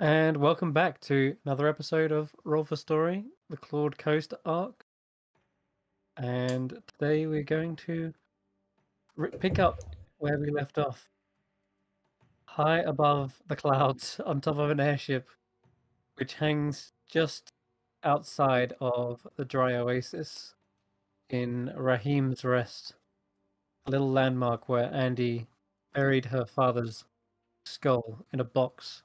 And welcome back to another episode of Roll for Story, the Claude Coast arc. And today we're going to pick up where we left off. High above the clouds, on top of an airship, which hangs just outside of the dry oasis in Rahim's Rest, a little landmark where Andy buried her father's skull in a box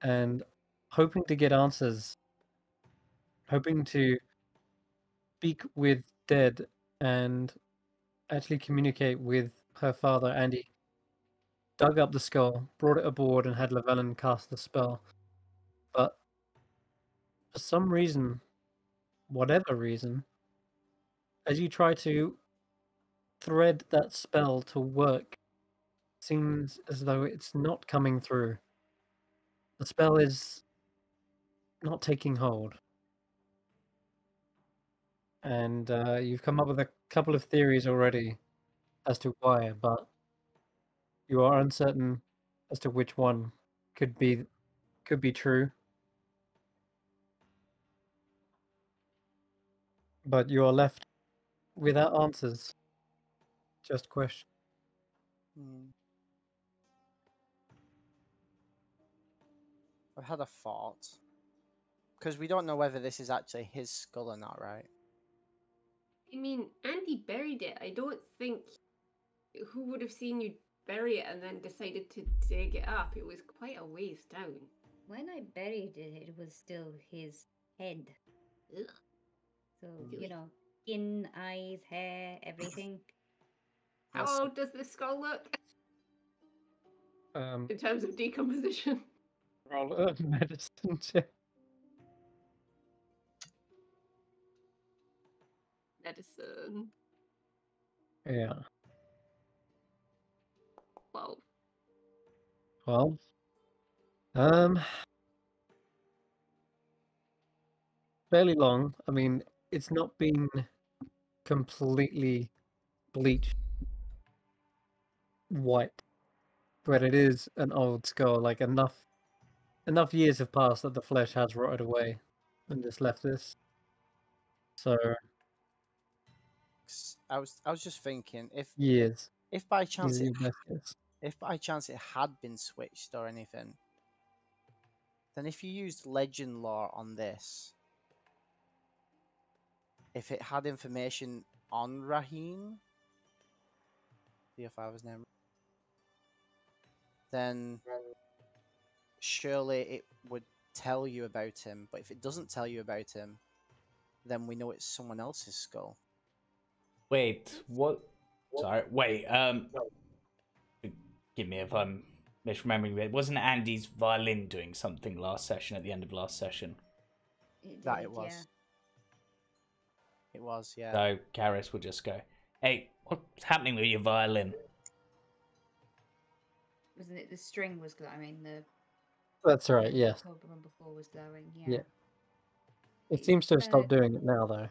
and hoping to get answers, hoping to speak with dead and actually communicate with her father, Andy. Dug up the skull, brought it aboard, and had Llewellyn cast the spell. But for some reason, whatever reason, as you try to thread that spell to work, seems as though it's not coming through. The spell is not taking hold. And you've come up with a couple of theories already as to why, but you are uncertain as to which one could be true. But you are left without answers. Just question. I've had a thought. Because we don't know whether this is actually his skull or not, right? I mean, Andy buried it. I don't think who would have seen you bury it and then decided to dig it up. It was quite a ways down. When I buried it, it was still his head. Ugh. So, Really? skin, eyes, hair, everything. How does the skull look in terms of decomposition? Roll a medicine check. Medicine. Yeah. 12. 12. Fairly long. I mean, it's not been completely bleached white, but it is an old skull. Like enough years have passed that the flesh has rotted away and just left this. So I was just thinking years. if by chance Is it your best guess. if by chance it had been switched or anything, then if you used legend lore on this, if it had information on Rahim, your father's name, then surely it would tell you about him. But if it doesn't tell you about him, then we know it's someone else's skull. Wait, what? Sorry, wait. Forgive me if I'm misremembering, but wasn't Andy's violin doing something last session at the end of last session? It was. It was, yeah. So Karis will just go, "Hey, what's happening with your violin?" Wasn't it the string was glowing? That's right. Yes. The one before was glowing. Yeah. It seems to have stopped doing it now, though.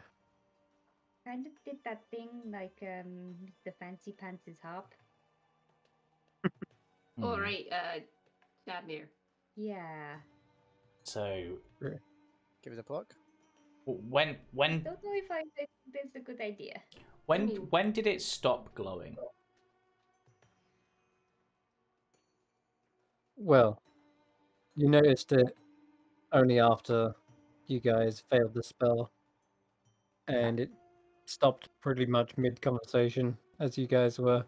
Kind of did that thing like the fancy pants' harp. All right, Dabnir. Yeah. So give it a plug. When I don't know if that's a good idea. When did it stop glowing? Well, you noticed it only after you guys failed the spell, and it stopped pretty much mid-conversation as you guys were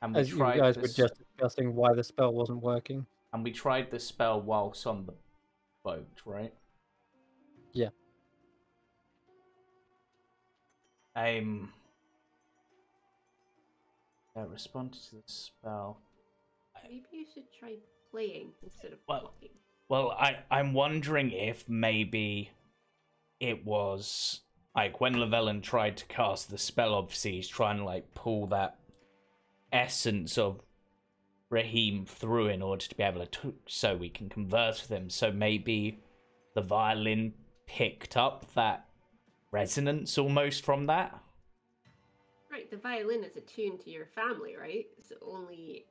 were just discussing why the spell wasn't working. And we tried the spell whilst on the boat, right? Yeah. Respond to the spell. Maybe you should try playing instead of talking. Well, I'm wondering if maybe it was like when Llewellyn tried to cast the spell, obviously he's trying to like pull that essence of Rahim through in order to be able to, so we can converse with him. So maybe the violin picked up that resonance almost from that. Right, the violin is attuned to your family, right? So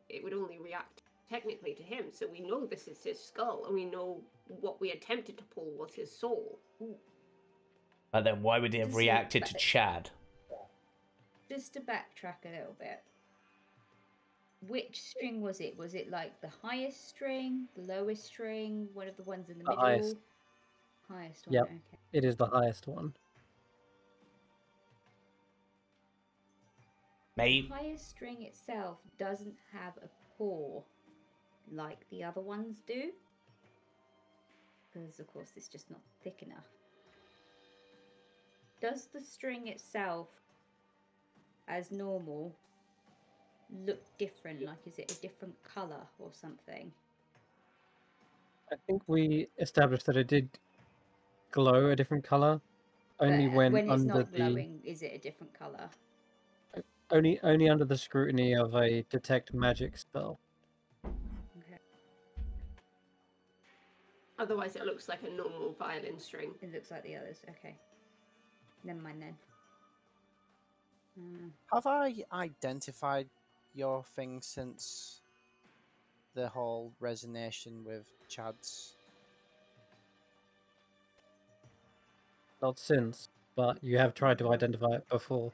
it would only react technically to him, so we know this is his skull, and we know what we attempted to pull was his soul. But then why would he have Does reacted to Chad? Just to backtrack a little bit. Which string was it? Was it like the highest string, the lowest string, one of the ones in the The middle? highest. Highest one, Yep. okay. It is the highest one. The Maybe. highest string itself doesn't have a core like the other ones do. Because, of course, it's just not thick enough. Does the string itself, as normal, look different? Like, is it a different colour or something? I think we established that it did glow a different color, only But when it's under not the glowing, is it a different colour? only under the scrutiny of a detect magic spell. Okay. Otherwise, it looks like a normal violin string. It looks like the others. Okay. Never mind then. Have I identified your thing since the whole resonation with Chad's? Not since, but you have tried to identify it before.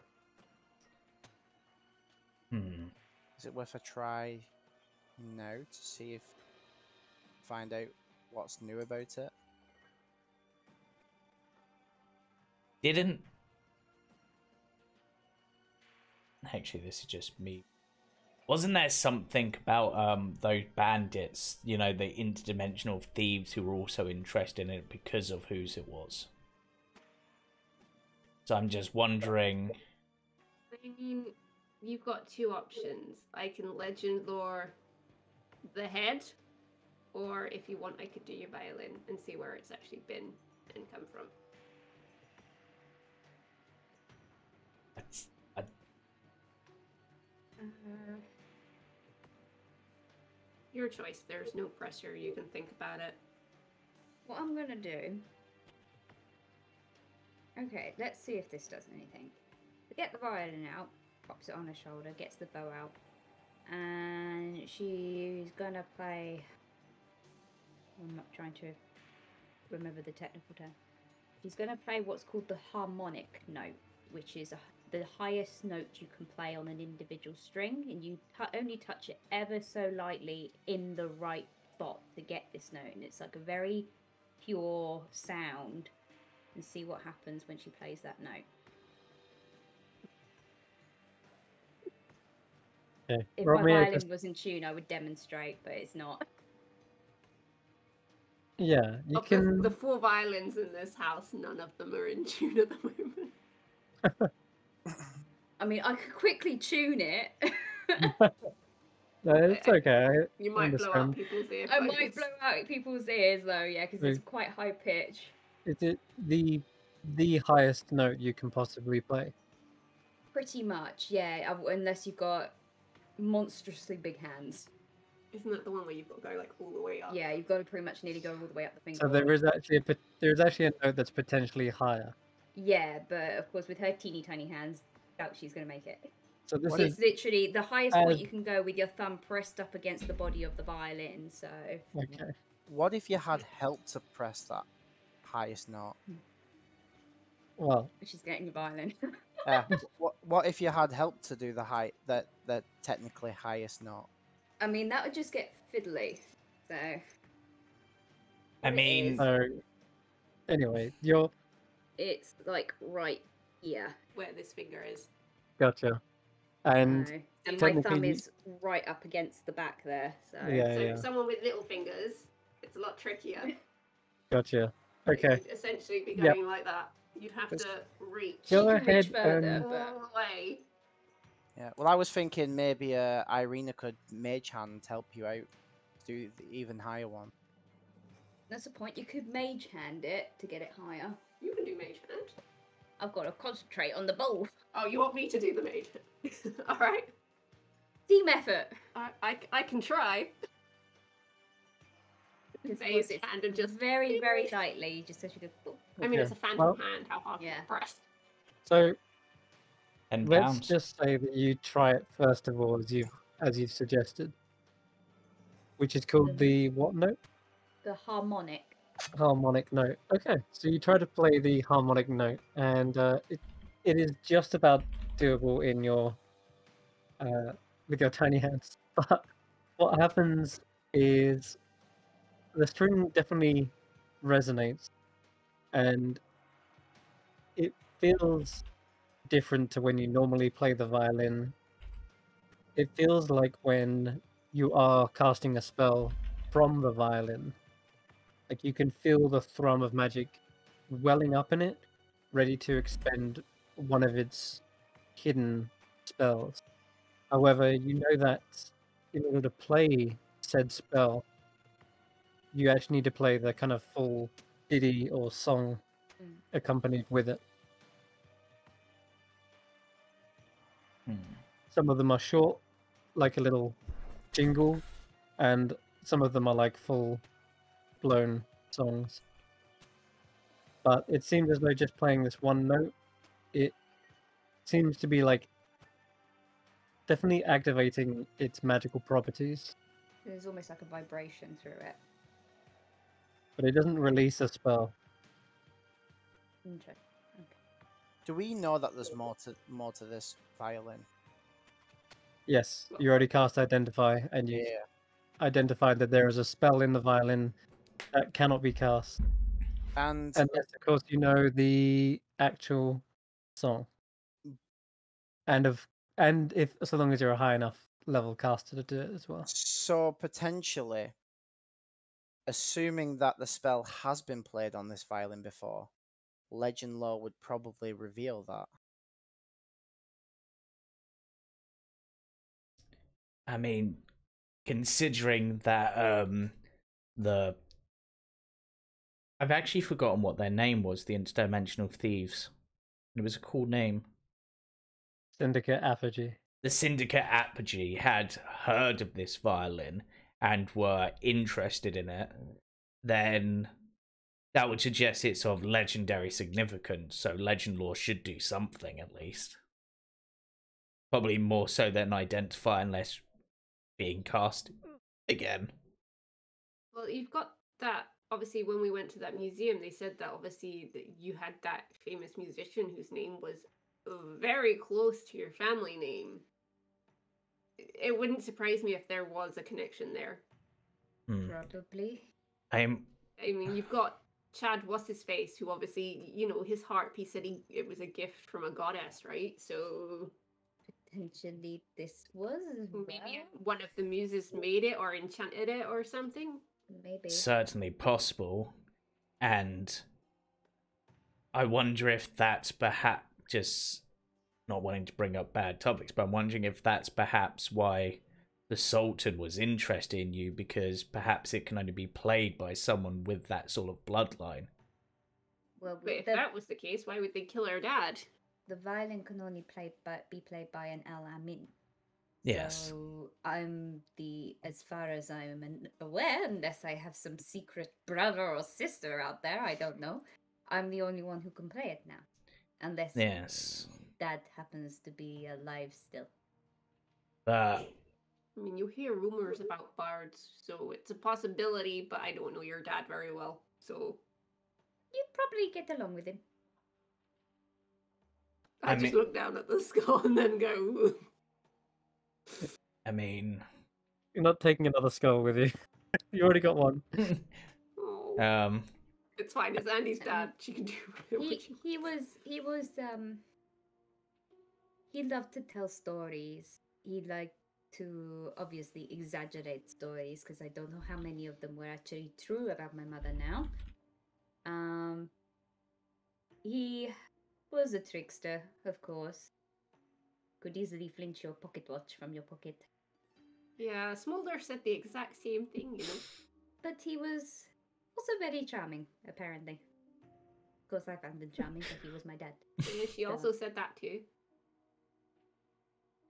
Is it worth a try now to see if find out what's new about it? Didn't. Actually, this is just me. Wasn't there something about those bandits, you know, the interdimensional thieves who were also interested in it because of whose it was? So I'm just wondering. I mean, you've got two options. I can legend lore the head, or if you want, I could do your violin and see where it's actually been and come from. Your choice. There's no pressure. You can think about it. What I'm gonna do. Okay, let's see if this does anything. Get the violin out, pops it on her shoulder, gets the bow out, and she's gonna play. I'm not trying to remember the technical term. She's gonna play what's called the harmonic note, which is the highest note you can play on an individual string, and you only touch it ever so lightly in the right spot to get this note, and it's like a very pure sound. And see what happens when she plays that note. Okay. If Roll my me a violin was in tune, I would demonstrate, but it's not. Yeah, you Of can. the four violins in this house, none of them are in tune at the moment. I mean, I could quickly tune it. No, it's okay. You I might blow out understand. people's ears. I might blow out people's ears, though, yeah, because it's quite high pitch. Is it the highest note you can possibly play? Pretty much, yeah, unless you've got monstrously big hands. Isn't that the one where you've got to go like all the way up? Yeah, you've got to pretty much nearly go all the way up the finger. So there is actually a note that's potentially higher. Yeah, but of course with her teeny tiny hands, doubt she's going to make it. So this It's is literally the highest point you can go with your thumb pressed up against the body of the violin, so... okay. What if you had help to press that highest note? Well, She's getting the violin. What if you had help to do the technically highest note? I mean, that would just get fiddly, so... I mean, so anyway, It's like right here. Where this finger is. gotcha. And And my thumb technically- is right up against the back there, so... Yeah, So yeah, someone with little fingers, it's a lot trickier. gotcha. Okay. You'd essentially be Yep. going like that. You'd have to reach Go can reach ahead further, and but- all the way. Yeah. Well, I was thinking maybe Irina could mage hand help you out, do the even higher one. That's the point. You could mage hand it to get it higher. You can do mage hand. I've got to concentrate on the bowl. Oh, you want me to do the mage hand? Alright. Team effort. I can try. Because Mage it's hand and just... very, very lightly, just as you go. "Oh." I mean, it's a Okay, phantom well- hand. How hard can Yeah. you press? So 10 let's pounds. just say that you try it first of all, as you've suggested. which is called the what note? The harmonic. Harmonic note. Okay, so you try to play the harmonic note, and it is just about doable in your with your tiny hands. But what happens is the string definitely resonates, and it feels different to when you normally play the violin. It feels like when you are casting a spell from the violin. Like you can feel the thrum of magic welling up in it, ready to expend one of its hidden spells. However, you know that in order to play said spell, you actually need to play the kind of full ditty or song Mm. accompanied with it. Hmm. Some of them are short, like a little jingle, and some of them are like full blown songs. But it seems as though just playing this one note, it seems to be like definitely activating its magical properties, There's almost like a vibration through it. but it doesn't release a spell. Interesting. Okay. Do we know that there's more to this violin? Yes, you already cast Identify, and you Yeah. identified that there is a spell in the violin that cannot be cast. And Unless, of course, you know the actual song. And if so long as you're a high enough level caster to do it as well. so potentially, assuming that the spell has been played on this violin before, legend lore would probably reveal that. I mean, considering that the I've actually forgotten what their name was, the Interdimensional Thieves. It was a cool name. Syndicate Apogee. The Syndicate Apogee had heard of this violin and were interested in it, then that would suggest it's of legendary significance, so legend lore should do something at least. Probably more so than identify unless being cast again. Well, you've got that. Obviously, when we went to that museum, they said that obviously that you had that famous musician whose name was very close to your family name. It wouldn't surprise me if there was a connection there. Probably. I mean, you've got Chad, what's his face, who obviously, you know, his harp, he said it was a gift from a goddess, right? So Potentially this was maybe one of the muses made it or enchanted it or something. Maybe. Certainly possible. And I wonder if that's perhaps just not wanting to bring up bad topics, but I'm wondering if that's perhaps why the Sultan was interested in you, because perhaps it can only be played by someone with that sort of bloodline. Well, But if that was the case, why would they kill our dad? the violin can only be played by an El Amin. Yes. So as far as I'm aware, unless I have some secret brother or sister out there, I don't know. I'm the only one who can play it now, unless Yes. Dad happens to be alive still. But I mean, you hear rumors about bards, so it's a possibility, but I don't know your dad very well, so You'd probably get along with him. I just look down at the skull and then go, I mean, You're not taking another skull with you. You already got one. oh. It's fine, it's Andy's dad. She can do whatever He loved to tell stories. He liked to obviously exaggerate stories, because I don't know how many of them were actually true about my mother now. He was a trickster, of course. Could easily flinch your pocket watch from your pocket. Yeah, Smolder said the exact same thing, you know. But he was also very charming, apparently. Of course, I found him charming, but he was my dad. Yeah, she also said that too.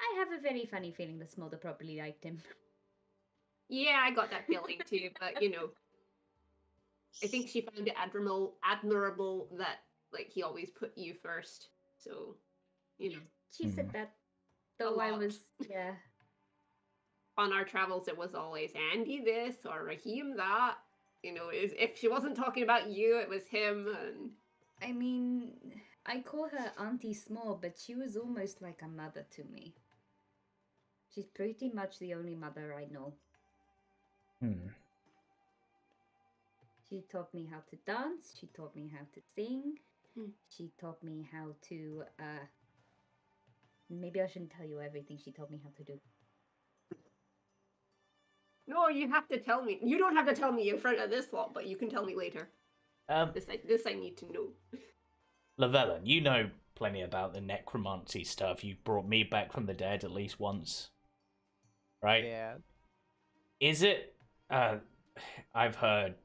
I have a very funny feeling that Smolder probably liked him. Yeah, I got that feeling too, but you know, I think she found it admirable that like he always put you first. So, you know. She said that, though I was, yeah. on our travels it was always Andy this or Raheem that. You know, if she wasn't talking about you, it was him. And I mean, I call her Auntie Small, but she was almost like a mother to me. She's pretty much the only mother I know. She taught me how to dance. She taught me how to sing. She taught me how to, maybe I shouldn't tell you everything she taught me how to do. no, you have to tell me. You don't have to tell me in front of this lot, but you can tell me later. This I need to know. Llewellyn, you know plenty about the necromancy stuff. You brought me back from the dead at least once, right? Yeah. Is it? I've heard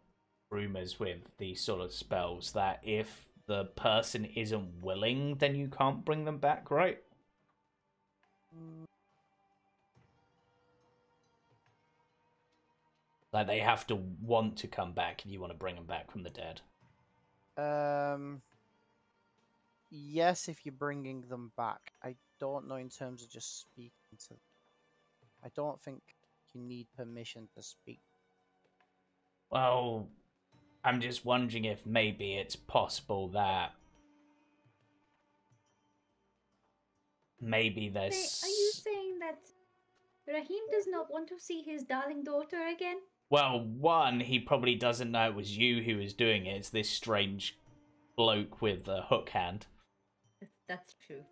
rumors with these sort of spells that if the person isn't willing, then you can't bring them back, right? Like they have to want to come back, and you want to bring them back from the dead. Yes, if you're bringing them back. I don't know in terms of just speaking to. I don't think you need permission to speak. Well, I'm just wondering if maybe it's possible that maybe there's. Are you saying that Raheem does not want to see his darling daughter again? Well, one, he probably doesn't know it was you who was doing it. It's this strange bloke with a hook hand. That's true.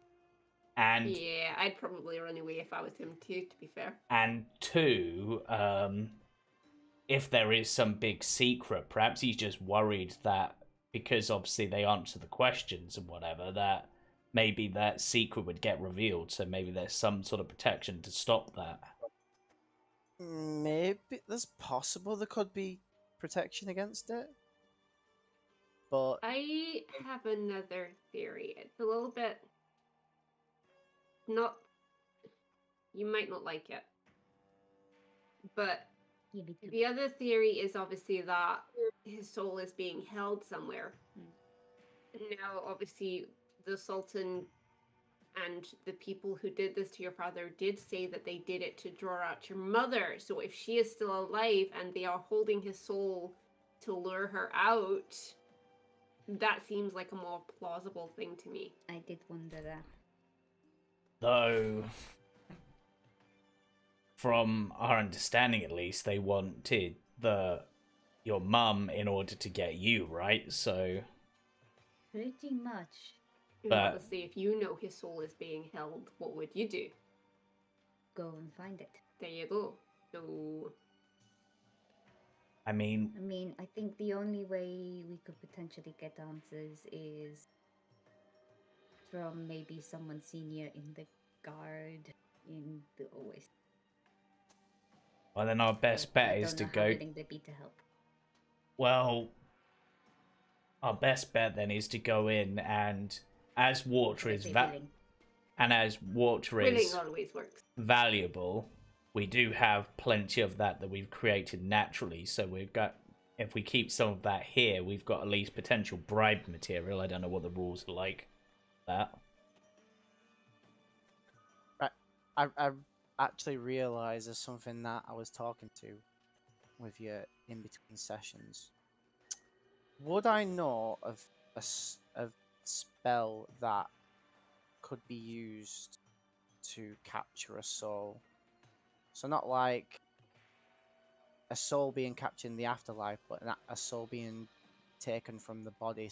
And yeah, I'd probably run away if I was him too, to be fair. And two, if there is some big secret, perhaps he's just worried that because obviously they answer the questions and whatever, that maybe that secret would get revealed. So maybe there's some sort of protection to stop that. Maybe there's possible there could be protection against it. But I have another theory. It's a little bit not. You might not like it, but the other theory is obviously that his soul is being held somewhere. Now, obviously, the Sultan and the people who did this to your father did say that they did it to draw out your mother. So if she is still alive and they are holding his soul to lure her out, that seems like a more plausible thing to me. I did wonder that. Though, from our understanding at least, they wanted your mum in order to get you, right? So Pretty much. And But- obviously, if you know his soul is being held, what would you do? Go and find it. There you go. So, I mean, I think the only way we could potentially get answers is from maybe someone senior in the guard in the Oasis. well then our best But I bet don't is to know how go. willing they'd be to help. Well, our best bet then is to go in, and as water is Say willing. willing always works. valuable, we do have plenty of that we've created naturally. So we've got, if we keep some of that here, we've got at least potential bribe material. I don't know what the rules are like. That. I actually realised there's something that I was talking to with you in between sessions. Would I know of a spell that could be used to capture a soul? So not like a soul being captured in the afterlife, but a soul being taken from the body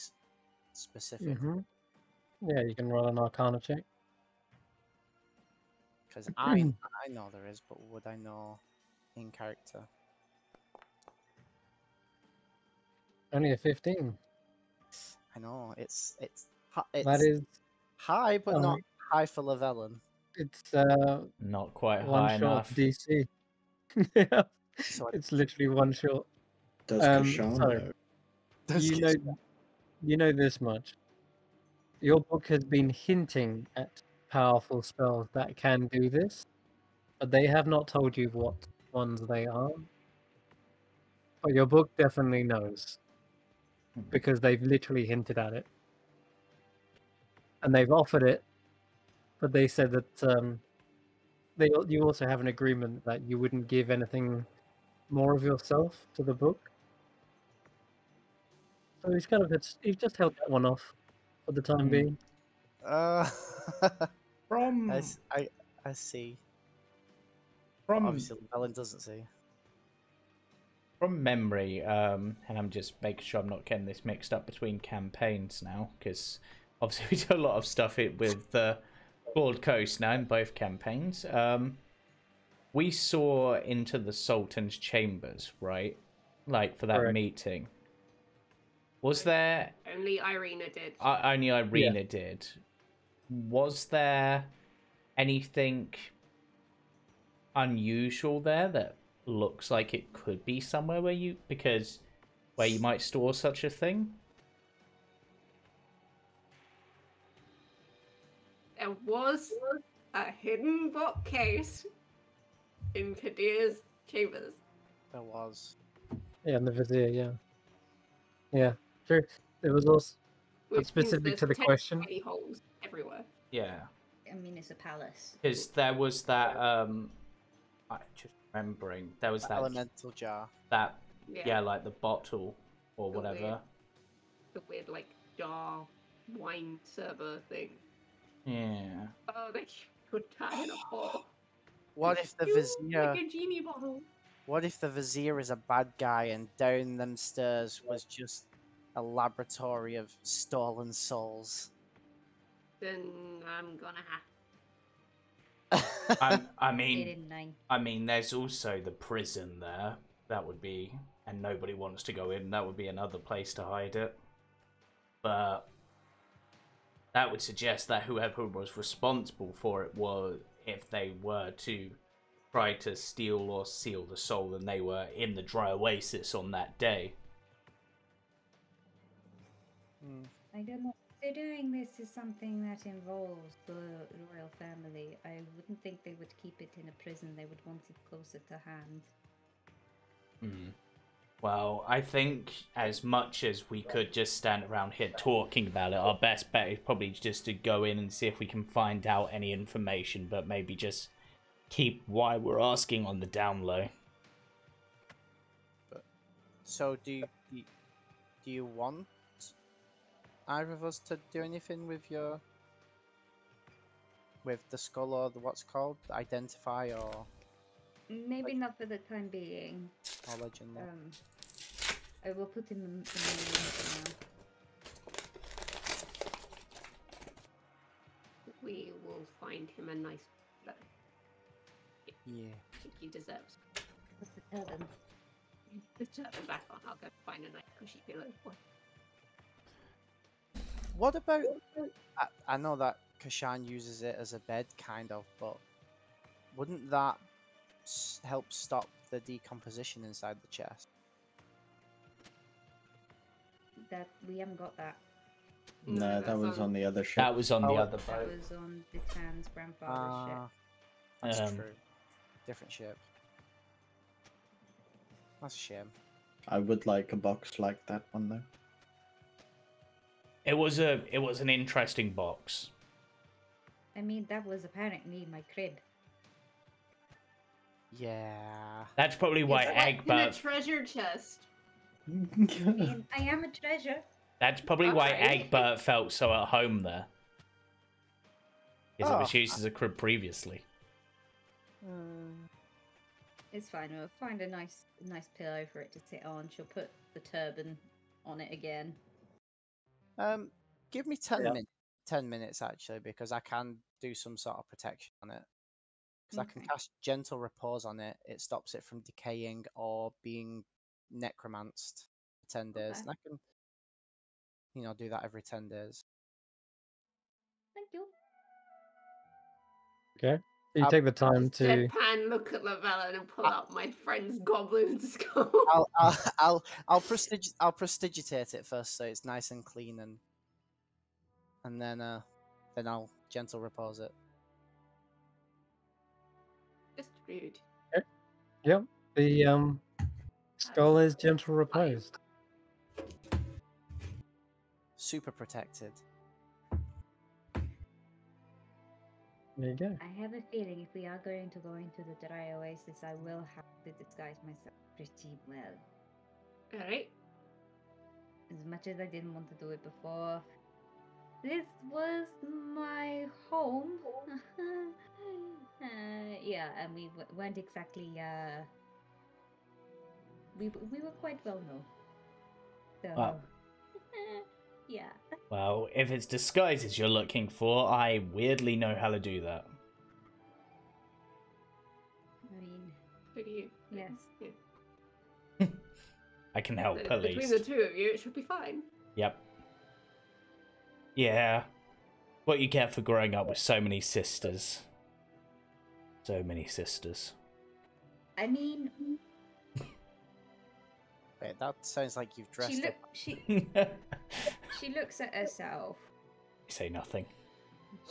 specifically. Yeah, you can roll an Arcana check. Because I know there is, but would I know in character? Only a 15. I know it's That is, high, but uh, not high for Llewellyn. it's Not quite one high shot enough. DC. Yeah, So it's literally one shot. Does Kashan sorry. know? You know this much. Your book has been hinting at powerful spells that can do this, but they have not told you what ones they are. But your book definitely knows, because they've literally hinted at it. And they've offered it, but they said that you also have an agreement that you wouldn't give anything more of yourself to the book. So he's just held that one off for the time Mm. being. Uh, From I see. But from obviously, Ellen doesn't see. from memory, and I'm just making sure I'm not getting this mixed up between campaigns now, because obviously we do a lot of stuff with Broad Coast now in both campaigns. We saw into the Sultan's chambers, right? Like for that Correct. meeting. Was there Only Irina did. only Irina did? Was there anything unusual there that looks like it could be somewhere where you might store such a thing? There was a hidden bookcase in Kadir's chambers. There was. Yeah, and the Vizier, yeah, true. There was also, Which means specific there's to the question. tiny holes everywhere. Yeah, I mean, it's a palace. because there was that. I just remembering there was The that elemental jar. that Yeah. yeah, like the bottle or The whatever. The weird like jar wine server thing. Yeah. Oh, they could tie in a hole. What if the vizier? Like a genie bottle. What if the vizier is a bad guy and down them stairs was just a laboratory of stolen souls? Then I'm gonna have. I They mean, didn't know. there's also the prison there. That would be, and nobody wants to go in. That would be another place to hide it. But that would suggest that whoever was responsible for it was, if they were to try to steal or seal the soul, then they were in the dry oasis on that day. I don't know. If they're doing this is something that involves the royal family. I wouldn't think they would keep it in a prison. They would want it closer to hand. Well, I think as much as we could just stand around here talking about it, our best bet is probably just to go in and see if we can find out any information, but maybe just keep why we're asking on the down low. So do you want either of us to do anything with the skull or the what's called identify or Maybe not for the time being. legend lore? I will put him in the room for now. We will find him a nice letter. Yeah. I think he deserves. What's the turban? The turban back on. I'll go find a nice cushy pillow for him. What about? I know that Kashan uses it as a bed, kind of, but wouldn't that help stop the decomposition inside the chest? That we haven't got that. No, that that's was on- on the other ship. That was on the Oh, other That boat. was on the Tan's grandfather's ship. That's Um, true. Different ship. That's a shame. I would like a box like that one though. It was an interesting box. I mean, that was apparently my crib. Yeah. That's probably why It's wrapped in a Egbert. treasure chest. And I am a treasure. That's probably why Alright. Egbert felt so at home there. Because it was Oh. used as a crib previously. It's fine. We'll find a nice pillow for it to sit on. She'll put the turban on it again. Give me 10 Yeah. minutes. 10 minutes actually, because I can do some sort of protection on it. Because I can Okay. cast gentle repose on it. It stops it from decaying or being necromanced for 10 days. Okay. And I can, do that every 10 days. Thank you. Okay. You I'll- take the time Just to. deadpan look at Lavella and pull out my friend's goblin skull. I'll prestidigitate it first, so it's nice and clean, and then I'll gentle repose it. Just rude. Yep. The skull is gentle reposed. Super protected. There you go. I have a feeling if we are going to go into the dry oasis, I will have to disguise myself pretty well. All right. As much as I didn't want to do it before, this was my home. Yeah, and we weren't exactly. We were quite well known. So, Wow. yeah. Well, if it's disguises you're looking for, I weirdly know how to do that. I mean, Who do you? yes. Yeah. I can help So at between least. the two of you, it should be fine. Yep. Yeah. What you get for growing up with so many sisters. So many sisters. I mean, Wait, that sounds like you've dressed up. she looks at herself. Say nothing.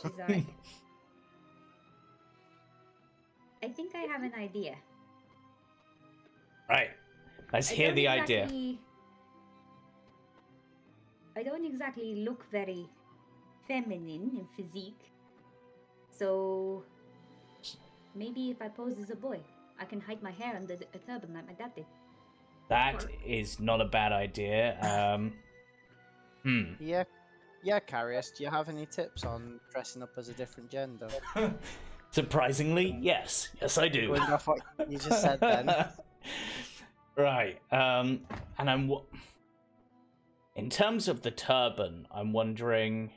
She's like, I think I have an idea. Right. Let's hear the idea. I don't exactly look very feminine in physique. So maybe if I pose as a boy, I can hide my hair under a turban like my dad did. That is not a bad idea. Yeah, Carius, do you have any tips on dressing up as a different gender? Surprisingly, yes. Yes, I do. Going off what you just said then. Right. And in terms of the turban, I'm wondering,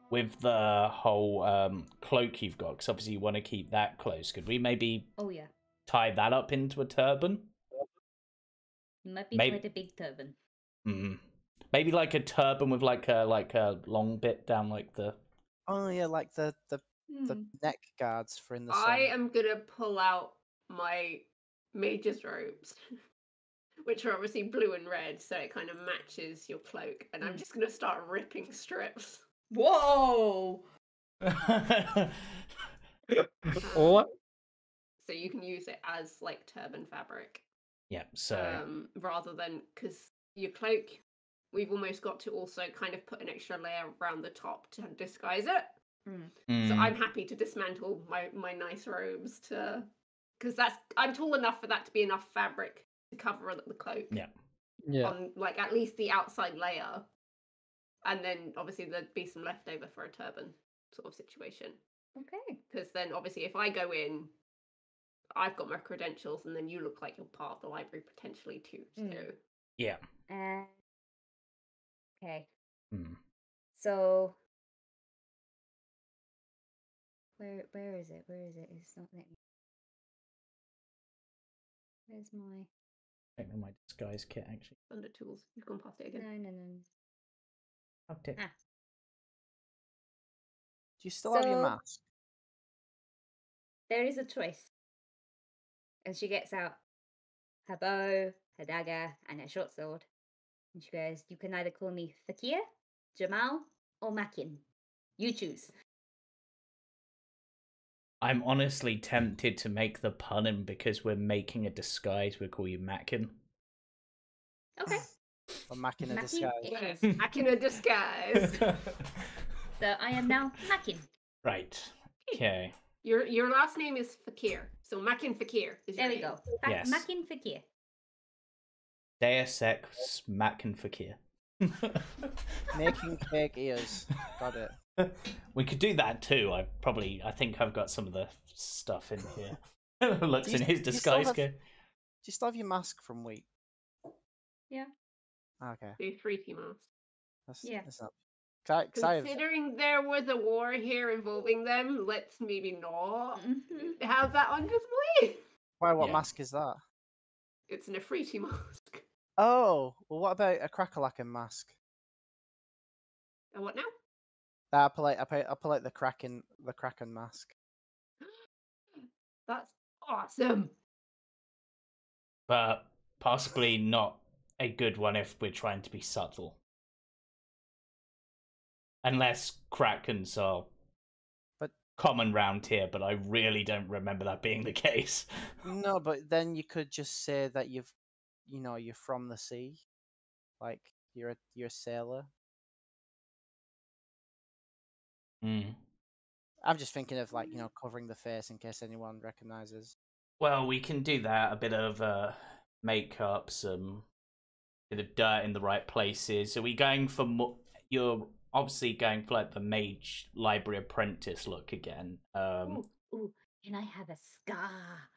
with the whole cloak you've got, because obviously you want to keep that close, could we maybe Oh yeah, tie that up into a turban? it might be Maybe- quite a big turban. Maybe like a turban with like a long bit down like the. Oh yeah, like the Hmm. neck guards for in the I sun. am gonna pull out my mage's robes, which are obviously blue and red, so it kind of matches your cloak. And I'm just gonna start ripping strips. Whoa! Or So you can use it as like turban fabric. Yeah. So. Rather than because your cloak, we've almost got to also kind of put an extra layer around the top to disguise it. So I'm happy to dismantle my nice robes to, because I'm tall enough for that to be enough fabric to cover the cloak. yeah, On like at least the outside layer, and then obviously there'd be some leftover for a turban sort of situation. Okay. Because then obviously if I go in, I've got my credentials, and then you look like you're part of the library potentially too. So Yeah. Okay. Hmm. So where is it? Where is it? It's not letting me. Where's my? I don't know my disguise kit actually. under tools, you've gone past it again. No. Okay. Ah. Do you still have your So- mask? There is a choice. And she gets out her bow, her dagger, and her short sword. And she goes, "You can either call me Fakir, Jamal, or Makin. You choose." I'm honestly tempted to make the pun, and because we're making a disguise, we call you Mackin. Okay. Or Mac in a Makin disguise? it is. Back in a disguise. So I am now Makin. Right. Okay. Your last name is Fakir, so Makin Fakir is your There we name. go. Yes. Makin Fakir. Deus Ex Mackin Fakir. Making fake ears. Got it. We could do that too. I think I've got some of the stuff in here. Looks Do you- in his do you still disguise have- kit. Do you still have your mask from Wheat? Yeah. Okay. The 3T mask. Yeah. That's not. Cause I've, Considering there was a war here involving them, let's maybe not Mhm. have that on display. why? What Yeah. mask is that? It's an Afriti mask. Oh, well, what about a Crackalacken mask? And what now? I pull out the Kraken mask. That's awesome. But possibly not a good one if we're trying to be subtle. Unless Krakens are But- common round here, but I really don't remember that being the case. No, but then you could just say that you're from the sea, like you're a sailor. Mm. I'm just thinking of like covering the face in case anyone recognizes. Well, we can do that. A bit of makeup, some bit of dirt in the right places. Are we going for more? You're obviously going for like the mage library apprentice look again. Ooh, can I have a scar?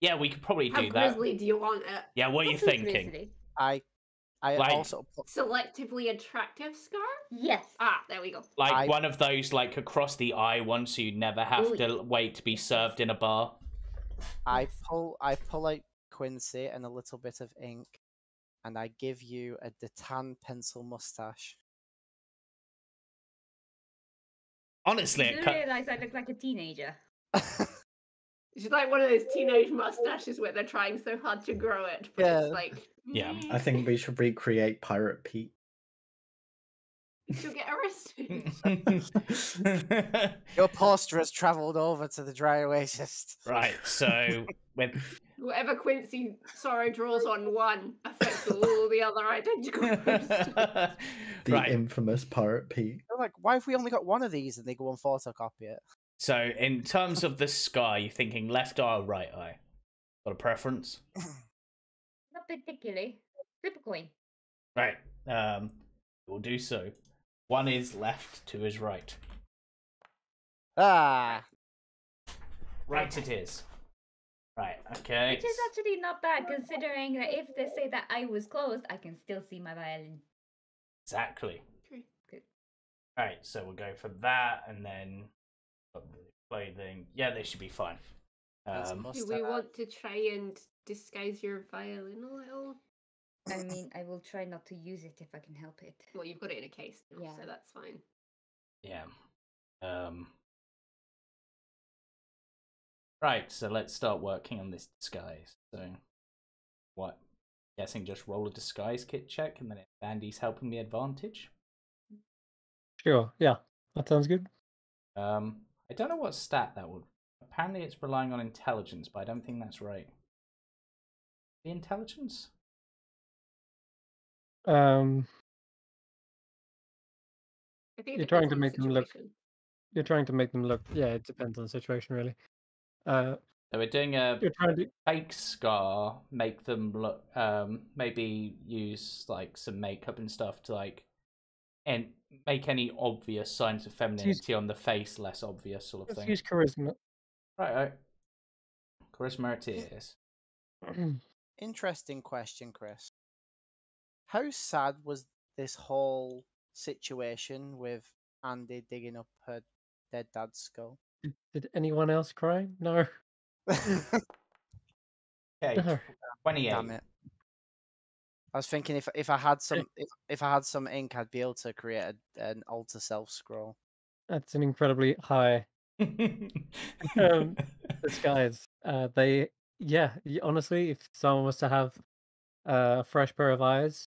Yeah, we could probably How do that. grisly do you want it? Yeah, what are you Not too thinking? grizzly. I Like- also put Selectively attractive scar? Yes. Ah, there we go. Like one of those like across the eye ones, so you never have Ooh, to wait to be served in a bar. I pull out Quincy and a little bit of ink, and I give you a Detan pencil mustache. Honestly, You do realize I look like a teenager. It's like one of those teenage mustaches where they're trying so hard to grow it, but Yeah. it's like, Yeah. I think we should recreate Pirate Pete. you'll get arrested. Your poster has travelled over to the dry oasis. Right, so with Whatever Quincy Sorrow draws on one affects all the other identical posters. The right, infamous Pirate Pete. They're like, why have we only got one of these? And they go and photocopy it. so in terms of the sky, you're thinking left eye or right eye? Got a preference? Not particularly. Flip a coin. Right, we'll do so. One is left, two is right. Ah, Right it is. Right, okay. Which is actually not bad, considering that if they say that eye was closed, I can still see my violin. Exactly. Good. Alright, so we'll go for that, and then clothing. Yeah, they should be fine. That's a Do mustache. we want to try and disguise your violin a little? I mean, I will try not to use it if I can help it. Well, you've got it in a case now, Yeah. so that's fine. Yeah. Right, so let's start working on this disguise. So, what? Guessing just roll a disguise kit check, and then if Andy's helping me advantage. Sure, yeah, that sounds good. I don't know what stat that would. Apparently, it's relying on intelligence, but I don't think that's right. The intelligence? Um, I think it You're depends trying to on the make them look- situation. You're trying to make them look. Yeah, it depends on the situation, really. So we're doing a You're trying to. fake scar, make them look. Maybe use like some makeup and stuff to like, and make any obvious signs of femininity on the face less obvious, sort of Let's thing. use charisma. Right. Charisma it is. Interesting question, Chris. How sad was this whole situation with Andy digging up her dead dad's skull? Did anyone else cry? No. Okay, No. 28. Damn it! I was thinking if I had some if I had some ink, I'd be able to create an alter self scroll. That's an incredibly high disguise. Honestly, if someone was to have a fresh pair of eyes,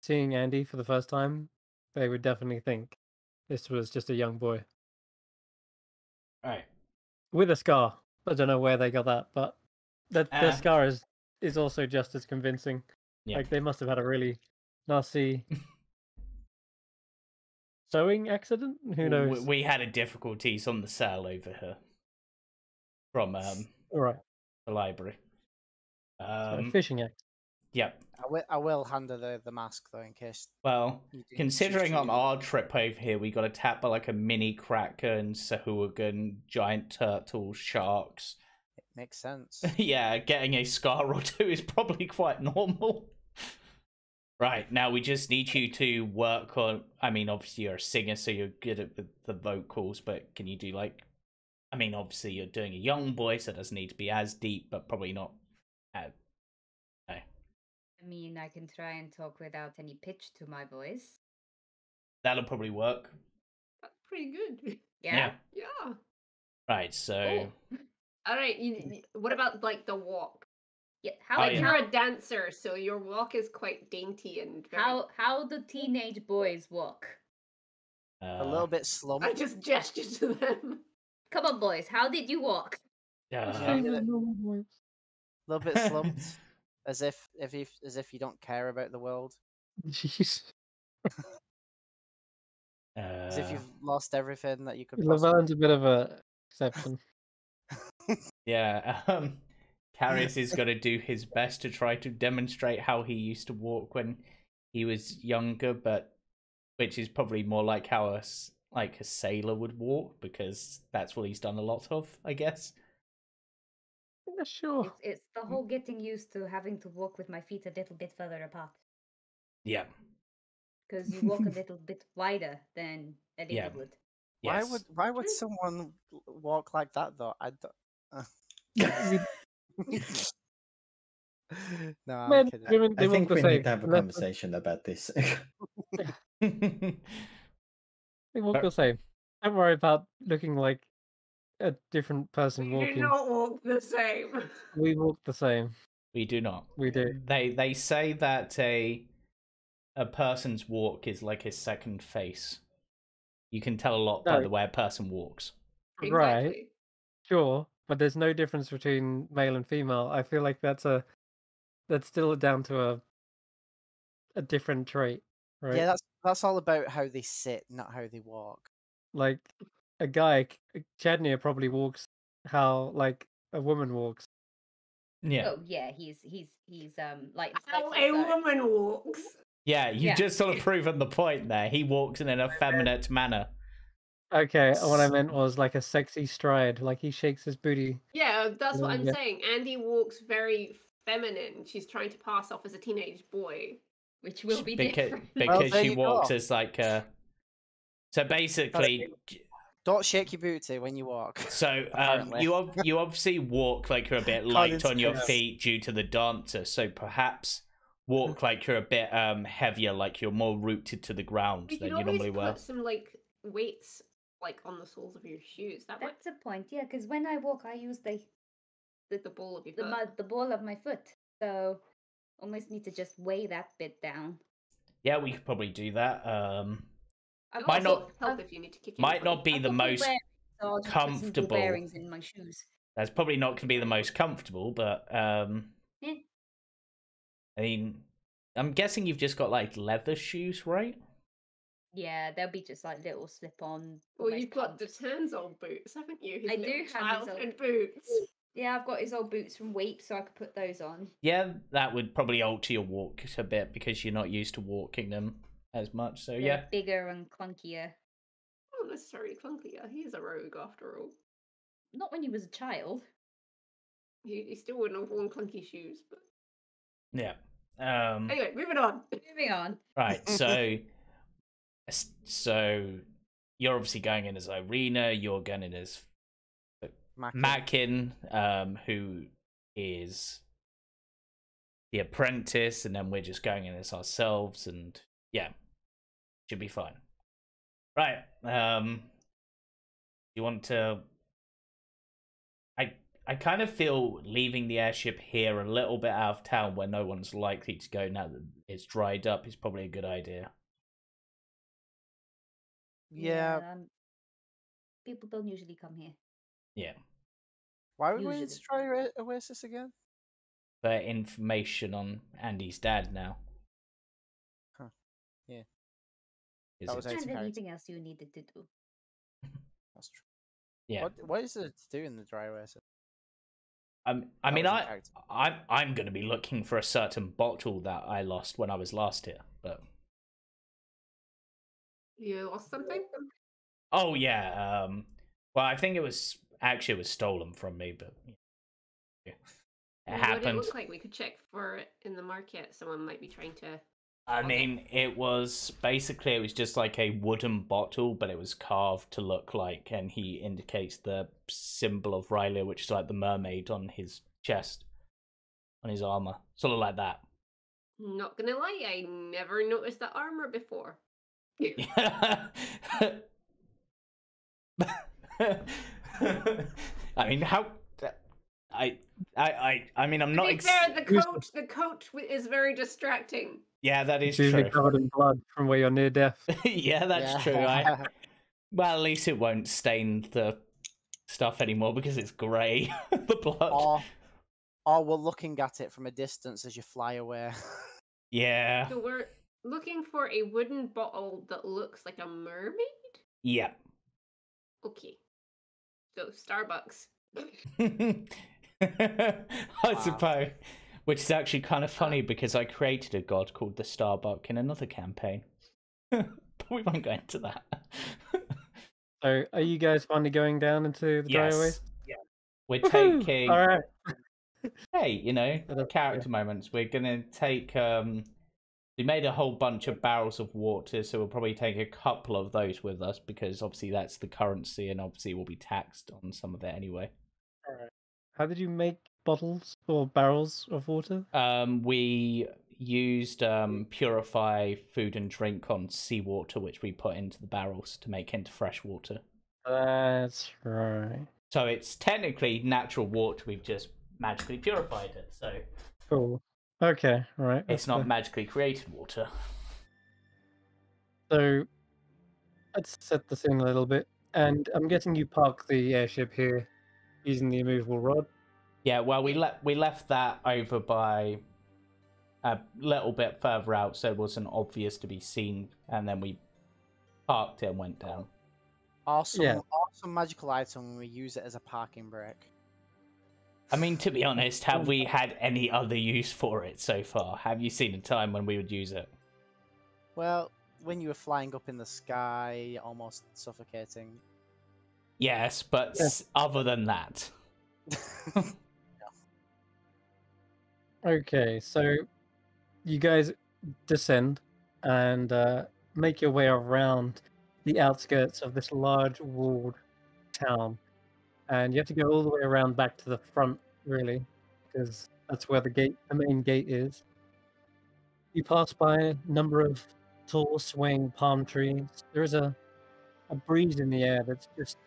seeing Andy for the first time, they would definitely think this was just a young boy Right. with a scar. I don't know where they got that, but the Ah. scar is also just as convincing. Yeah. Like they must have had a really nasty sewing accident. Who knows? We had a difficulties on the cell over here from All right, the library. fishing act. Yep. I will hand her the mask though, in case. Well, you do- considering she's on treated- our trip over here, we got attacked by like a mini kraken, sahuagin, giant turtle, sharks. It makes sense. Yeah, getting a scar or two is probably quite normal. Right, now we just need you to work on. I mean, obviously, you're a singer, so you're good at the vocals, but can you do like. I mean, obviously, you're doing a young voice, so it doesn't need to be as deep, but probably not. No. I mean, I can try and talk without any pitch to my voice. That'll probably work. That's pretty good. Yeah. Yeah. Right, so. Oh. All right. What about like the walk? Yeah. How, Oh, Like yeah. you're a dancer, so your walk is quite dainty and very... how do teenage boys walk? A little bit slumped. I just gesture to them. Come on, boys. How did you walk? A little bit slumped, as if you don't care about the world. Jeez. As if you've lost everything that you could Llewellyn's a bit of a exception. Yeah, Carius is going to do his best to try to demonstrate how he used to walk when he was younger, but which is probably more like how a sailor would walk, because that's what he's done a lot of, I guess. Yeah, sure. It's the whole getting used to having to walk with my feet a little bit further apart. Yeah. Because you walk a little bit wider than a lady Yeah. would. Yes. Why would someone walk like that though? I don't. No, I'm Men, kidding. women, I they walk think the we same. need to have a Unless conversation about this. they walk the same. Don't worry about looking like a different person We do walking. not walk the same. We walk the same. We do not. We do. They say that a person's walk is like his second face. You can tell a lot by No. the way a person walks. Right. Exactly. Sure, but there's no difference between male and female. I feel like that's still down to a different trait, right? Yeah, that's all about how they sit, not how they walk. Like a guy, Chadnir probably walks how like a woman walks. Yeah. Oh yeah, he's like How slightly a so. woman walks. Yeah, you Yeah. just sort of proven the point there. He walks in an effeminate manner. Okay, what I meant was like a sexy stride, like he shakes his booty. Yeah, that's what I'm Yeah. saying. Andy walks very feminine. She's trying to pass off as a teenage boy. Which will be Because different. because there she you walks go. as like a. So basically, Don't shake your booty when you walk. so Apparently. you obviously walk like you're a bit light on your Coincidence. feet due to the dancer. So perhaps walk like you're a bit heavier, like you're more rooted to the ground We than could you always normally put were. some like weights like on the soles of your shoes. That might That's a point, yeah, because when I walk I use the ball of your the foot. mud the ball of my foot. So almost need to just weigh that bit down. Yeah, we could probably do that. It Might also not- help if you need to kick Might anybody. not be I've the got ball most. bearings, so I'll just put some ball comfortable. bearings in my shoes. That's probably not going to be the most comfortable, but Yeah. I mean, I'm guessing you've just got like leather shoes, right? Yeah, they'll be just like little slip-on. Well, almost you've got the pumps. Tanzol boots, haven't you? His I do little have his childhood old- boots. Yeah, I've got his old boots from Weep, so I could put those on. Yeah, that would probably alter your walk a bit because you're not used to walking them as much. So They're yeah, bigger and clunkier. Not necessarily clunkier. He is a rogue after all. Not when he was a child. He still wouldn't have worn clunky shoes. But yeah. anyway, moving on. Moving on. Right. So you're obviously going in as Irina. You're going in as Mackin, who is the apprentice, and then we're just going in as ourselves, and yeah, should be fine. Right. You want to? I kind of feel leaving the airship here a little bit out of town where no one's likely to go now that it's dried up is probably a good idea. Yeah. People don't usually come here. Yeah. Why would we need to Usually. try Oasis again? For information on Andy's dad now. Huh. Yeah. Is That it- was out of And character. anything else you needed to do. That's true. Yeah. What is it to do in the dry Oasis? I That mean, was in character. I'm going to be looking for a certain bottle that I lost when I was last here, but You lost something? oh yeah, well I think it was stolen from me, but yeah. It What happened. did it look like? We could check for it in the market. Someone might be trying to. I Okay. mean, it was just like a wooden bottle, but it was carved to look like, and he indicates the symbol of Rylia, which is like the mermaid on his chest, on his armor, sort of like that. Not gonna lie, I never noticed that armor before. I mean, how? I mean, I'm To not. be fair, the coat is very distracting. Yeah, that is It's usually true. covered in blood from where you're near death. Yeah, that's true. Well, at least it won't stain the stuff anymore because it's grey. The blood. Or we're looking at it from a distance as you fly away. Yeah. So looking for a wooden bottle that looks like a mermaid? Yeah. Okay. So, Starbucks. I suppose. Which is actually kind of funny Uh, because I created a god called the Starbuck in another campaign. But we won't go into that. So, are you guys finally going down into the dry Yes. waste? We're Woohoo! taking. All right. Hey, you know, That's character moments. We're gonna take. We made a whole bunch of barrels of water, so we'll probably take a couple of those with us because obviously that's the currency, and obviously we'll be taxed on some of it anyway. All right. How did you make bottles or barrels of water? We used purify food and drink on seawater, which we put into the barrels to make into fresh water. That's right. So it's technically natural water. We've just magically purified it. So Cool. Okay. All right. it's not magically created water. So let's set the scene a little bit. And I'm guessing you park the airship here using the immovable rod. Yeah, well, we left that over by a little bit further out, so it wasn't obvious to be seen, and then we parked it and went down. Awesome magical item when we use it as a parking brake. I mean, to be honest, have we had any other use for it so far? Have you seen a time when we would use it? Well, when you were flying up in the sky, almost suffocating. Yes, but other than that. Okay, so you guys descend and make your way around the outskirts of this large walled town. And you have to go all the way around back to the front, really, because that's where the main gate is. You pass by a number of tall, swaying palm trees. There is a breeze in the air that's just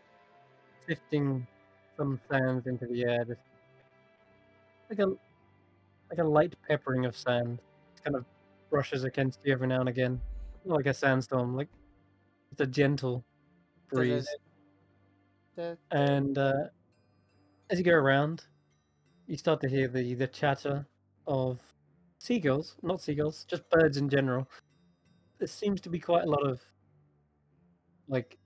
sifting some sands into the air, just like a light peppering of sand. It kind of brushes against you every now and again, not like a sandstorm, like it's a gentle breeze. And as you go around, you start to hear the chatter of seagulls, not seagulls, just birds in general. There seems to be quite a lot of like.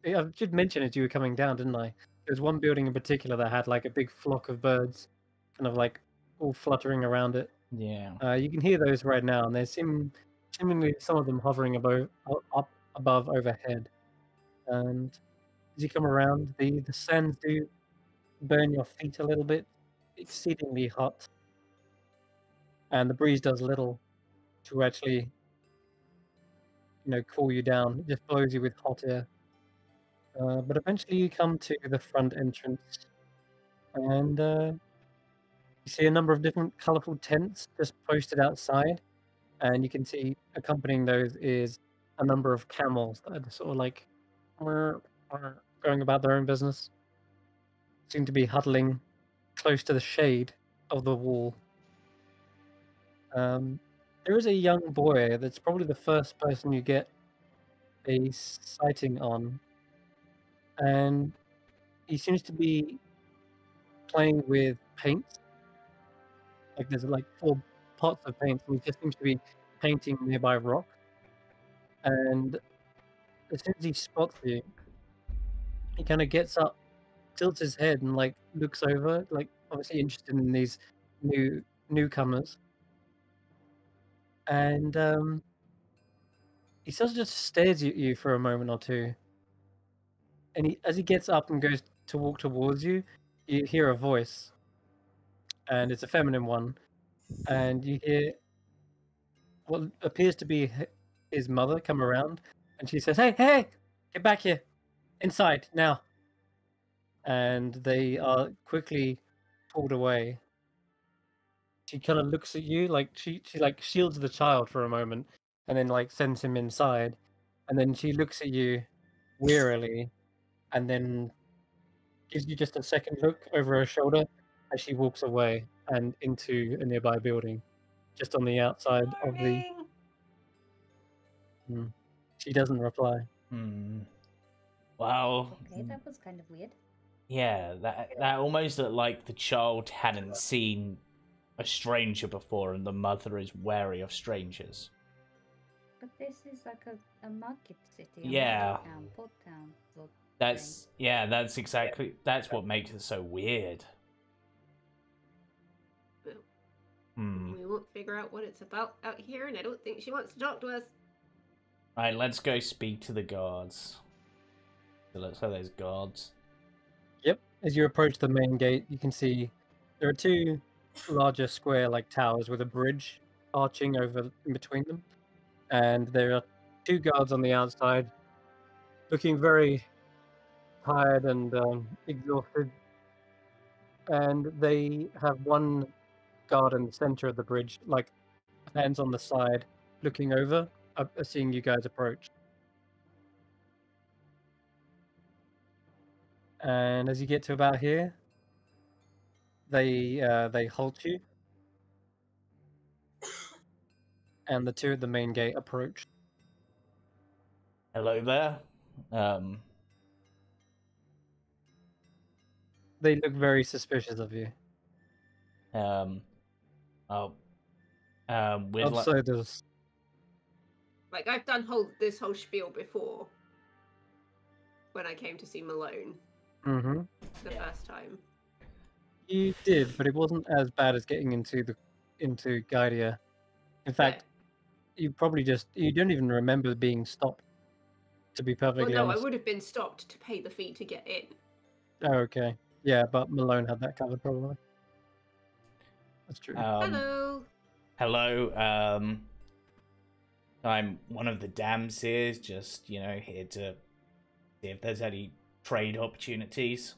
I should mention as you were coming down, didn't I? There's one building in particular that had like a big flock of birds, kind of like all fluttering around it. Yeah. You can hear those right now, and there's seemingly some of them hovering up above overhead. And as you come around, the sands do burn your feet a little bit, exceedingly hot, and the breeze does little to actually, cool you down. It just blows you with hot air. But eventually, you come to the front entrance, and you see a number of different colorful tents just posted outside. And you can see accompanying those is a number of camels that are sort of like going about their own business. Seem to be huddling close to the shade of the wall. There is a young boy that's probably the first person you get a sighting on, and he seems to be playing with paint. Like there's like 4 pots of paint, and he just seems to be painting nearby rock. And as soon as he spots you, he kind of gets up, tilts his head, and like looks over, like obviously interested in these newcomers. And he sort of just stares at you for a moment or two. And as he gets up and goes to walk towards you, you hear a voice, and it's a feminine one, and you hear what appears to be his mother come around, and she says, "Hey, get back here, inside now." And they are quickly pulled away. She kind of looks at you like she like shields the child for a moment, and then like sends him inside, and then she looks at you wearily, and then gives you just a second look over her shoulder as she walks away and into a nearby building, just on the outside of the. She doesn't reply. Wow. Okay, that was kind of weird. Yeah, that almost looked like the child hadn't seen a stranger before, and the mother is wary of strangers. this is like a market city, a Yeah. market town, port town. Sort of That's exactly what makes it so weird. Well, Hmm. we won't figure out what it's about out here, and I don't think she wants to talk to us. Right, let's go speak to the guards. So there's guards. Yep. As you approach the main gate, you can see there are two larger square like towers with a bridge arching over in between them. And there are two guards on the outside looking very tired and exhausted. And they have one guard in the center of the bridge, like hands on the side, looking over, seeing you guys approach. And as you get to about here, they halt you, and the two at the main gate approach. Hello there. They look very suspicious of you. Oh, we'd like. Outsiders. Like, I've done this whole spiel before when I came to see Malone Mm-hmm. the first time. You did, but it wasn't as bad as getting into Gydia. In fact, you probably you don't even remember being stopped. To be Well, perfectly no, I honest. would have been stopped to pay the fee to get in. Oh, okay. Yeah, but Malone had that covered probably. That's true. Hello. Hello. I'm one of the dams here, just here to see if there's any trade opportunities.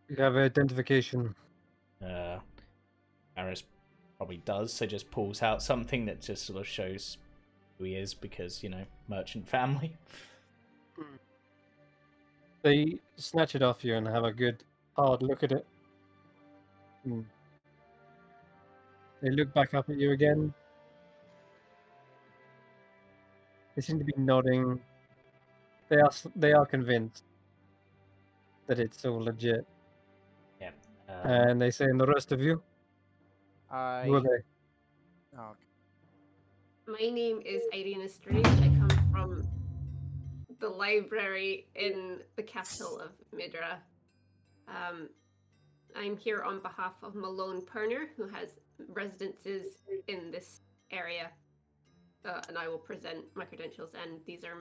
You have identification. Aris probably does, so just pulls out something that just sort of shows who he is because, merchant family. They snatch it off you and have a good hard look at it. They look back up at you again. They seem to be nodding. They are convinced that it's all legit. Yeah. And they say, and the rest of you? Who are they? Oh, My name is Irina Strange. I come from the library in the capital of Midra. I'm here on behalf of Malone Perner, who has residences in this area. And I will present my credentials, and these are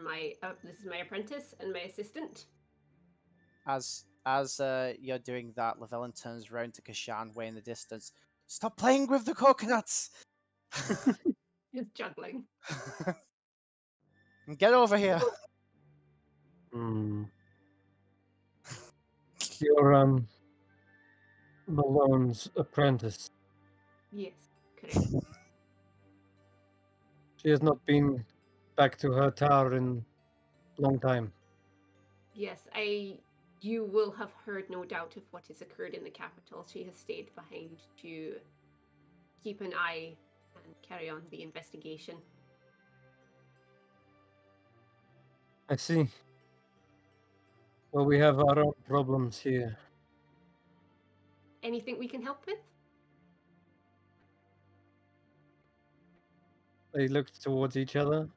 this is my apprentice and my assistant. As you're doing that, Llewellyn turns round to Kashan way in the distance. Stop playing with the coconuts! He's juggling. Get over here! You're Malone's apprentice. Yes, correct. She has not been back to her tower in a long time. Yes, you will have heard no doubt of what has occurred in the capital. She has stayed behind to keep an eye and carry on the investigation. I see. Well, we have our own problems here. Anything we can help with? They look towards each other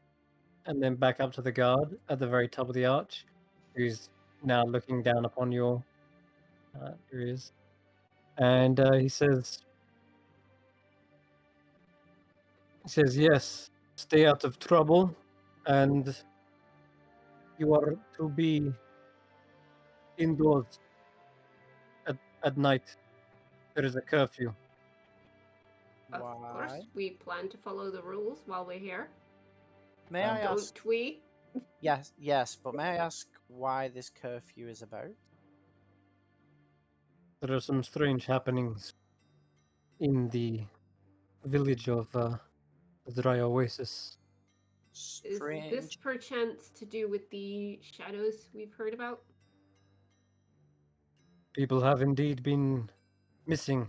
and then back up to the guard at the very top of the arch, who's now looking down upon your ears. And he says, yes, stay out of trouble, and you are to be indoors at night. There is a curfew. Of course, we plan to follow the rules while we're here. May I ask? Don't we? Yes, but may I ask why this curfew is about? There are some strange happenings in the village of the Dry Oasis. Strange. Is this perchance to do with the shadows we've heard about? People have indeed been missing.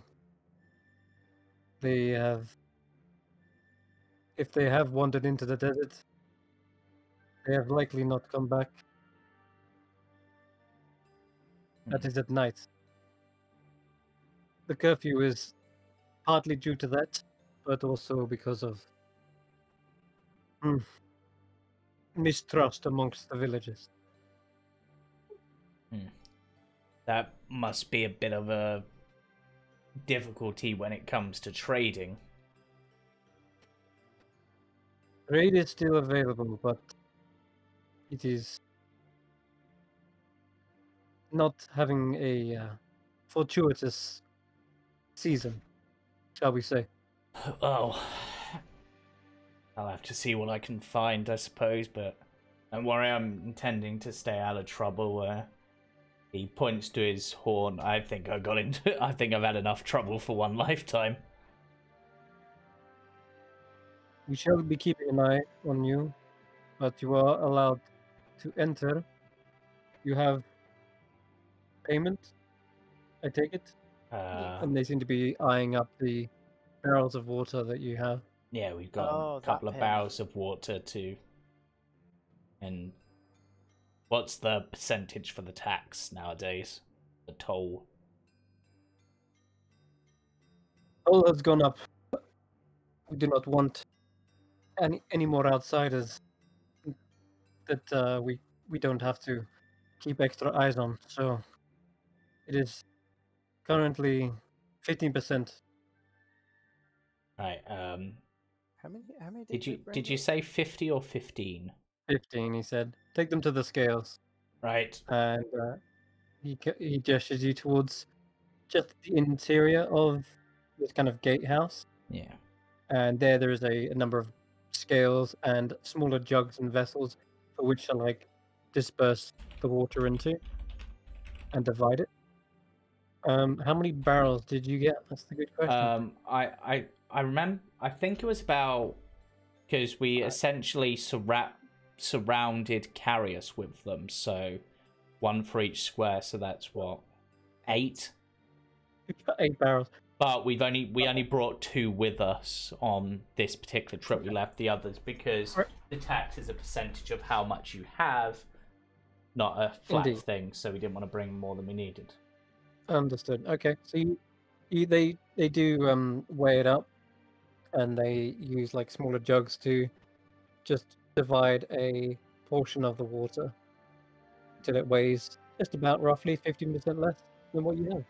They have, if they have wandered into the desert, they have likely not come back. That is at night. The curfew is partly due to that, but also because of mistrust amongst the villagers. That must be a bit of a difficulty when it comes to trading. Trade is still available, but it is not having a fortuitous season, shall we say. Oh, I'll have to see what I can find, I suppose, but don't worry, I'm intending to stay out of trouble. He points to his horn. I think I think I've had enough trouble for one lifetime. We shall be keeping an eye on you, but you are allowed to enter. You have payment, I take it? And they seem to be eyeing up the barrels of water that you have. Yeah, we've got Oh, a that couple of payment. barrels of water too. And what's the percentage for the tax nowadays? The toll? All has gone up. We do not want any more outsiders that we don't have to keep extra eyes on. So it is currently 15%. Right. How many Did you say 50 or 15? 15, he said. Take them to the scales. Right. And he gestures you towards just the interior of this kind of gatehouse. Yeah. And there is a number of scales and smaller jugs and vessels for which to like disperse the water into and divide it. How many barrels did you get? That's the good question. I remember. I think it was about because we essentially surrounded Carius with them, so one for each square. So that's what 8. You got 8 barrels. But we only brought 2 with us on this particular trip. We left the others because the tax is a percentage of how much you have, not a flat Indeed. thing. So we didn't want to bring more than we needed. Understood. Okay, so they do weigh it up, and they use like smaller jugs to just divide a portion of the water till it weighs just about roughly 15% less than what you have.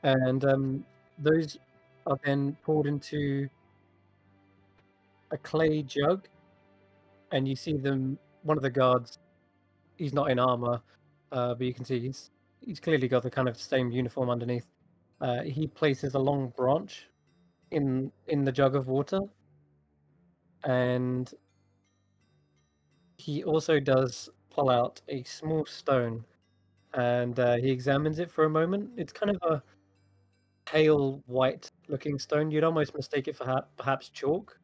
And those are then poured into a clay jug, and you see them. One of the guards, he's not in armor, but you can see he's clearly got the kind of same uniform underneath. He places a long branch in the jug of water, and he also does pull out a small stone, and he examines it for a moment. It's kind of a pale white looking stone. You'd almost mistake it for perhaps chalk,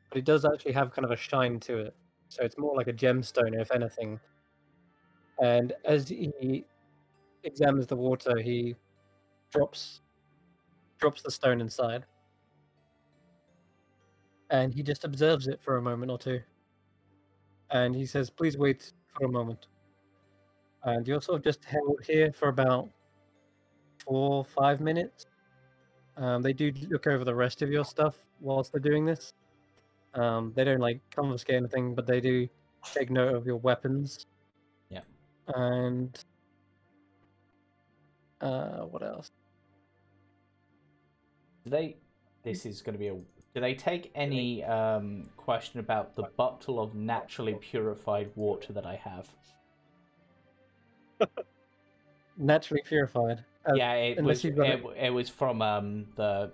but it does actually have kind of a shine to it. So it's more like a gemstone, if anything. And as he examines the water, he drops the stone inside, and he just observes it for a moment or two. And he says, "Please wait for a moment." And you're sort of just held here for about 4 or 5 minutes. They do look over the rest of your stuff whilst they're doing this. They don't like confiscate anything, but they do take note of your weapons. Yeah. And what else? This is going to be a. Do they take any question about the bottle of naturally purified water that I have? Naturally purified. Yeah, it unless was you've got it was from the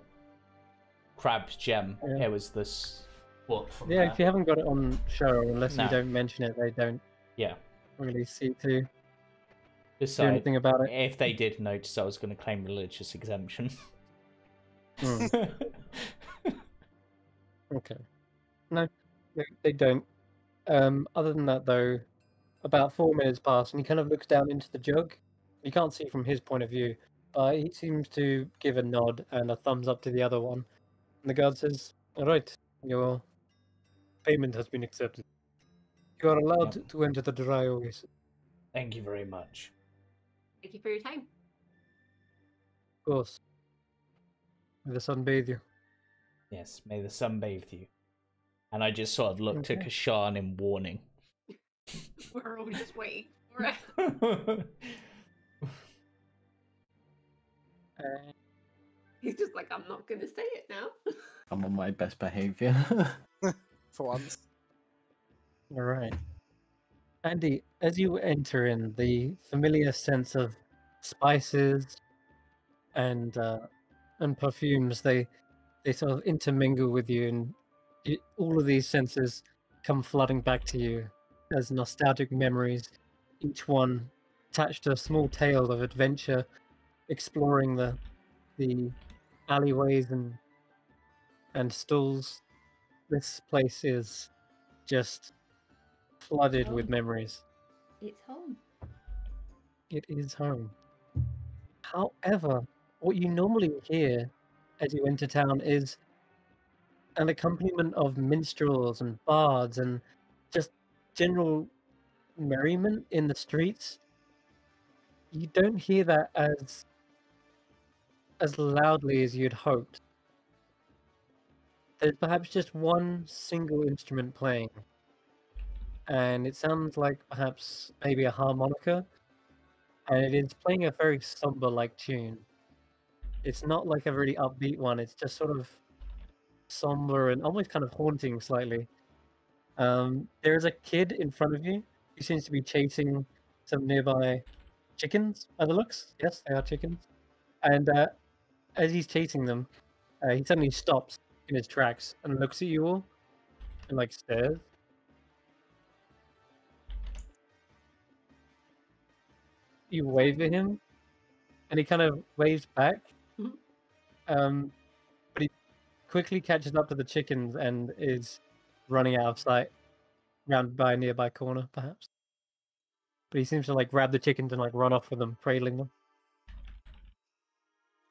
crab's gem. Yeah. It was this book from Yeah, there. if you haven't got it on show, unless No. you don't mention it, they don't Yeah. really seek to do Besides, anything about it. if they did notice, I was going to claim religious exemption. Hmm. Okay. No, they don't. Other than that, though, about 4 minutes pass, and he kind of looks down into the jug. You can't see from his point of view, but he seems to give a nod and a thumbs up to the other one. And the guard says, "All right, your payment has been accepted. You are allowed Yep. to enter the dry oasis." Thank you very much. Thank you for your time. Of course. May the sun bathe you. Yes, may the sun bathe you. And I just sort of looked at Okay. Kashan in warning. We're all just waiting for it. He's just like, I'm not gonna say it now. I'm on my best behavior. For once. All right. Andy, as you enter in, the familiar sense of spices and perfumes, they sort of intermingle with you, and all of these senses come flooding back to you as nostalgic memories, each one attached to a small tale of adventure, exploring the alleyways and stalls. This place is just flooded with Home. memories. It's home. It is home. However, what you normally hear as you enter town is an accompaniment of minstrels and bards and just general merriment in the streets. You don't hear that as loudly as you'd hoped. There's perhaps just one single instrument playing, and it sounds like perhaps maybe a harmonica, and it is playing a very somber-like tune. It's not like a really upbeat one. It's just sort of somber and almost kind of haunting slightly. There is a kid in front of you who seems to be chasing some nearby chickens by the looks. Yes, they are chickens. And as he's chasing them, he suddenly stops in his tracks and looks at you all and like stares. You wave at him, and he kind of waves back. Mhm. But he quickly catches up to the chickens and is running out of sight, round by a nearby corner, perhaps. But he seems to like grab the chickens and like run off with them, cradling them.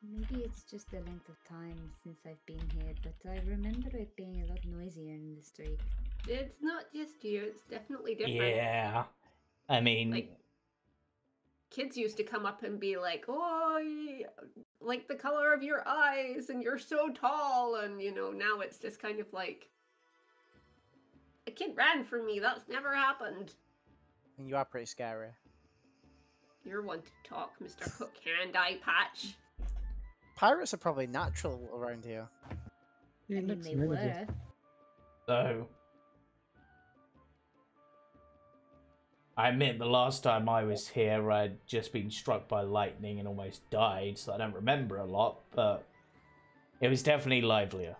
Maybe it's just the length of time since I've been here, but I remember it being a lot noisier in the street. It's not just you, it's definitely different. Yeah. I mean, Like, kids used to come up and be like, oh, like the color of your eyes, and you're so tall, and now it's just kind of like, a kid ran from me, that's never happened. And you are pretty scary. You're one to talk, Mr. Hook Hand Eye Patch. Pirates are probably natural around here. He I mean, looks they familiar. were. so I admit the last time I was here, I'd just been struck by lightning and almost died, so I don't remember a lot, but it was definitely livelier.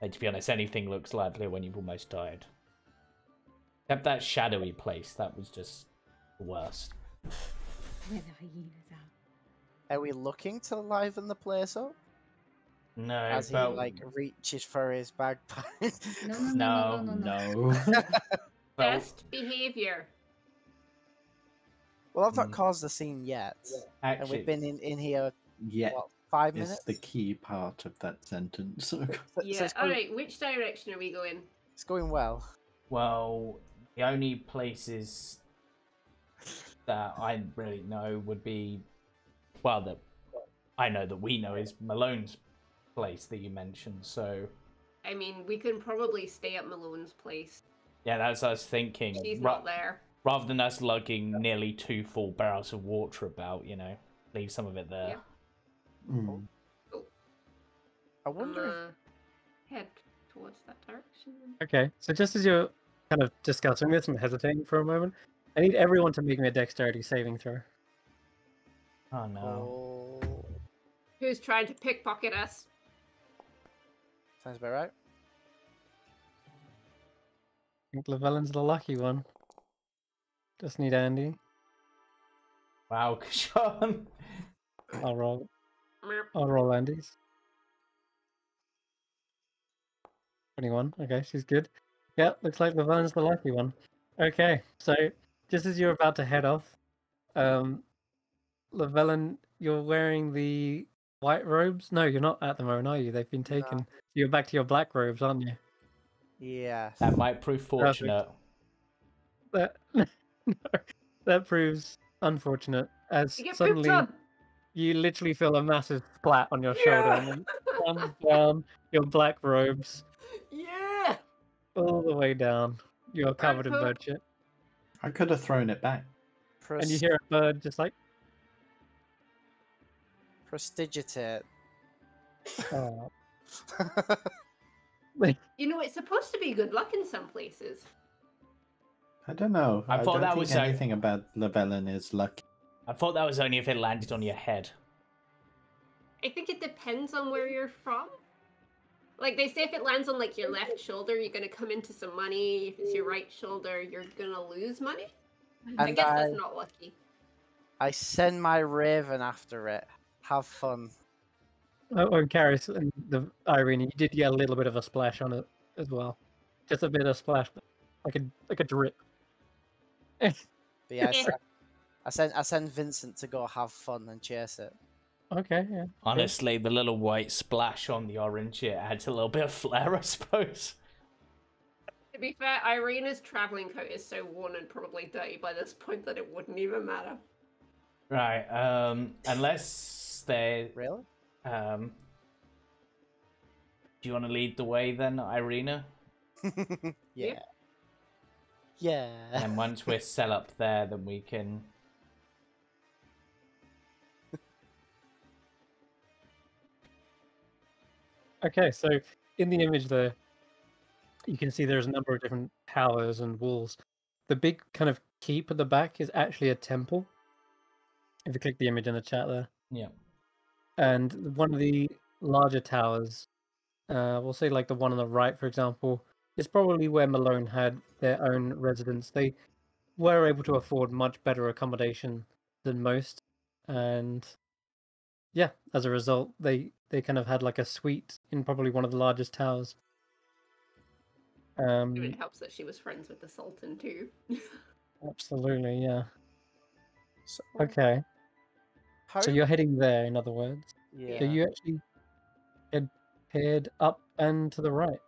And to be honest, anything looks livelier when you've almost died. Except that shadowy place, that was just the worst. When the hyenas out. Are we looking to liven the place up? No, As he but like reaches for his bagpipe. No. No. well, Best behavior. Well, I've not caused the scene yet, and actually, we've been in here Yet what 5 is minutes. the key part of that sentence. So Yeah, it's going, alright, which direction are we going? it's going well. well, the only places that I really know would be, well, that I know that we know is Malone's place that you mentioned. So I mean, we can probably stay at Malone's place. yeah, that's what I was thinking. She's not there. Rather than us lugging nearly 2 full barrels of water about, leave some of it there. Yep. Mm. I wonder. Head towards that direction. Okay, so just as you're kind of discussing this and hesitating for a moment, I need everyone to make me a dexterity saving throw. Oh If... no. Oh, Who's trying to pickpocket us? sounds about right. I think Llewellyn's the lucky one. Just need Andy. Wow, Sean. I'll roll. Meow. I'll roll Andy's. 21. Okay, she's good. Yeah, looks like Llewellyn's the lucky one. Okay, so just as you're about to head off, Llewellyn, you're wearing the white robes? No, you're not at the moment, are you? They've been taken. No. You're back to your black robes, aren't you? Yes. That might prove fortunate. That that proves unfortunate, as You get suddenly pooped on! you literally feel a massive splat on your shoulder and then runs down your black robes. Yeah! all the way down. You're covered in poop. bird shit. I could have thrown it back. And you hear a bird just like, Prestigitate. oh. You know, it's supposed to be good luck in some places. I don't know. I thought don't that think was anything about Llewellyn is lucky. I thought that was only if it landed on your head. I think it depends on where you're from. Like, they say if it lands on, like, your left shoulder, you're gonna come into some money. If it's your right shoulder, you're gonna lose money. I And guess that's not lucky. I send my raven after it. Have fun. Oh, and Karis and the Irene, you did get a little bit of a splash on it as well. Just a bit of a splash, like a drip. But yeah, I send Vincent to go have fun and chase it. Okay, yeah. Honestly, the little white splash on the orange, it adds a little bit of flair, I suppose. To be fair, Irena's traveling coat is so worn and probably dirty by this point that it wouldn't even matter. Right, unless they... Really? Do you want to lead the way then, Irina? Yeah. Yeah. And once we're set up there, then we can... Okay, so in the image there, you can see there's a number of different towers and walls. The big kind of keep at the back is actually a temple. If you click the image in the chat there. Yeah. And one of the larger towers, we'll say like the one on the right, for example, is probably where Malone had their own residence. They were able to afford much better accommodation than most. And yeah, as a result, they kind of had like a suite in probably one of the largest towers. It helps that she was friends with the Sultan too. Absolutely, yeah. So, Okay, how... so you're heading there, in other words. Yeah. So you actually head up and to the right.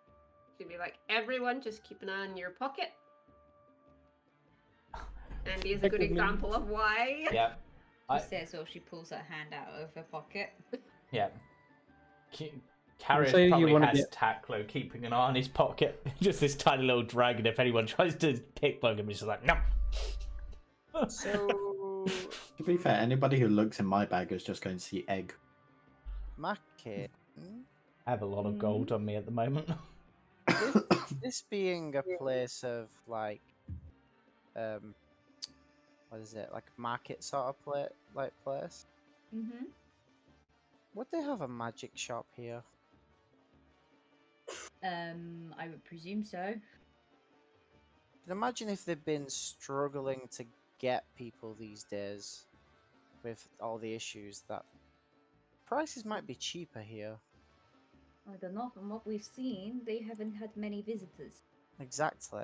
She'd be like, everyone, just keep an eye on your pocket. Andy is a good example of why. Yeah. She says, or she pulls her hand out of her pocket. Yeah. Carrier So you probably wanna has get- Taklo keeping an eye on his pocket. Just this tiny little dragon. If anyone tries to pickpocket him, he's just like, no. So, To be fair, anybody who looks in my bag is just going to see egg. Market. I have a lot of gold on me at the moment. This being a place of like, what is it? Like market sort of place. Mm-hmm. Would they have a magic shop here? I would presume so. Imagine if they've been struggling to get people these days with all the issues that prices might be cheaper here. I don't know. From what we've seen, they haven't had many visitors. Exactly.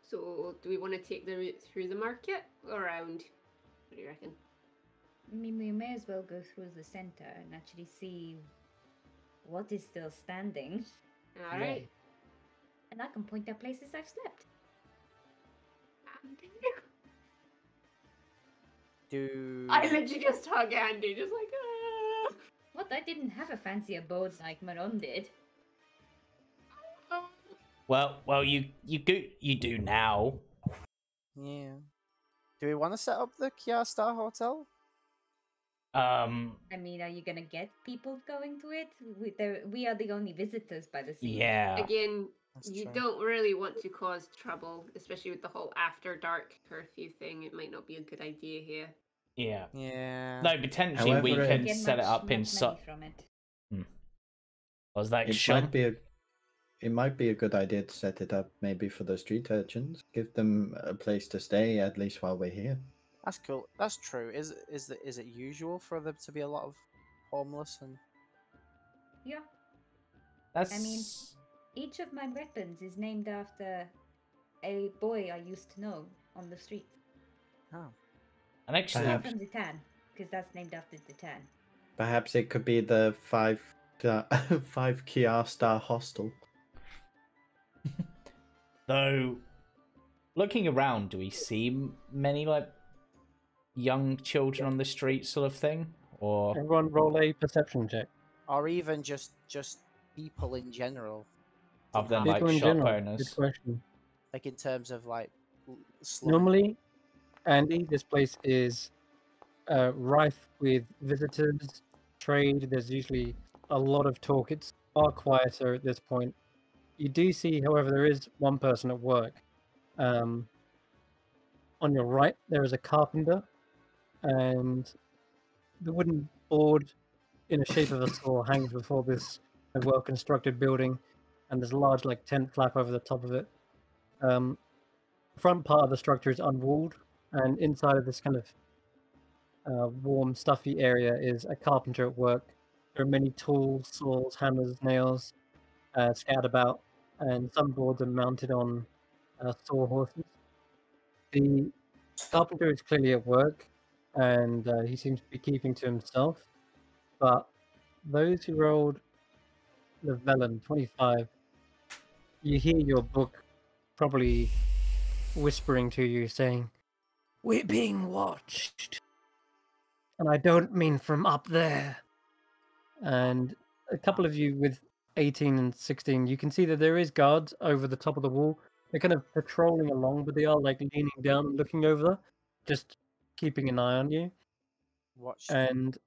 So, do we want to take the route through the market or around? What do you reckon? I mean, we may as well go through the center and actually see what is still standing. All right. And I can point out places I've slept. I literally just hug Andy, just like, ah. What? I didn't have a fancy abode like Maron did. Well, you do now. Yeah. Do we want to set up the Kia Star Hotel? I mean, are you gonna get people going to it? We are the only visitors by the sea. Yeah. Again, That's you true. don't really want to cause trouble, especially with the whole after dark curfew thing. It might not be a good idea here. Yeah. Yeah. No, potentially we However, can Get set it much up in money such. from it. Was that It Sean? might be a good idea to set it up maybe for the street urchins. Give them a place to stay at least while we're here. That's cool. That's true. Is it usual for there to be a lot of homeless and? Yeah. That's. I mean- Each of my weapons is named after a boy I used to know on the street. Oh. And actually, Perhaps. From Titan, because that's named after Titan. Perhaps it could be the five Kia Star Hostel. though, looking around, do we see many like young children on the street, sort of thing, or? Everyone roll a perception check. Or even just people in general. Other than have? like People in shop general. Good owners. question. Like in terms of like slumming? Normally, Andy, this place is rife with visitors, trade. There's usually a lot of talk. It's far quieter at this point. You do see, however, there is one person at work. On your right, there is a carpenter, and the wooden board in the shape of a saw hangs before this well-constructed building, and there's a large like tent flap over the top of it. The front part of the structure is unwalled, and inside of this kind of warm, stuffy area is a carpenter at work. There are many tools, saws, hammers, nails scattered about, and some boards are mounted on saw horses. The carpenter is clearly at work, and he seems to be keeping to himself. But those who rolled the Velen 25, you hear your book probably whispering to you, saying, "We're being watched. And I don't mean from up there." And a couple of you with 18 and 16, you can see that there is guards over the top of the wall. They're kind of patrolling along, but they are like leaning down and looking over, just keeping an eye on you. Watch. And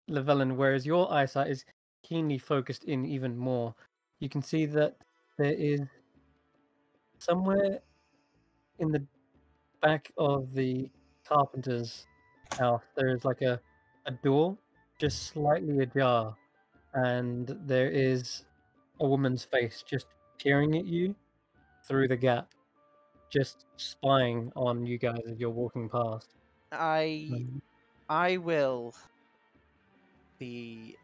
Llewellyn, whereas your eyesight is keenly focused in even more, you can see that there is somewhere in the back of the carpenter's house, there is like a door just slightly ajar, and there is a woman's face just peering at you through the gap, just spying on you guys as you're walking past. I will be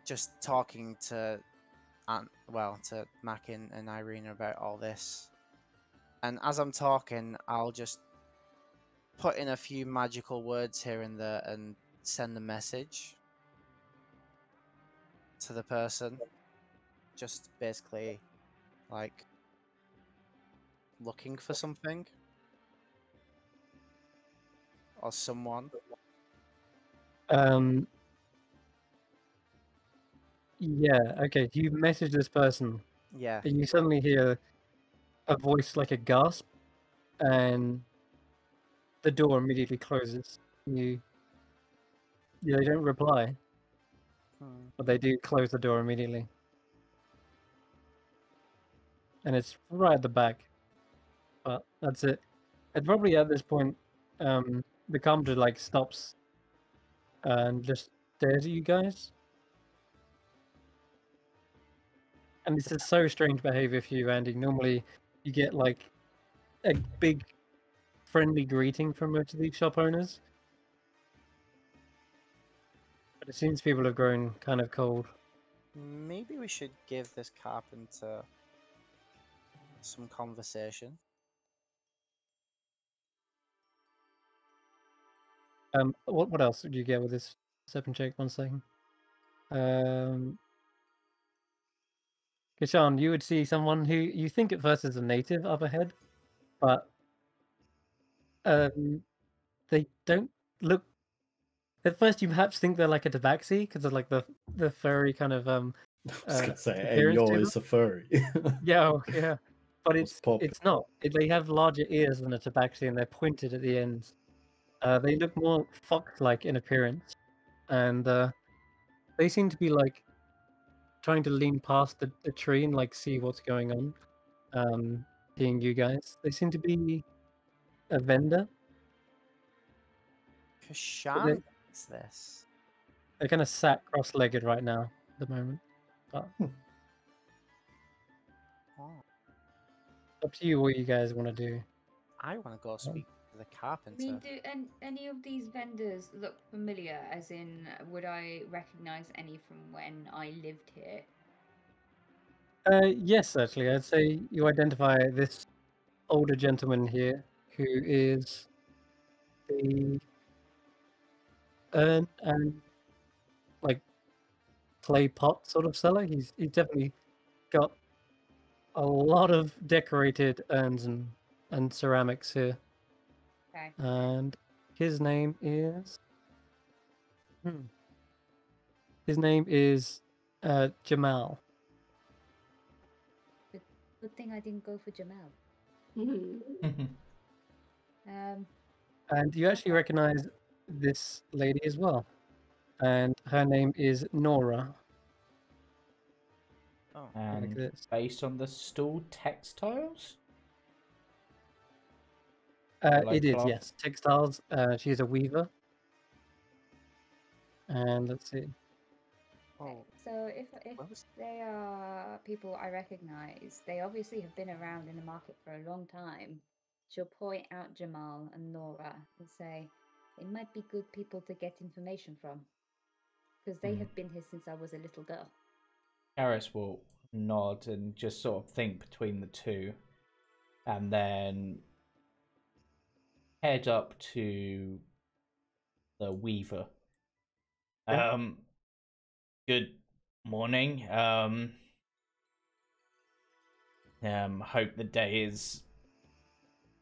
just talking to to Mackin and Irene about all this. And as I'm talking, I'll just put in a few magical words here and there and send a message to the person. Just basically like looking for something or someone. Yeah, okay. You message this person, Yeah. and you suddenly hear a voice like a gasp, and the door immediately closes. They don't reply, but they do close the door immediately. And it's right at the back. But that's it. And probably at this point, the carpenter like stops and just stares at you guys. And this is so strange behavior for you, Andy. Normally, you get like a big friendly greeting from most of these shop owners. But it seems people have grown kind of cold. Maybe we should give this carpenter some conversation. What else did you get with this perception check? 1 second. Kishan, you would see someone who you think at first is a native up ahead, but they don't look. At first, you perhaps think they're like a tabaxi because of like the furry kind of I was gonna say, hey, appearance to yo, them. it's a furry. Yeah, yeah, but What's poppin'? it's not. They have larger ears than a tabaxi, and they're pointed at the ends. They look more fox-like in appearance, and they seem to be like trying to lean past the tree and like see what's going on. Seeing you guys, they seem to be a vendor. Kashan is this? They're kind of sat cross-legged right now at the moment. But Oh, up to you what you guys want to do. I want to go speak to the I carpenter. mean, do any of these vendors look familiar? As in, would I recognize any from when I lived here? Yes, actually, I'd say you identify this older gentleman here who is the urn and like clay pot sort of seller. He's definitely got a lot of decorated urns and ceramics here. Okay. And his name is his name is Jamal. Good thing I didn't go for Jamal. And you actually Okay. recognize this lady as well. And her name is Nora. Oh, Like And this. based on the stool textiles? It is, cloth? yes. Textiles. She's a weaver. And let's see. oh, So if what was- they are people I recognize, they obviously have been around in the market for a long time. She'll point out Jamal and Nora and say, they might be good people to get information from. Because they have been here since I was a little girl. Karis will nod and just sort of think between the two, and then head up to the Weaver. Yeah. Good morning. Hope the day is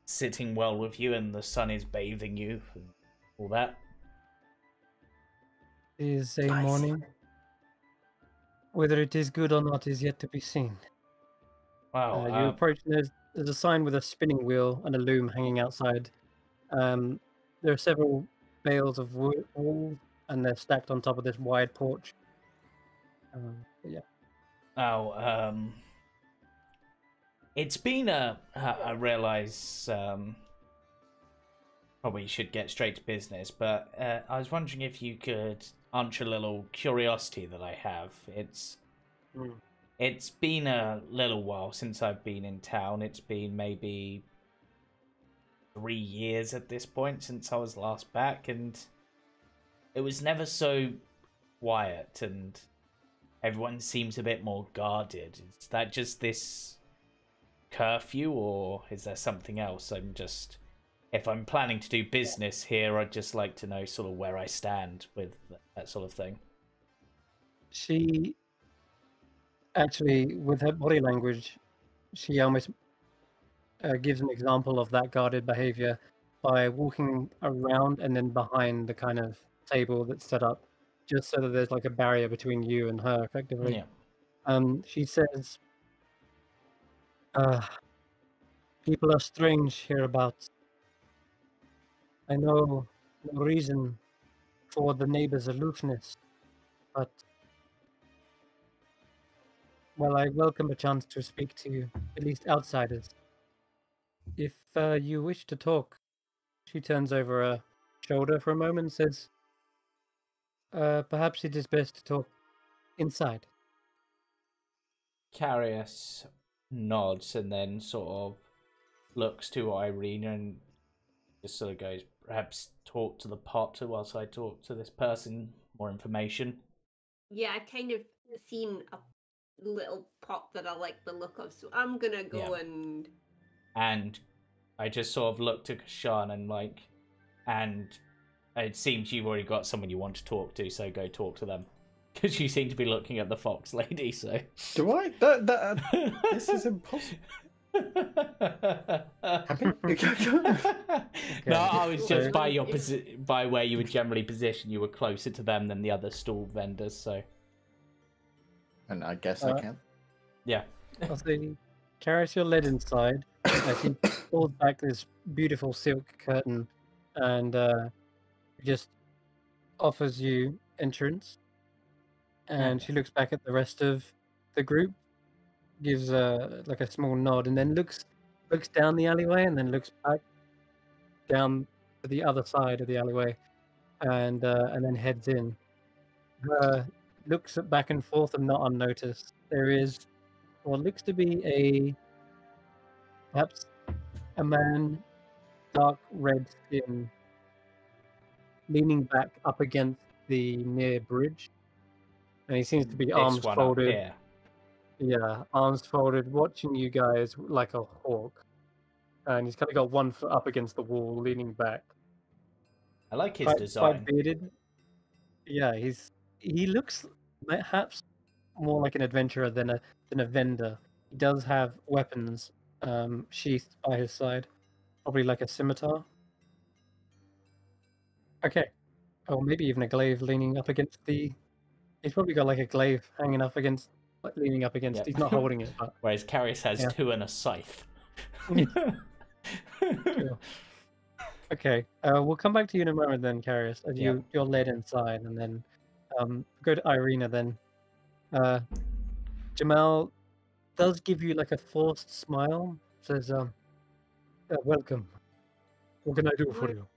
sitting well with you and the sun is bathing you and all that. It is a Nice. morning. Whether it is good or not is yet to be seen. Wow. You approach. There's a sign with a spinning wheel and a loom hanging outside. There are several bales of wool, and they're stacked on top of this wide porch. But yeah. It's been I realize probably should get straight to business, but I was wondering if you could answer a little curiosity that I have. It's been a little while since I've been in town. It's been maybe 3 years at this point since I was last back, and it was never so quiet, and everyone seems a bit more guarded. Is that just this curfew, or is there something else? If I'm planning to do business here, I'd just like to know sort of where I stand with that sort of thing. She actually, with her body language, she almost gives an example of that guarded behavior by walking around and then behind the kind of table that's set up, just so that there's like a barrier between you and her, effectively. Yeah. She says, people are strange hereabouts. I know no reason for the neighbors' aloofness, but well, I welcome a chance to speak to at least outsiders. If you wish to talk, she turns over her shoulder for a moment and says, perhaps it is best to talk inside. Carius nods and then sort of looks to Irene and just sort of goes, perhaps talk to the potter whilst I talk to this person, more information. Yeah, I've kind of seen a little pot that I like the look of, so I'm gonna go And I just sort of looked at Kashan and it seems you've already got someone you want to talk to, so go talk to them. Because you seem to be looking at the fox lady, so... Do I? This is impossible. No, I was just by your by where you were generally positioned, you were closer to them than the other stall vendors, so... And I guess I can. Yeah. I'll say, Karis, you're led inside. She pulls back this beautiful silk curtain and just offers you entrance. And she looks back at the rest of the group, gives like a small nod, and then looks down the alleyway, and then looks back down to the other side of the alleyway, and then heads in. Looks back and forth and not unnoticed. There is what looks to be perhaps a man, dark red skin, leaning back up against the near bridge, and he seems to be arms one folded. Up here. Yeah, arms folded, watching you guys like a hawk. And he's kind of got one foot up against the wall, leaning back. I like his Quite design. bearded. Yeah, he looks perhaps more like an adventurer than a vendor. He does have weapons sheathed by his side, probably like a scimitar. Okay, or maybe even a glaive leaning up against the. He's probably got like a glaive hanging up against like, leaning up against. Yep. He's not holding it, but Whereas Carius has Yeah. 2 and a scythe. Sure. Okay. We'll come back to you in a moment then, Carius, as Yep. you're led inside, and then go to Irina then. Jamal does give you like a forced smile. Says, "Welcome. What can I do for you?"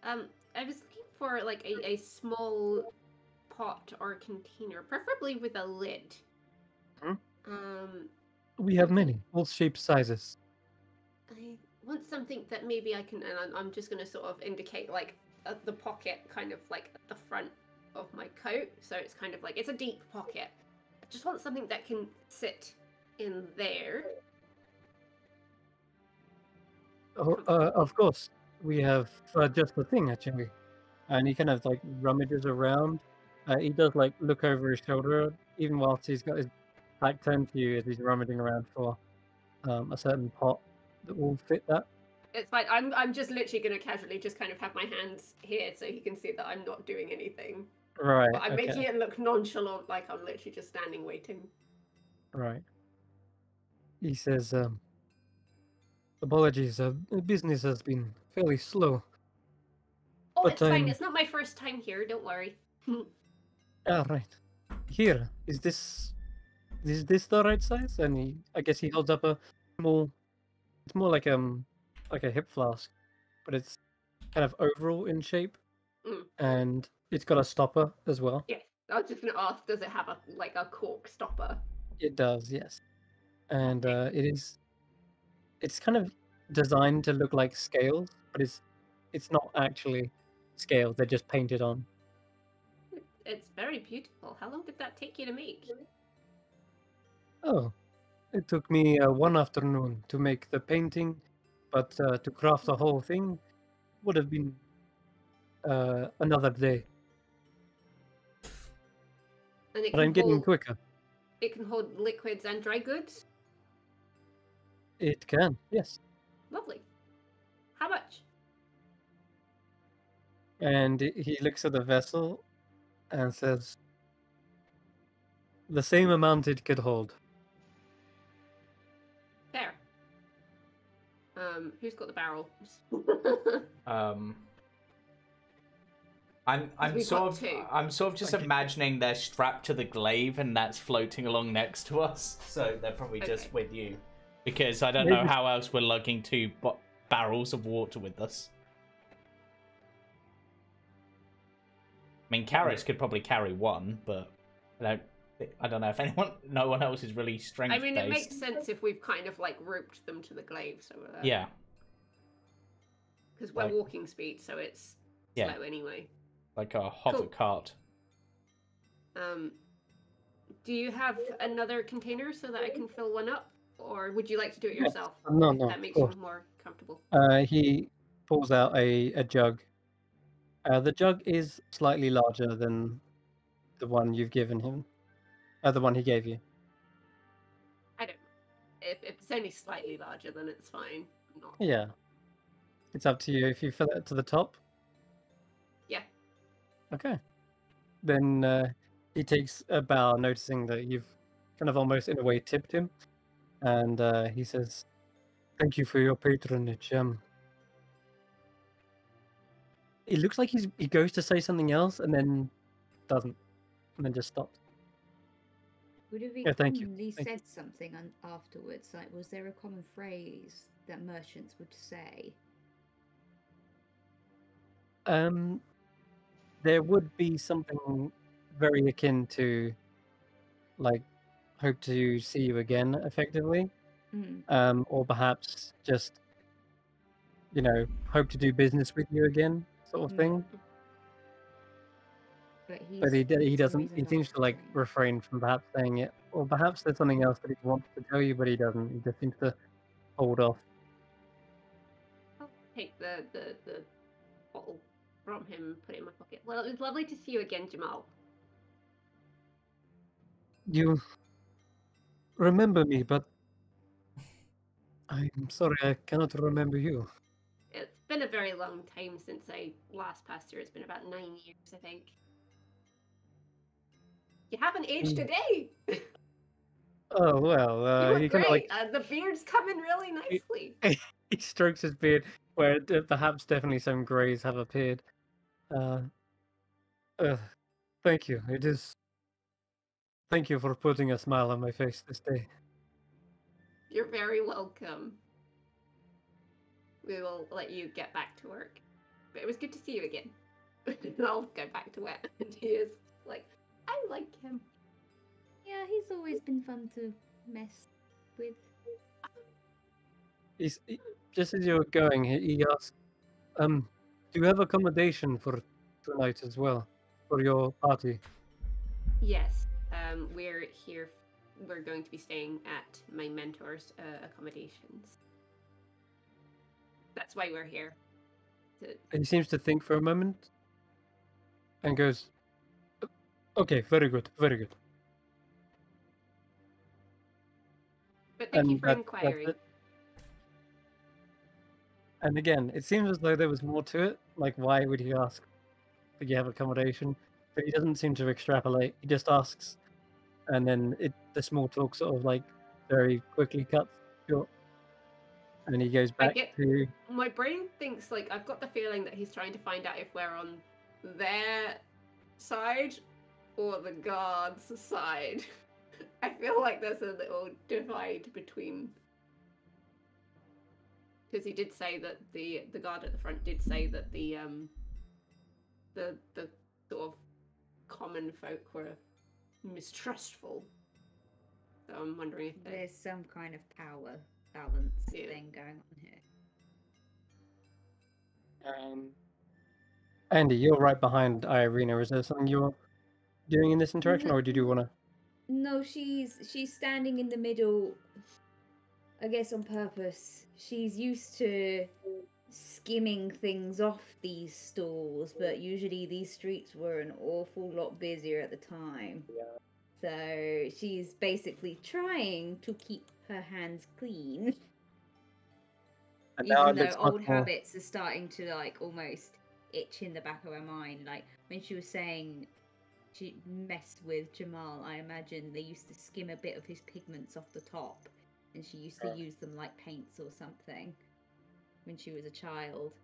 I was looking for like a small pot or container, preferably with a lid. Hmm? Um, We have many, all shapes, sizes. I want something that maybe I can, and I'm just going to sort of indicate like the pocket, kind of like at the front of my coat. So it's kind of like it's a deep pocket. I just want something that can sit in there. Of course, we have just the thing actually. And he kind of like rummages around. He does like look over his shoulder, even whilst he's got his back turned to you as he's rummaging around for a certain pot that will fit that. It's fine. I'm just literally going to casually just kind of have my hands here so he can see that I'm not doing anything. Right. But I'm okay. making it look nonchalant, like I'm literally just standing waiting. Right. He says, "Apologies, business has been fairly slow." Oh, But it's fine. I'm It's not my first time here. Don't worry. right. Here is this the right size? And I guess he holds up a small. It's more like a hip flask, but it's kind of oval in shape, Mm. and it's got a stopper as well. Yeah, I was just gonna ask, does it have a cork stopper? It does, yes. And it's kind of designed to look like scales, but it's not actually scales. They're just painted on. It's very beautiful. How long did that take you to make? Oh, it took me one afternoon to make the painting, but to craft the whole thing would have been another day. And it But can I'm getting hold quicker. it can hold liquids and dry goods. It can, yes. Lovely. How much? And he looks at the vessel and says, "The same amount it could hold." Fair. Who's got the barrel? I'm we've sort got of two. I'm sort of just Okay. imagining they're strapped to the glaive and that's floating along next to us. So they're probably just Okay. with you. Because I don't know Maybe- how else we're lugging 2 barrels of water with us. I mean, Karis could probably carry 1, but I don't know if no one else is really strength I mean, it based. makes sense if we've kind of like roped them to the glaive, so Yeah, because we're like- walking speed, so it's Yeah. slow anyway. like a hover Cool. cart. Do you have another container so that I can fill one up, or would you like to do it Yes. yourself? No, if no, that of makes you course. more comfortable. He pulls out a jug. The jug is slightly larger than the one you've given him. The one he gave you. I don't. If it's only slightly larger, then it's fine. Not. Yeah. It's up to you if you fill it to the top. Yeah. Okay. Then he takes a bow, noticing that you've kind of almost in a way tipped him. And he says, "Thank you for your patronage." It looks like he goes to say something else and then doesn't, and then just stops. Would have he Yeah, thank you. commonly Thank you. said something afterwards? Like, was there a common phrase that merchants would say? There would be something very akin to, like, hope to see you again, effectively, Mm. or perhaps just, hope to do business with you again, sort of thing. But But he for some doesn't. reason He not seems to like saying it. refrain from perhaps saying it, or perhaps there's something else that he wants to tell you, but he doesn't. He just seems to hold off. I'll take the bottle from him, put it in my pocket. Well, it was lovely to see you again, Jamal. You remember me, but I'm sorry, I cannot remember you. It's been been a very long time since I last passed through. It's been about 9 years, I think. You haven't aged a day. Oh well, You look he kind of great. like The beard's coming really he, nicely. he strokes his beard, where perhaps definitely some greys have appeared. Uh, thank you. It is. Thank you for putting a smile on my face this day. You're very welcome. We will let you get back to work. But it was good to see you again. I'll go back to work. And he is like, I like him. Yeah, he's always been fun to mess with. Just as you're going, he asks, "Do you have accommodation for tonight as well, for your party?" Yes. We're here. We're going to be staying at my mentor's accommodations. That's why we're here. And he seems to think for a moment, and goes, "Okay, very good, very good." But thank you And for that's inquiring. it. And again, it seems as though there was more to it. Like, why would he ask that you have accommodation? But he doesn't seem to extrapolate. He just asks, and then the small talk sort of like very quickly cuts short, and he goes back to. My brain thinks like I've got the feeling that he's trying to find out if we're on their side or the guards' side. I feel like there's a little divide between, because he did say that the guard at the front did say that the sort of common folk were mistrustful. So I'm wondering if there's some kind of power balance thing going on here. Andy, you're right behind Irina. Is there something you're doing in this interaction, or did you want to? No, she's standing in the middle, I guess on purpose. She's used to skimming things off these stalls, but usually these streets were an awful lot busier at the time. Yeah. So she's basically trying to keep her hands clean. And even though old habits are starting to like almost itch in the back of her mind. Like when she was saying she messed with Jamal, I imagine they used to skim a bit of his pigments off the top, and she used to use them like paints or something when she was a child.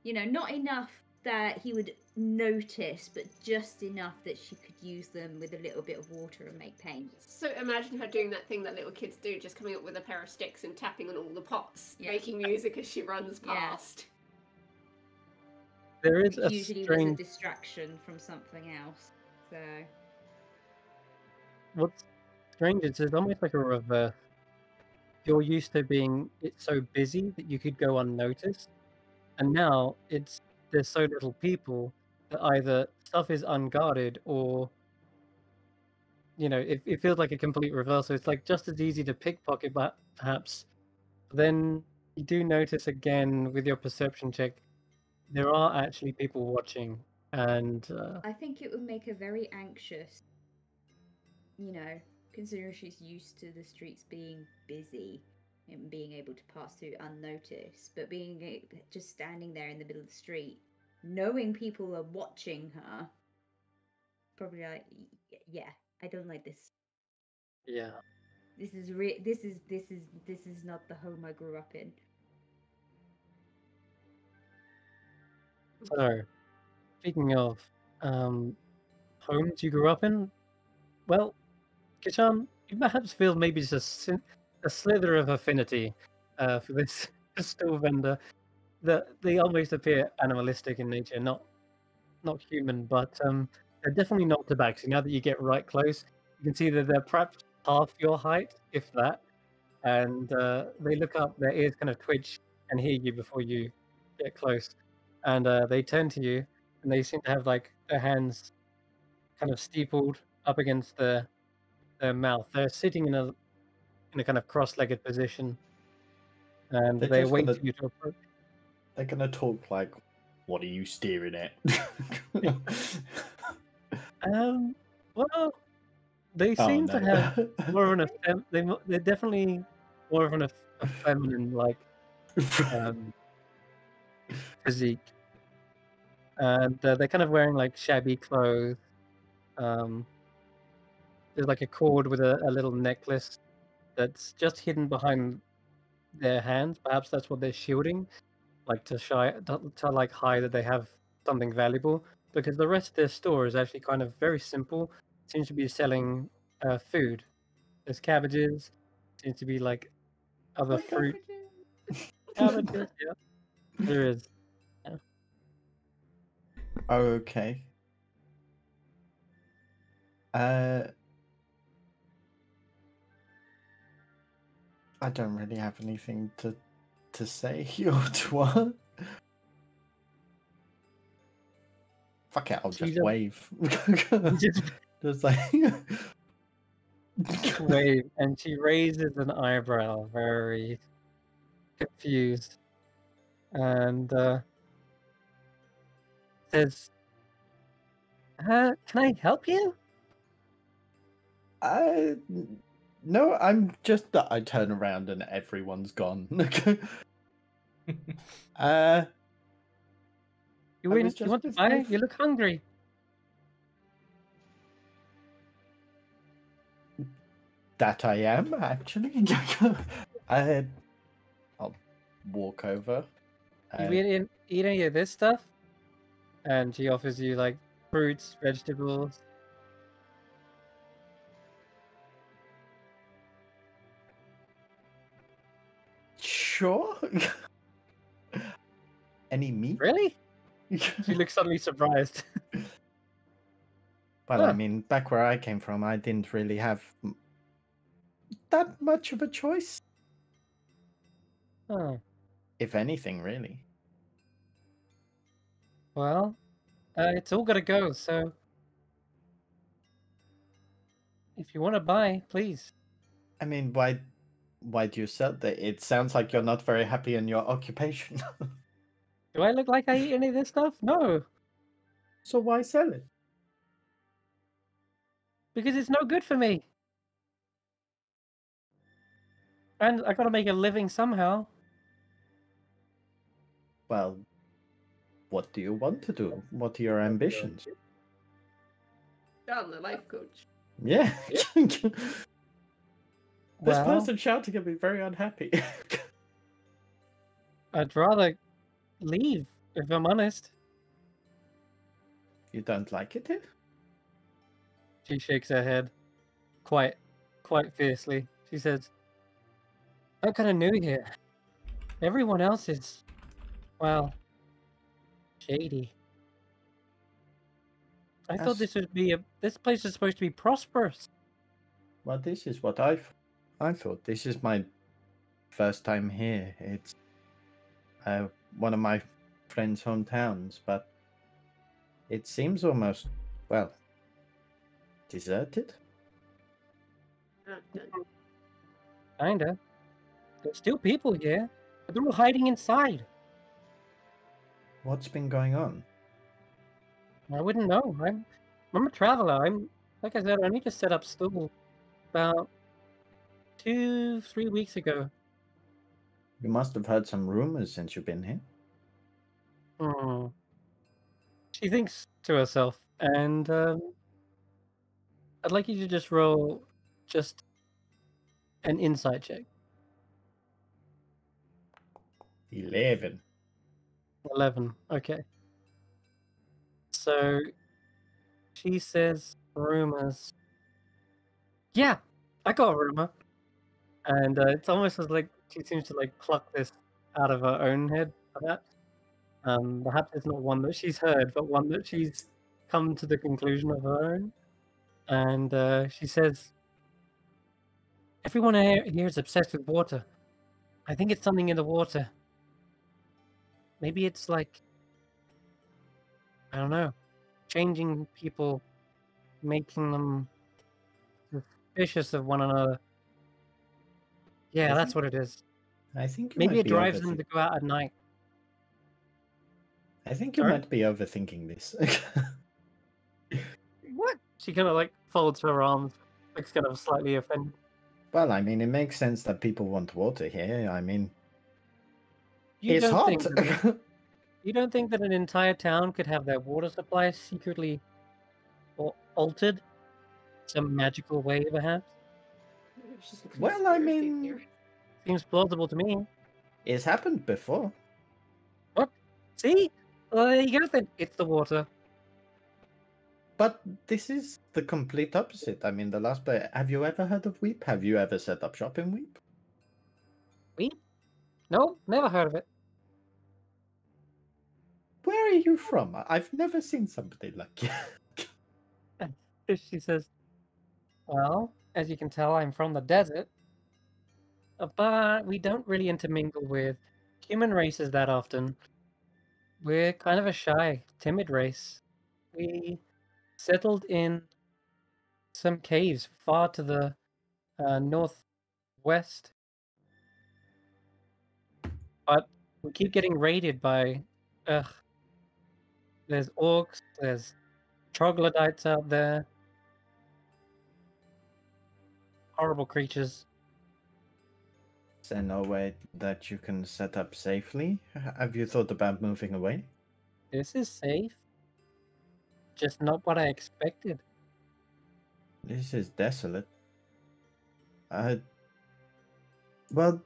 You know, not enough that he would notice, but just enough that she could use them with a little bit of water and make paints. So imagine her doing that thing that little kids do, just coming up with a pair of sticks and tapping on all the pots, making music as she runs past. There is Which usually was a distraction from something else. So what's strange is it's almost like a reverse. You're used to being it's so busy that you could go unnoticed, and now there's so little people that either stuff is unguarded or it feels like a complete reversal. It's like just as easy to pickpocket, but perhaps then you do notice again with your perception check there are actually people watching, and I think it would make her very anxious, considering she's used to the streets being busy and being able to pass through unnoticed, but being just standing there in the middle of the street, knowing people are watching her, probably like, yeah, I don't like this. Yeah. This is not the home I grew up in. So, speaking of homes you grew up in, well, Kishan, you perhaps feel maybe just a slither of affinity for this store vendor. That they almost appear animalistic in nature, not human, but they're definitely not tabaxi. Now that you get right close, you can see that they're perhaps half your height, if that, and they look up, their ears kind of twitch and hear you before you get close, and they turn to you, and they seem to have like their hands kind of steepled up against their mouth. They're sitting in a kind of cross-legged position, and they wait for you to approach. They're gonna talk like, "What are you staring at?" Well, they seem to have more of an they're definitely more of a feminine like physique, and they're kind of wearing like shabby clothes. Um, there's like a cord with a little necklace that's just hidden behind their hands. Perhaps that's what they're shielding, like to like hide that they have something valuable. Because the rest of their store is actually kind of very simple. Seems to be selling food. There's cabbages. Seems to be like other fruit. Cabbages, yeah. There is. Yeah. Okay. I don't really have anything to say or to what. Fuck it, I'll She just just- wave. Just Just like wave, and she raises an eyebrow, very confused, and says, "Can I help you?" no, I'm just that I turn around and everyone's gone. uh You I want was you just want to with buy? my You look hungry. that I am actually. I'll walk over. You eat any of this stuff? And she offers you like fruits, vegetables. Sure. Any meat? Really? She looks suddenly surprised. Well, I Huh. mean, back where I came from, I didn't really have that much of a choice, Oh, if anything, really. well, it's all gotta go. So if you want to buy, please. I mean, why do you sell that? It sounds like you're not very happy in your occupation. Do I look like I eat any of this stuff? No, So why sell it? because it's no good for me. And I gotta make a living somehow. Well, what do you want to do? What are your ambitions? I'm the life coach. Yeah. This Well, person shouting at me very unhappy. I'd rather leave, if I'm honest. You don't like it here? She shakes her head quite fiercely. She says, I'm kind of new here. Everyone else is, well, shady. I thought That's- this place is supposed to be prosperous. Well, this is what I thought. This is my first time here. It's one of my friend's hometowns, but it seems almost, well, deserted. Kinda. There's still people here, but they're all hiding inside. What's been going on? I wouldn't know. I'm a traveler. Like I said, I only just set up stool about 2-3 weeks ago. You must have heard some rumors since you've been here. Hmm. She thinks to herself, and I'd like you to just roll just an insight check. 11. 11. Okay. So she says rumors. Yeah, I got a rumor. And it's almost as like she seems to like pluck this out of her own head, perhaps. Perhaps it's not one that she's heard, but one that she's come to the conclusion of her own. And she says, everyone here is obsessed with water. I think it's something in the water. Maybe it's like, I don't know, changing people, making them suspicious of one another. Yeah, I that's think- what it is. I think you Maybe might it be drives them overthi- to go out at night. I think you Sorry? might be overthinking this. What? She kind of like folds her arms, looks kind of slightly offended. Well, I mean, it makes sense that people want water here. I mean, You it's don't hot. think, do you? You don't think that an entire town could have their water supply secretly or altered some magical way, perhaps? There's just a Well, I conspiracy mean, theory. Seems plausible to me. it's happened before. What? See? Well, there you go then. It's the water. But this is the complete opposite. I mean, the last player. Have you ever heard of Weep? Have you ever set up shop in Weep? We? No, never heard of it. Where are you from? I've never seen somebody like you. She says, well, as you can tell, I'm from the desert. But we don't really intermingle with human races that often. We're kind of a shy, timid race. We settled in some caves far to the northwest, but we keep getting raided by, there's orcs, there's troglodytes out there, horrible creatures. Is there no way that you can set up safely? Have you thought about moving away? This is safe, just not what I expected. This is desolate. Well,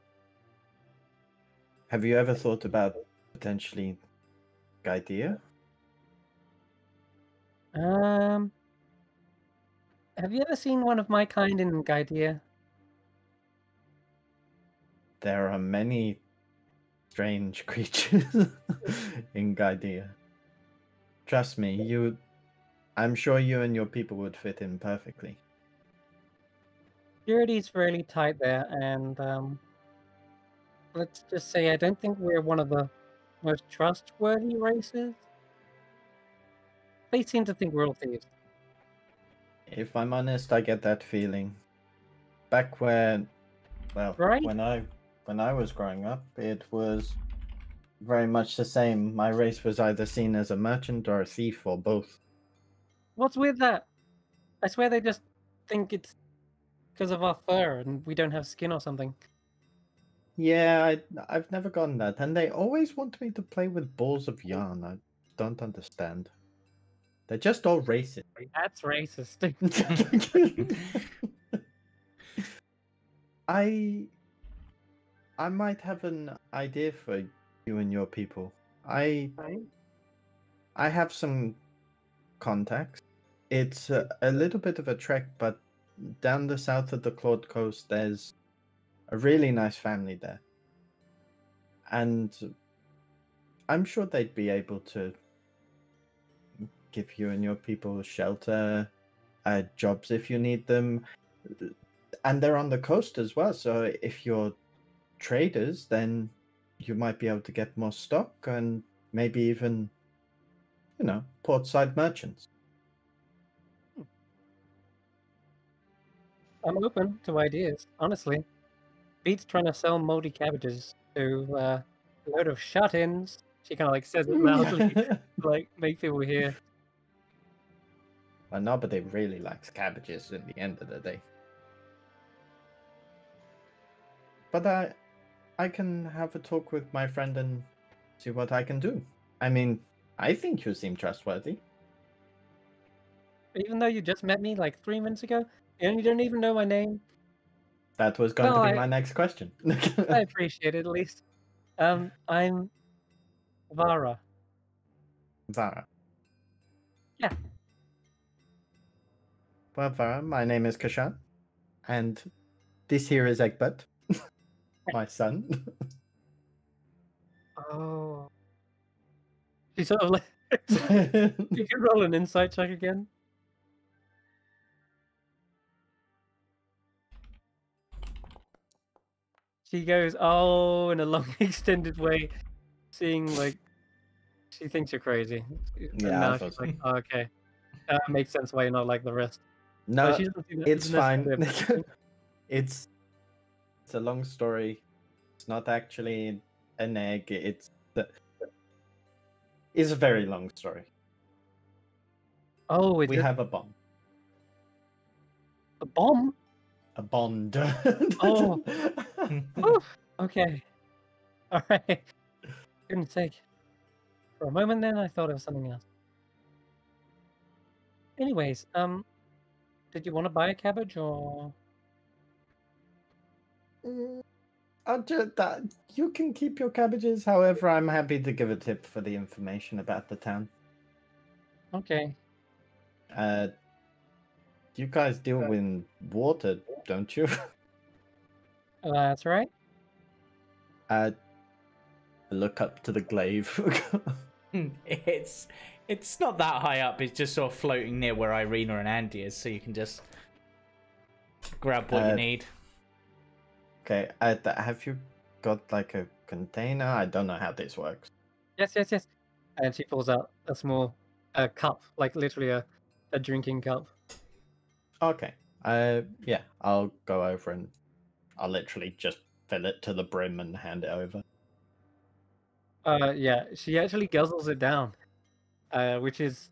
have you ever thought about potentially Gaidia? Have you ever seen one of my kind in Gaidia? There are many strange creatures in Gaidia. Trust me, I'm sure you and your people would fit in perfectly. Security's really tight there, and let's just say I don't think we're one of the most trustworthy races. They seem to think we're all thieves. If I'm honest, I get that feeling. Back when, well, Right? when I was growing up, it was very much the same. My race was either seen as a merchant or a thief or both. What's with that? I swear they just think it's because of our fur and we don't have skin or something. Yeah, I've never gotten that, and they always want me to play with balls of yarn. I don't understand. They're just all racist. That's racist. I might have an idea for you and your people. I have some contacts. It's a little bit of a trek, but down the south of the Claude Coast, there's a really nice family there. And I'm sure they'd be able to give you and your people shelter, jobs if you need them. And they're on the coast as well, so if you're traders, then you might be able to get more stock and maybe even, portside merchants. I'm open to ideas, honestly. Beats trying to sell moldy cabbages to a load of shut-ins. She kind of like says it loudly, to, like make people hear. Well, nobody really likes cabbages in the end of the day. But I can have a talk with my friend and see what I can do. I mean, I think you seem trustworthy. Even though you just met me like 3 minutes ago, and you don't even know my name. That was going Well, to be my next question. I appreciate it at least. I'm Vara. Vara. Yeah. Well, Vara, my name is Kashan, and this here is Egbert, my son. Oh. She sort of like you can roll an insight check again. She goes, oh, in a long extended way, seeing like she thinks you're crazy. And Yeah, now I thought she's so. like, oh, okay. That makes sense why you're not like the rest. No, she doesn't see that it's as necessarily fine. a- It's a long story. It's not actually an egg. It's a very long story. Oh, We have a bomb. a bomb? A bond. Oh. Oof. Okay. All right. Goodness sake. For a moment then, I thought it was something else. Anyways, did you want to buy a cabbage or? I'll just, you can keep your cabbages. However, I'm happy to give a tip for the information about the town. Okay. You guys deal with water, don't you? That's right. Look up to the glaive. It's not that high up. It's just sort of floating near where Irina and Andy is, so you can just grab what you need. Okay, have you got like a container? I don't know how this works. Yes. And she pulls out a small cup, like literally a drinking cup. Okay. Yeah, I'll go over and I'll literally just fill it to the brim and hand it over. Yeah, she actually guzzles it down, which is,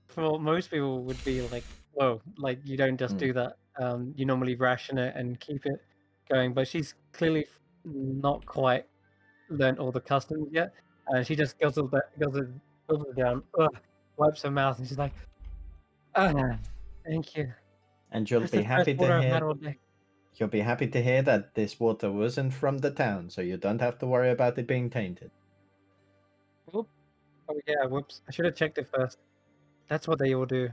for most people, would be like, whoa, like you don't just do that. You normally ration it and keep it going, but she's clearly not quite learned all the customs yet, and she just guzzles it down, wipes her mouth, and she's like, "Ah, thank you." And you'll That's be the happy first water to I've had hear. all day. You'll be happy to hear that this water wasn't from the town, so you don't have to worry about it being tainted. Whoop. Oh yeah, whoops! I should have checked it first. That's what they all do.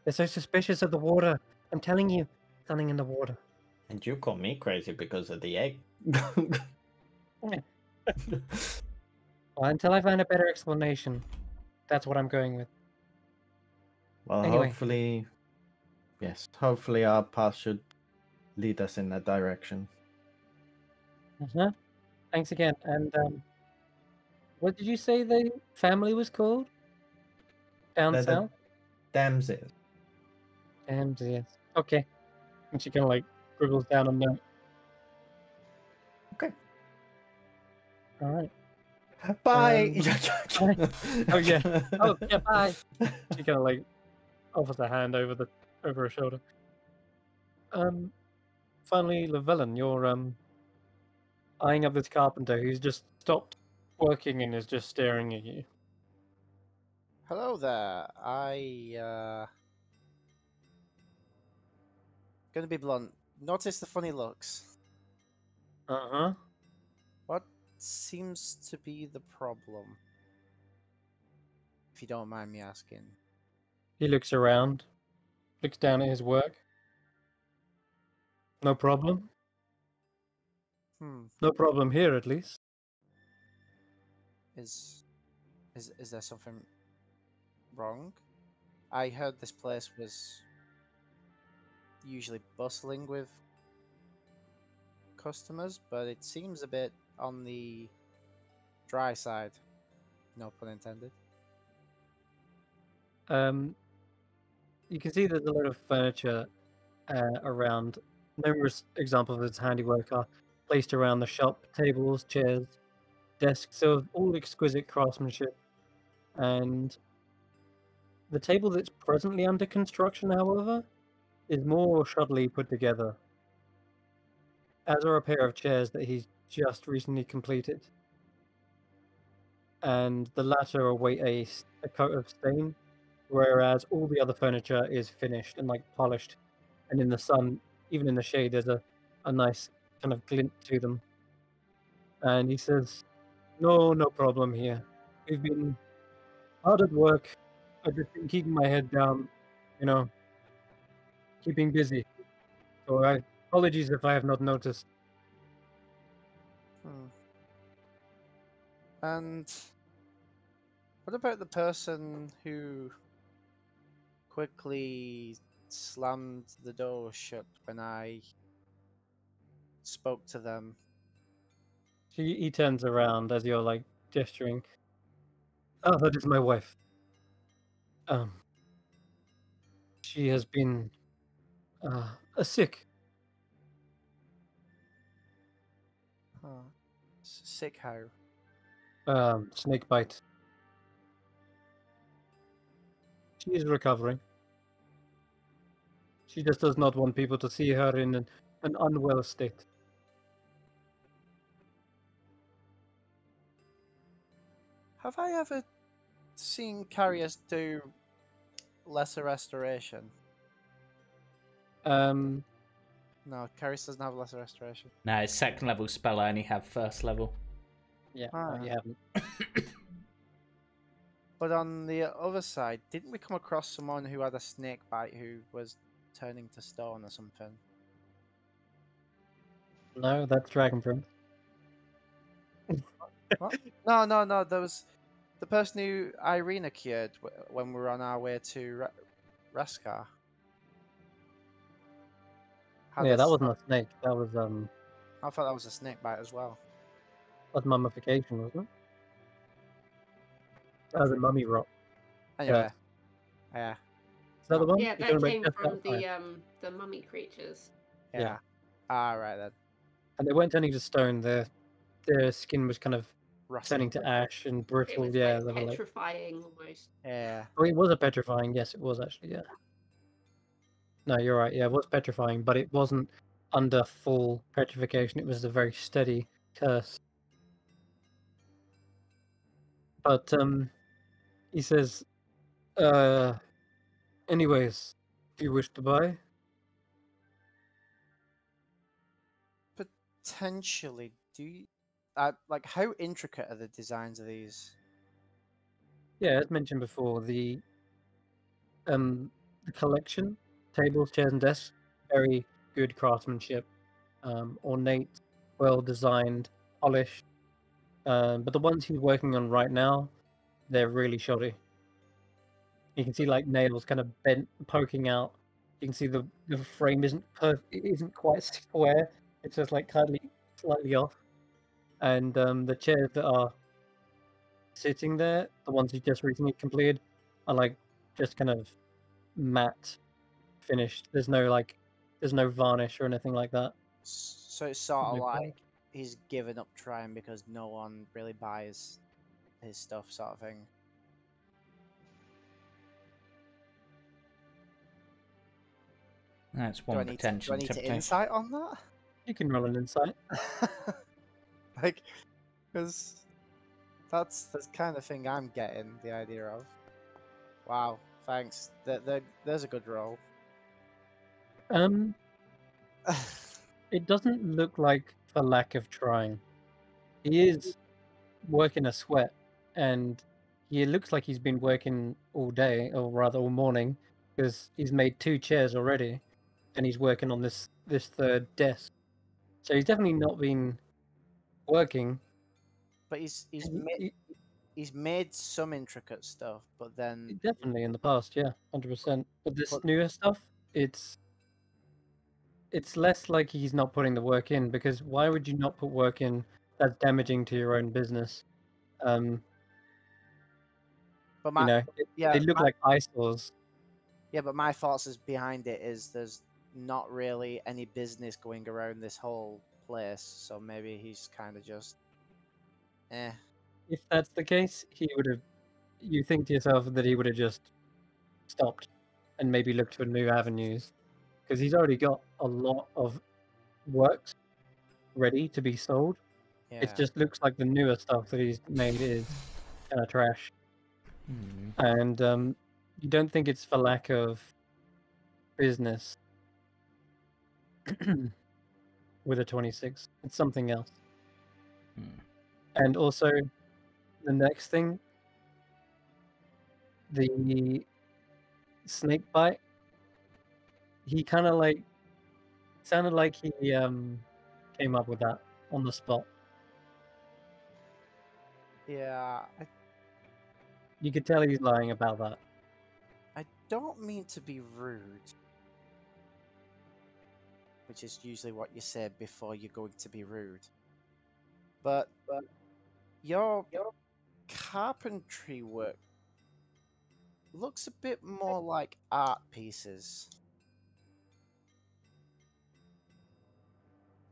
They're so suspicious of the water. I'm telling you, something in the water. And you call me crazy because of the egg. Well, until I find a better explanation, that's what I'm going with. Well, Anyway. hopefully our path should lead us in that direction. Thanks again. And what did you say the family was called? Down They're the south? Damsels. Yes. Okay. And she kind of like scribbles down a note. Okay. All right. Bye. Oh yeah. Oh yeah. Bye. She kind of like offers a hand over her shoulder. Finally, Llewellyn, you're eyeing up this carpenter who's just stopped working and is just staring at you. Hello there. I gonna be blunt. Notice the funny looks. Uh-huh. What seems to be the problem? If you don't mind me asking. He looks around, looks down at his work. No problem. No problem here, at least. Is there something wrong? I heard this place was usually bustling with customers, but it seems a bit on the dry side. No pun intended. You can see there's a lot of furniture around. Numerous examples of his handiwork are placed around the shop: tables, chairs, desks of all exquisite craftsmanship. And the table that's presently under construction, however, is more shoddily put together, as are a pair of chairs that he's just recently completed. And the latter await a coat of stain, whereas all the other furniture is finished and like polished, and in the sun, even in the shade, there's a nice kind of glint to them. And he says, no problem here. We've been hard at work. I've just been keeping my head down, keeping busy. So apologies if I have not noticed. And what about the person who quickly slammed the door shut when I spoke to them? He turns around as you're like gesturing. Oh, that is my wife. She has been sick. Sick how? Snake bite. She is recovering. She just does not want people to see her in an unwell state. Have I ever seen Carriers do lesser restoration? Um, No, Carriers doesn't have lesser restoration. No, it's second level spell. I only have first level. yeah, Ah. no, you haven't. But on the other side, didn't we come across someone who had a snake bite who was turning to stone or something? No, that's Dragon Prince. What? No. There was the person who Irina cured when we were on our way to Raskar. Had Yeah, a that s- wasn't a snake. That was I thought that was a snake bite as well. that's mummification, wasn't it? That was a mummy rot. Anyway, Yeah. yeah, Is that the one? Yeah, You're that talking came about from just that the mummy creatures. yeah. Ah, right then. And they weren't turning to stone. Their skin was kind of turning Rusting. to ash and It brittle. was Yeah, like they were like. petrifying almost. Yeah. Oh, it was a petrifying. Yes, it was actually. Yeah. No, you're right. Yeah, it was petrifying, but it wasn't under full petrification. It was a very steady curse. But he says, anyways, do you wish to buy? Potentially, do you, like how intricate are the designs of these? Yeah, as mentioned before, the collection, tables, chairs, and desks, very good craftsmanship, ornate, well designed, polished. But the ones he's working on right now, they're really shoddy. You can see like nails kind of bent, poking out. You can see the frame it isn't quite square. It's just like slightly off. And the chairs that are sitting there, the ones he just recently completed, are like just kind of matte finished. There's no varnish or anything like that. So it's sort of No like polish. he's given up trying because no one really buys his stuff, sort of thing. That's Do I one need to, do I potential need to temptation. insight on You can roll an insight. that? Like, because that's kind of thing I'm getting the idea of. Wow, thanks. There's a good roll. It doesn't look like for lack of trying. He is working a sweat, and he looks like he's been working all day, or rather all morning, because he's made 2 chairs already, and he's working on this third desk. So he's definitely not been working. But he's and he's made some intricate stuff, but then definitely in the past, yeah, 100%. But this But- newer stuff, it's less like he's not putting the work in, because why would you not put work in that's damaging to your own business? Um, but you my know, yeah they look my, like eyesores. yeah, but my thoughts is behind it is there's not really any business going around this whole place, so maybe he's kind of just eh. If that's the case, he would have. You think to yourself that he would have just stopped and maybe looked for new avenues, because he's already got a lot of works ready to be sold. Yeah. It just looks like the newer stuff that he's made is kind of trash, and you don't think it's for lack of business with a 26. It's something else. And also, the next thing, the snake bite, he kind of like sounded like he came up with that on the spot. Yeah, You could tell he's lying about that. I don't mean to be rude, which is usually what you say before you're going to be rude. But your carpentry work looks a bit more like art pieces.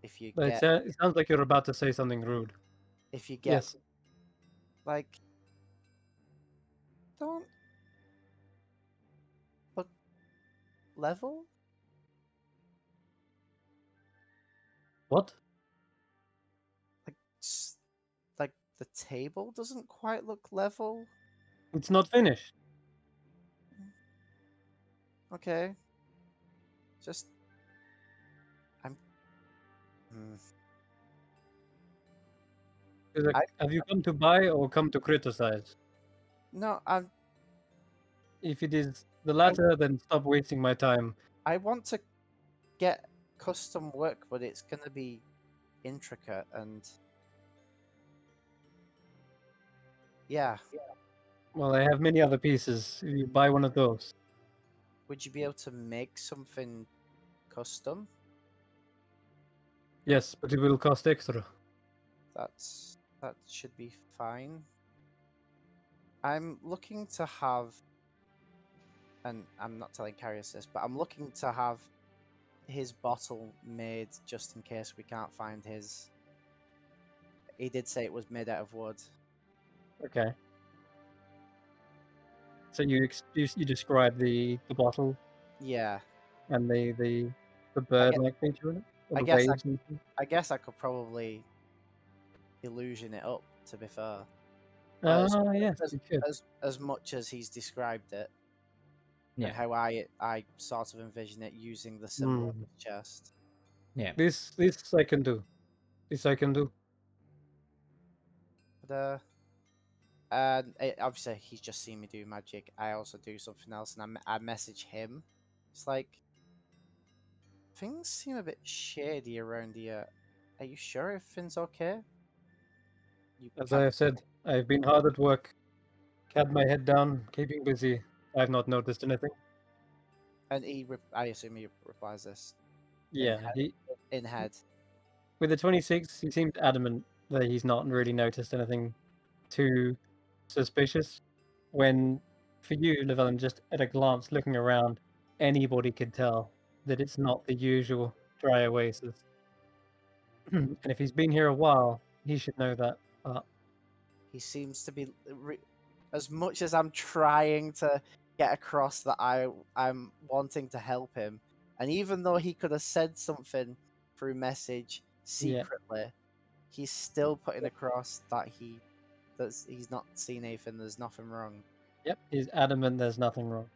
If you But get it sounds like you're about to say something rude. if you get Yes. like don't look level. What? Like the table doesn't quite look level. It's not finished. Okay. Just I'm Hmm. Is it- have you come to buy or come to criticize? No, If it is the latter, then stop wasting my time. I want to get custom work, but it's gonna be intricate and yeah. Well, I have many other pieces. If you buy one of those. Would you be able to make something custom? Yes, but it will cost extra. That should be fine. I'm looking to have, and I'm not telling Carius this, but I'm looking to have his bottle made just in case we can't find his. He did say it was made out of wood. Okay. So you describe the bottle Yeah, and the bird-like feature in it? Or I the guess waves and things? I guess I could probably illusion it up. To be fair, as, Yes, as, you could. as much as he's described it, Yeah. and how I sort of envision it using the symbol on his chest. Yeah. This I can do. This I can do. But, obviously he's just seen me do magic. I also do something else, and I message him. It's like things seem a bit shady around here. Are you sure everything's okay? As I have said, I've been hard at work. Had my head down, keeping busy. I've not noticed anything. And I assume he replies this. Yeah, In head. with the 26, he seemed adamant that he's not really noticed anything too suspicious. When, for you, Llewellyn, just at a glance looking around, anybody could tell that it's not the usual dry oasis. And if he's been here a while, he should know that. He seems to be as much as I'm trying to get across that I'm wanting to help him, and even though he could have said something through message secretly, he's still putting across that he's not seen anything. There's nothing wrong. Yep, he's adamant there's nothing wrong.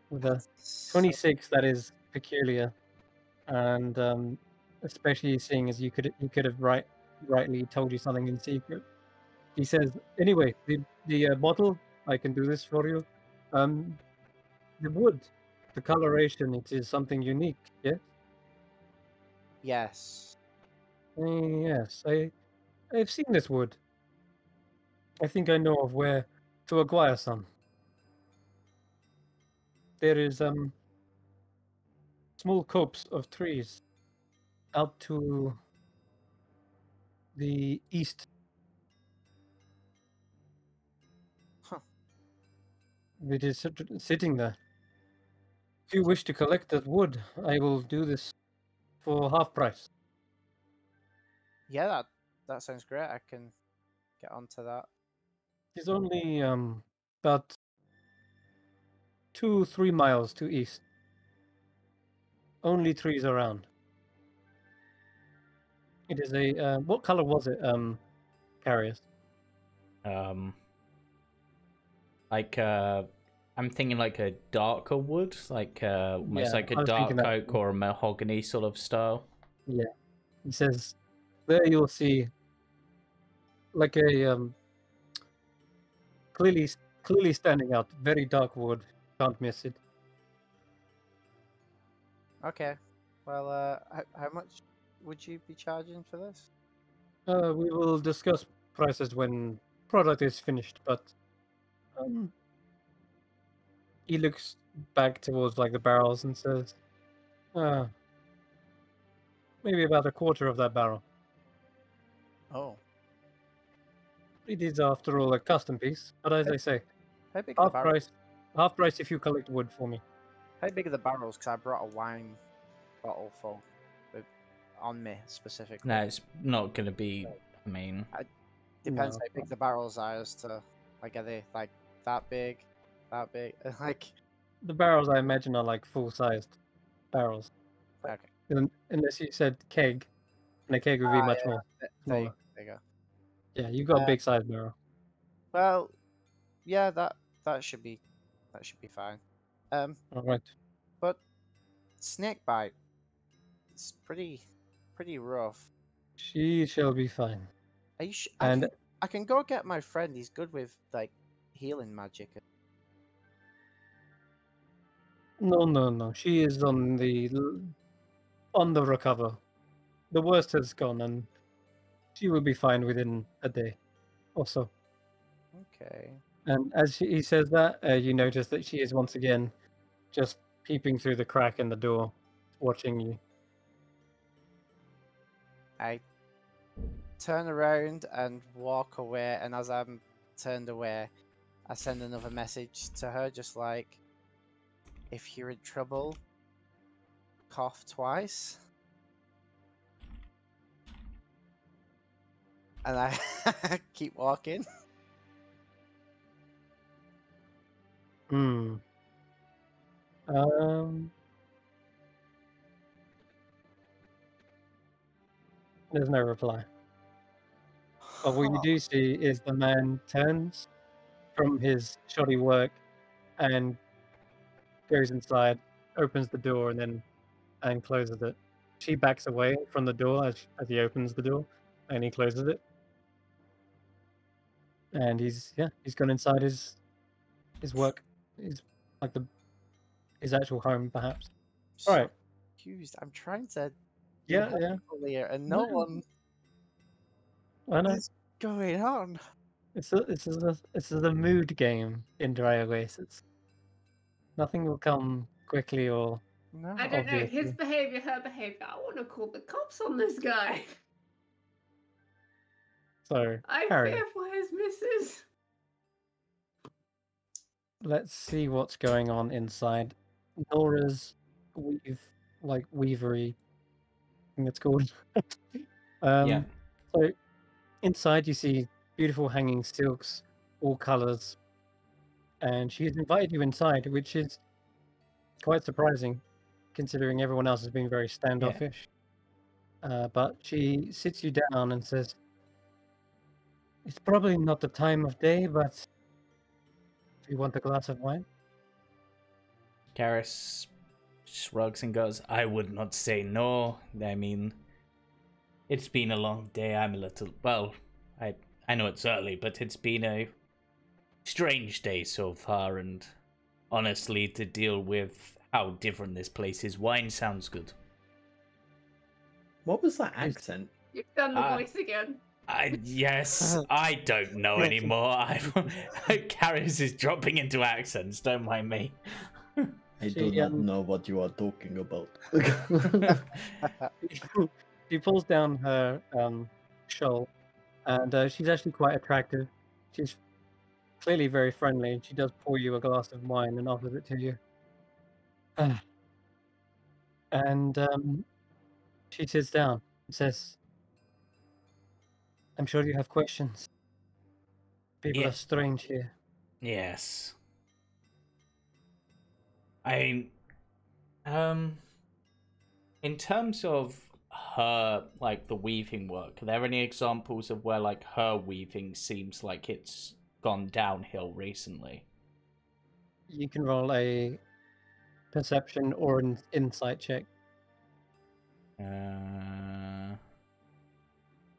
With a So- 26, that is peculiar, and especially seeing as he could have rightly told you something in secret. He says, anyway, the bottle, I can do this for you. The wood, the coloration, it is something unique. Yes. Yes. Yes, I've seen this wood. I think I know of where to acquire some. There is small copse of trees out to the east. Huh. It is sitting there. If you wish to collect that wood, I will do this for half price. Yeah, that sounds great. I can get onto that. It's only about 2-3 miles to east. Only trees around. It is a what color was it, Carius? Like I'm thinking like a darker wood, like almost Yeah, like I a was dark thinking that oak too. or a mahogany sort of style. Yeah. He says there you'll see like a clearly standing out, very dark wood. Can't miss it. Okay. Well, how much would you be charging for this? We will discuss prices when product is finished, but he looks back towards like the barrels and says, maybe about a quarter of that barrel. Oh, It is, after all, a custom piece, but as I say, how big are the barrels? half price if you collect wood for me. How big are the barrels? Because I brought a wine bottle full on me specifically. No, it's not going to be. I mean, Depends No. how big the barrels are as to like are they like that big, like. The barrels, I imagine, are like full-sized barrels. Okay. Unless you said keg, and a keg would be much more There smaller. you go. Yeah, you've got a big size barrel. Well, yeah, that should be fine. All right. But snake bite, it's pretty rough. She shall be fine. Are you And I can go get my friend. He's good with like healing magic. no. She is on the recover. The worst has gone, and she will be fine within a day or so. Okay. And as he says that, you notice that she is once again just peeping through the crack in the door, watching you. I turn around and walk away, and as I'm turned away, I send another message to her, just like, if you're in trouble, cough twice. And I keep walking. Hmm. There's no reply. But what you do see is the man turns from his shoddy work and goes inside, opens the door, and closes it. She backs away from the door as he opens the door, and he closes it. And he's gone inside his work, his like his actual home, perhaps. So Right. confused. I'm trying to be Yeah, helpful here, and no No. one I know. is going on. It's a mood game in Dry Oasis. Nothing will come quickly or No. I don't know. His obviously. behavior, her behavior. I want to call the cops on this guy. So, I Harry, fear for his missus. let's see what's going on inside Nora's weavery thing it's called. Yeah. So inside you see beautiful hanging silks, all colors, and she's invited you inside, which is quite surprising, considering everyone else has been very standoffish. But she sits you down and says, "It's probably not the time of day, but do you want a glass of wine?" Garrus shrugs and goes, I would not say no. I mean, it's been a long day. I'm a little, well, I know it's early, but it's been a strange day so far, and honestly, to deal with how different this place is, wine sounds good. What was that accent? You've done the voice again. Yes, I don't know anymore. Garrus is dropping into accents, don't mind me. I do not know what you are talking about. She pulls down her shawl, and she's actually quite attractive. She's clearly very friendly. She does pour you a glass of wine and offers it to you. And she sits down and says, I'm sure you have questions. People are strange here. Yes. In terms of her, like, the weaving work, are there any examples of where, like, her weaving seems like it's gone downhill recently? You can roll a perception or an insight check.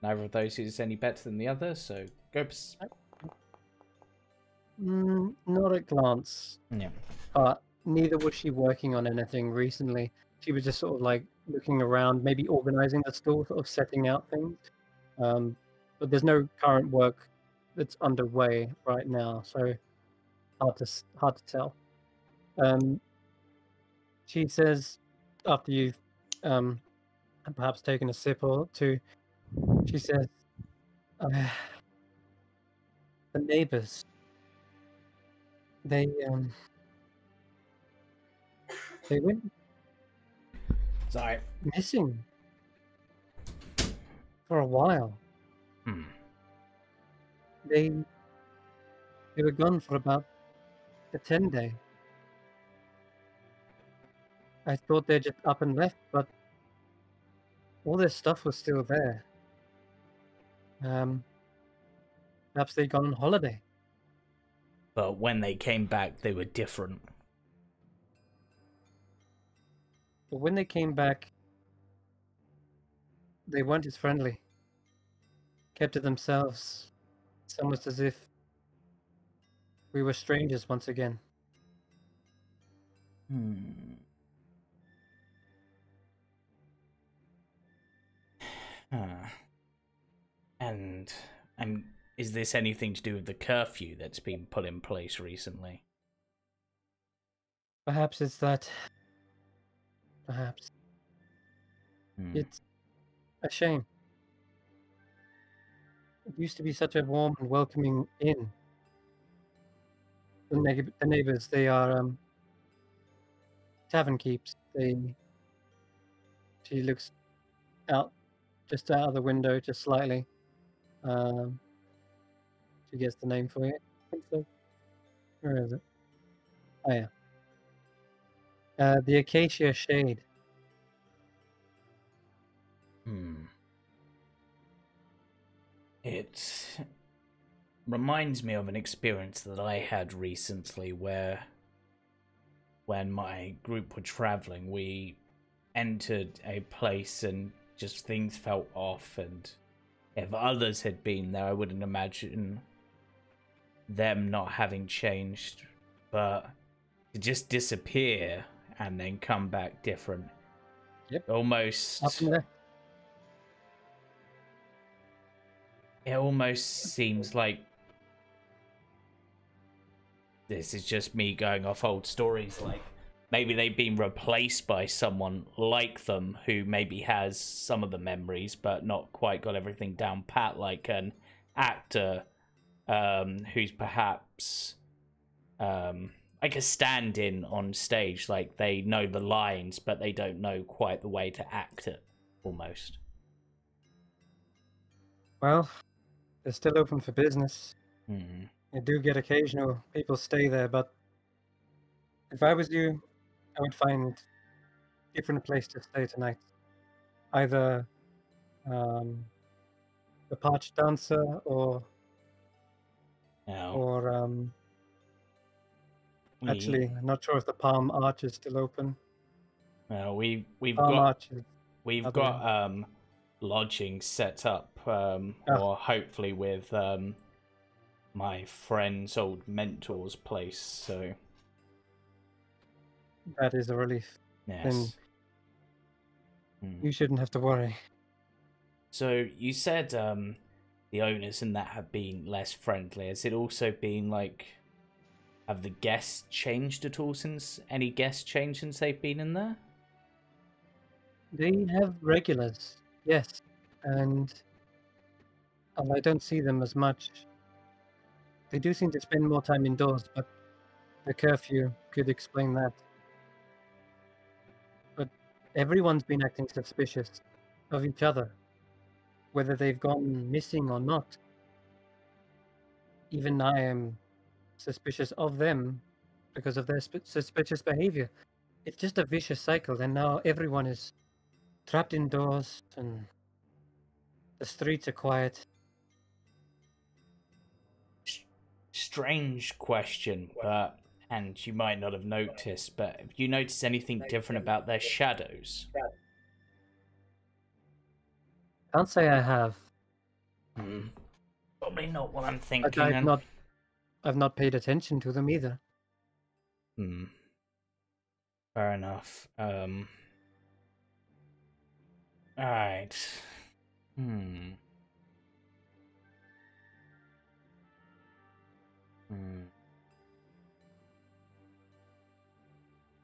Neither of those is any better than the other, so go. Not at glance. Yeah. But neither was she working on anything recently. She was just sort of like looking around, maybe organizing the store, sort of setting out things. But there's no current work that's underway right now, so hard to tell. She says, after you've perhaps taken a sip or two, she says, the neighbors, they went missing for a while. They were gone for about a 10-day. I thought they just up and left, but all their stuff was still there. Perhaps they'd gone on holiday. But when they came back, they were different. But when they came back, they weren't as friendly. Kept to themselves. It's almost as if we were strangers once again. Hmm. Huh. And is this anything to do with the curfew that's been put in place recently? Perhaps it's that. Perhaps. Hmm. It's a shame. It used to be such a warm and welcoming inn. The neighbors, they are tavern keeps. She looks out, just out of the window, just slightly. She gets the name for you. I think so. Where is it? Oh yeah. The Acacia Shade. Hmm. It reminds me of an experience that I had recently where when my group were traveling, we entered a place and just things felt off, and if others had been there, I wouldn't imagine them not having changed, but to just disappear and then come back different. Yep. Almost Up and left. it almost seems like this is just me going off old stories, like maybe they've been replaced by someone like them who maybe has some of the memories but not quite got everything down pat, like an actor who's perhaps like a stand-in on stage, like they know the lines but they don't know quite the way to act it, almost. Well, they're still open for business. Hmm. You do get occasional people stay there, but if I was you, I would find a different place to stay tonight. Either the Parched Dancer Now, or we, actually, I'm not sure if the Palm Arch is still open. well, we've Palm got Arch is we've other got end. lodging set up, Ah. or hopefully with my friend's old mentor's place. So That is a relief. yes. You shouldn't have to worry. So you said the owners and that have been less friendly. Has it also been like, have the guests changed at all since any guests changed since they've been in there? They have regulars, yes, and I don't see them as much. They do seem to spend more time indoors, but the curfew could explain that. But everyone's been acting suspicious of each other, whether they've gone missing or not. Even I am suspicious of them because of their suspicious behavior. It's just a vicious cycle, and now everyone is trapped indoors and the streets are quiet. Strange question, but and you might not have noticed, but have you noticed anything different about their shadows? Can't say I have. Probably not what I'm But thinking. I've not paid attention to them either. Fair enough. Alright.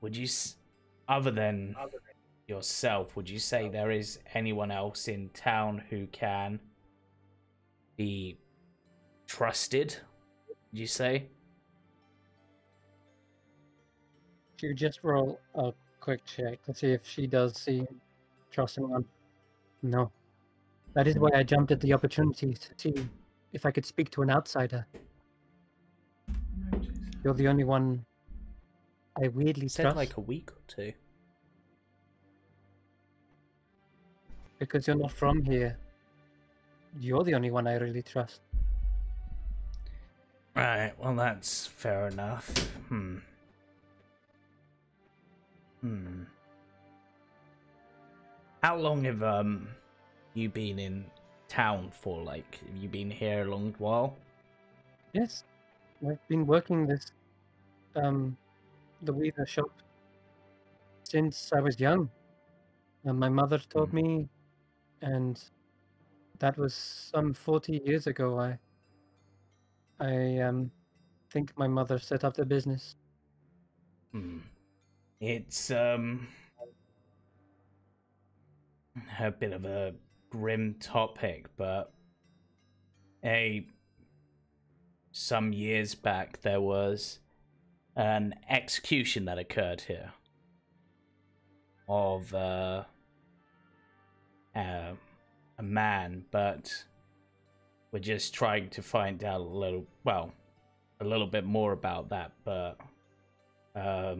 Would you, other than yourself, would you say there is anyone else in town who can be trusted? Would you say? She would just roll a quick check to see if she does trust anyone. No. That is why I jumped at the opportunity to see if I could speak to an outsider. You're the only one I weirdly Said trust. like a week or two. Because you're not from here. You're the only one I really trust. Right, well, that's fair enough. How long have you been in town for? Like, have you been here a long while? Yes, I've been working the weaver shop since I was young. My mother taught me, and that was some 40 years ago. I think my mother set up the business. It's a bit of a grim topic, but some years back there was an execution that occurred here of a man, but we're just trying to find out a little bit more about that. But what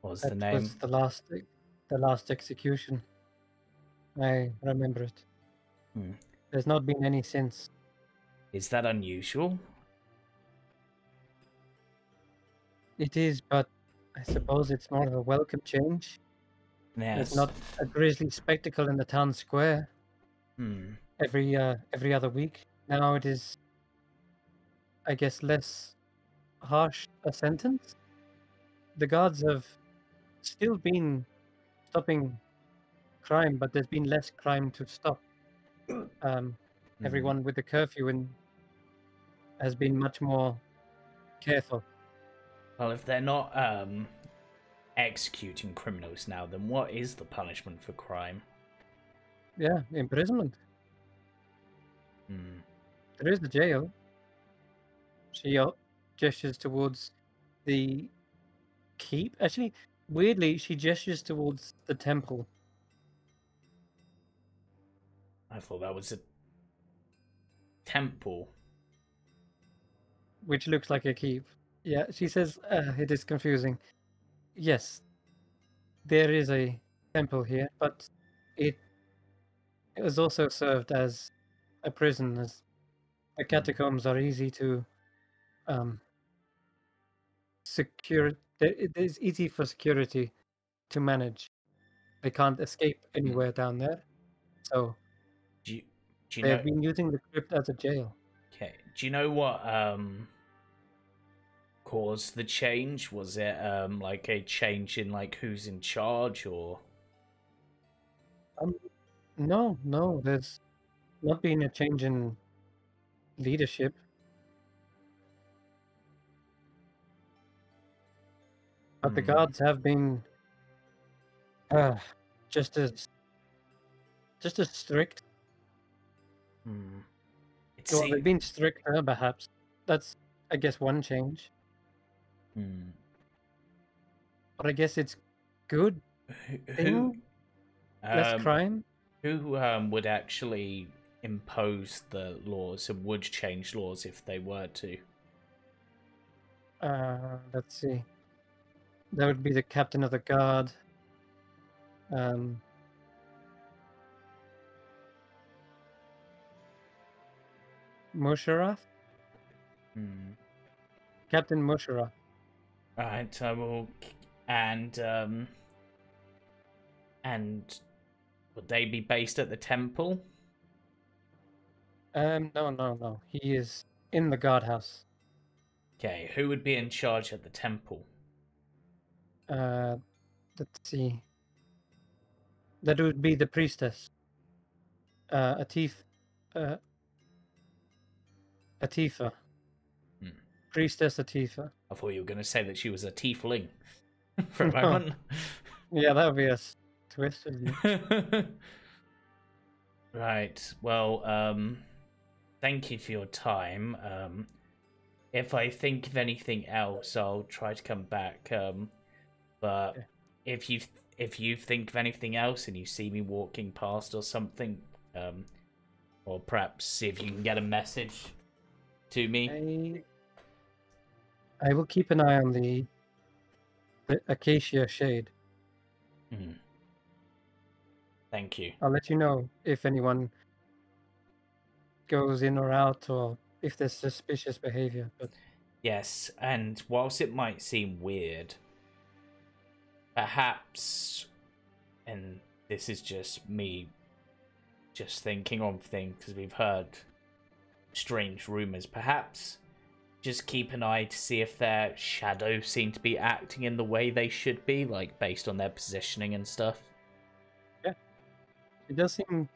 was the That name? was the last execution. I remember it. There's not been any since. Is that unusual? It is, but I suppose it's more of a welcome change. Yes. It's not a grisly spectacle in the town square every other week. Now it is, I guess, less harsh a sentence. The guards have still been stopping crime, but there's been less crime to stop. Everyone with the curfew has been much more careful. Well, if they're not executing criminals now, then what is the punishment for crime? Yeah, imprisonment. There is the jail. She gestures towards the keep. Actually, weirdly, she gestures towards the temple. I thought that was a temple. Which looks like a keep. Yeah, she says, it is confusing. Yes, there is a temple here, but it was also served as a prison, as the catacombs are easy to secure. It is easy for security to manage. They can't escape anywhere down there, so Do you they've know? been using the crypt as a jail. Okay. Do you know what caused the change? Was it like a change in like who's in charge, or? No, there's not been a change in leadership. But the guards have been just as strict. Well, they've been stricter, perhaps. That's, I guess, one change. But I guess it's good thing. Less crime. Who would actually impose the laws and would change laws if they were to? Let's see. That would be the captain of the guard. Musharraf? Captain Musharraf. Right, I will. And would they be based at the temple? No. He is in the guardhouse. Okay, who would be in charge at the temple? Let's see. That would be the priestess. Atifa. Priestess Atifa. I thought you were going to say that she was a tiefling for a moment. Yeah, that would be a twist, isn't it? Right. Well, thank you for your time. If I think of anything else, I'll try to come back. But Okay. if you think of anything else and you see me walking past or something, or perhaps see if you can get a message to me. I will keep an eye on the acacia shade. Thank you. I'll let you know if anyone goes in or out or if there's suspicious behavior. But Yes, and whilst it might seem weird, perhaps, and this is just me just thinking on things because we've heard strange rumors, perhaps just keep an eye to see if their shadows seem to be acting in the way they should be, like based on their positioning and stuff. she does seem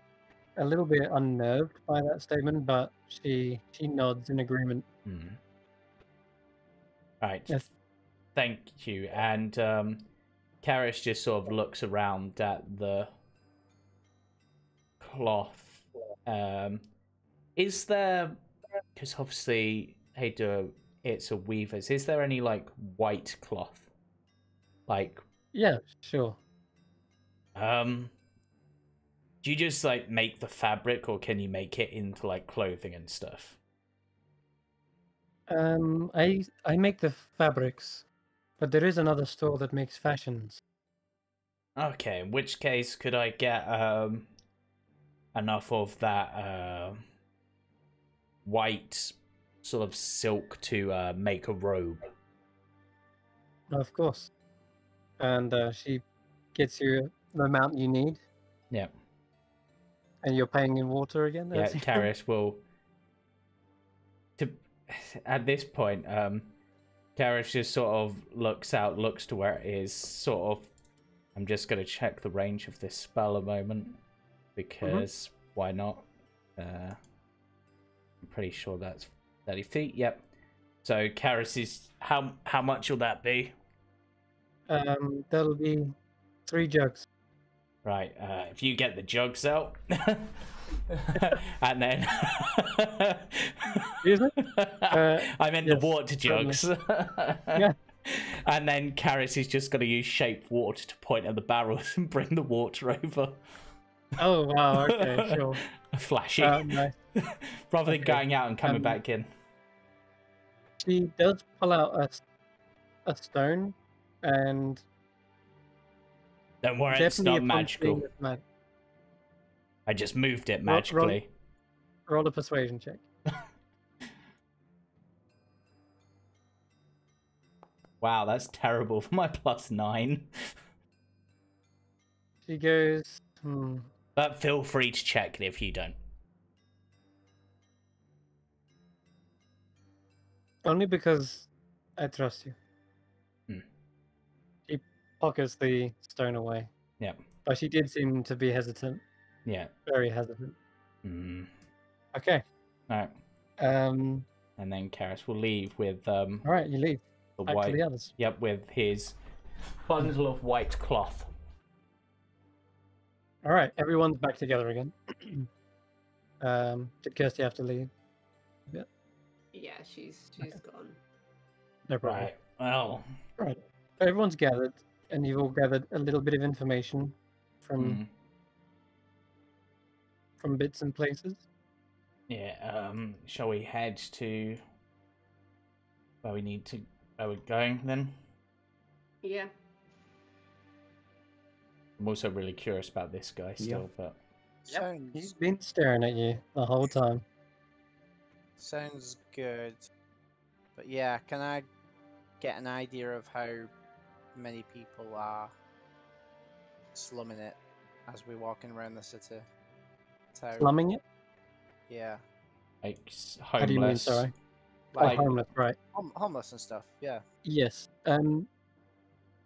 a little bit unnerved by that statement, but she nods in agreement. Right. Yes. Thank you. And Karis just sort of looks around at the cloth. Is there, because obviously, hey, it's a weaver's. Is there any like white cloth? Like, Yeah, sure. do you just like make the fabric, or can you make it into like clothing and stuff? I make the fabrics, but there is another store that makes fashions. Okay, in which case could I get enough of that white sort of silk to make a robe? Of course. And she gets you the amount you need, Yeah. and you're paying in water again. Yeah, as you- Karis will. At this point, Karis just sort of looks to where it is. Sort of, I'm just gonna check the range of this spell a moment because why not? I'm pretty sure that's 30 feet. Yep. So Karis is how much will that be? That'll be 3 jugs. Right. If you get the jugs out, and then Excuse me? I meant yes, the water jugs. Yeah. And then Karis is just going to use shaped water to point at the barrels and bring the water over. Oh wow! Okay, sure. Flashy. Nice. Rather than okay. going out and coming back in. She does pull out a stone, and Don't worry, it's definitely not upon magical. seeing it's mag- I just moved it Roll- magically. roll a persuasion check. Wow, that's terrible for my +9. She goes, But feel free to check it if you don't. only because I trust you. Hmm. She pockets the stone away. Yeah. But she did seem to be hesitant. Yeah. Very hesitant. Mm. Okay. Alright. Um. And then Karis will leave with All right, you leave. the Back white. to the others. Yep, with his bundle of white cloth. All right, everyone's back together again. Did Kirsty have to leave? Yeah, she's gone. No problem. Right. Well. Right. Everyone's gathered, and you've all gathered a little bit of information from bits and places. Yeah. Shall we head to where we need to? Where we're going then? Yeah. I'm also really curious about this guy still, but Sounds He's been staring at you the whole time. sounds good. But yeah, can I get an idea of how many people are slumming it as we're walking around the city? Town? Slumming it? Yeah. like homeless. How do you mean, sorry? Like Homeless, right. homeless and stuff, yeah. Yes.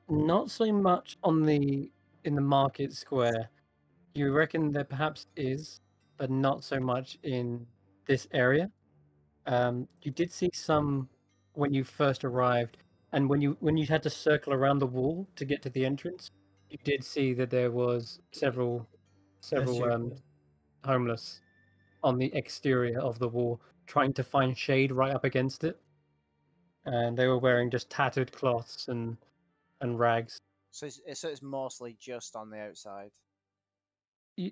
Not so much in the market square. You reckon there perhaps is, but not so much in this area. You did see some when you first arrived, and when you had to circle around the wall to get to the entrance, you did see that there was several homeless on the exterior of the wall, trying to find shade right up against it, and they were wearing just tattered cloths and rags. So it's mostly just on the outside.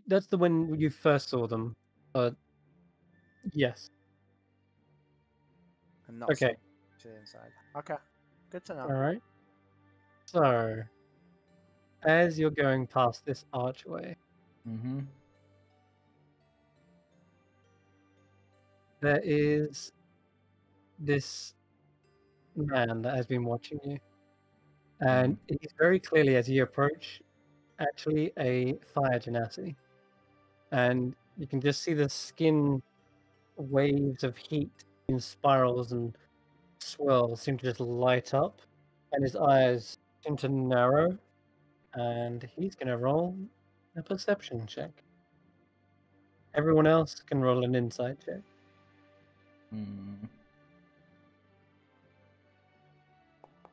That's the when you first saw them, but yes. And not Okay. so to the inside. Okay. Good to know. All right. So, as you're going past this archway, Mm-hmm. there is this man that has been watching you, and he's very clearly, as you approach, actually a fire genasi, and you can just see the skin waves of heat in spirals and swirls seem to just light up, and his eyes seem to narrow, and he's gonna roll a perception check. Everyone else can roll an insight check. Hmm.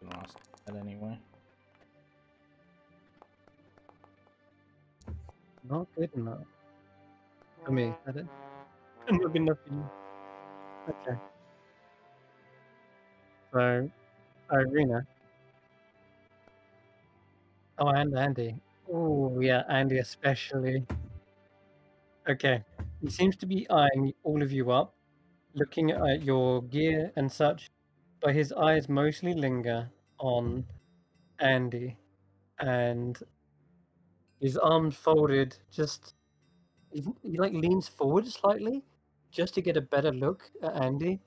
Gonna ask that anyway. Not good enough for me. I don't. Not good enough for you. Okay. So, Irina. Oh, and Andy. Oh, yeah, Andy especially. Okay. He seems to be eyeing all of you up, looking at your gear and such, but his eyes mostly linger on Andy, and his arms folded. Just he like leans forward slightly, just to get a better look at Andy,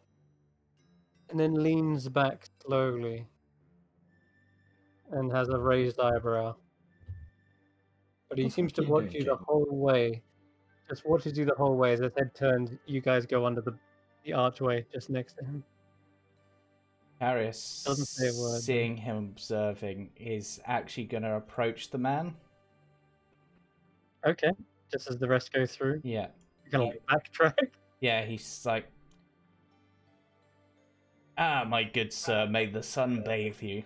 and then leans back slowly, and has a raised eyebrow. But he What the seems fuck to are you watch doing, you the Jim? whole way. Just watches you the whole way as his head turns. You guys go under the archway just next to him. Arius, Doesn't say a word, though. seeing him observing, is actually going to approach the man. Okay, just as the rest go through, Yeah. you can like backtrack. Yeah, he's like, "Ah, my good sir, may the sun bathe you."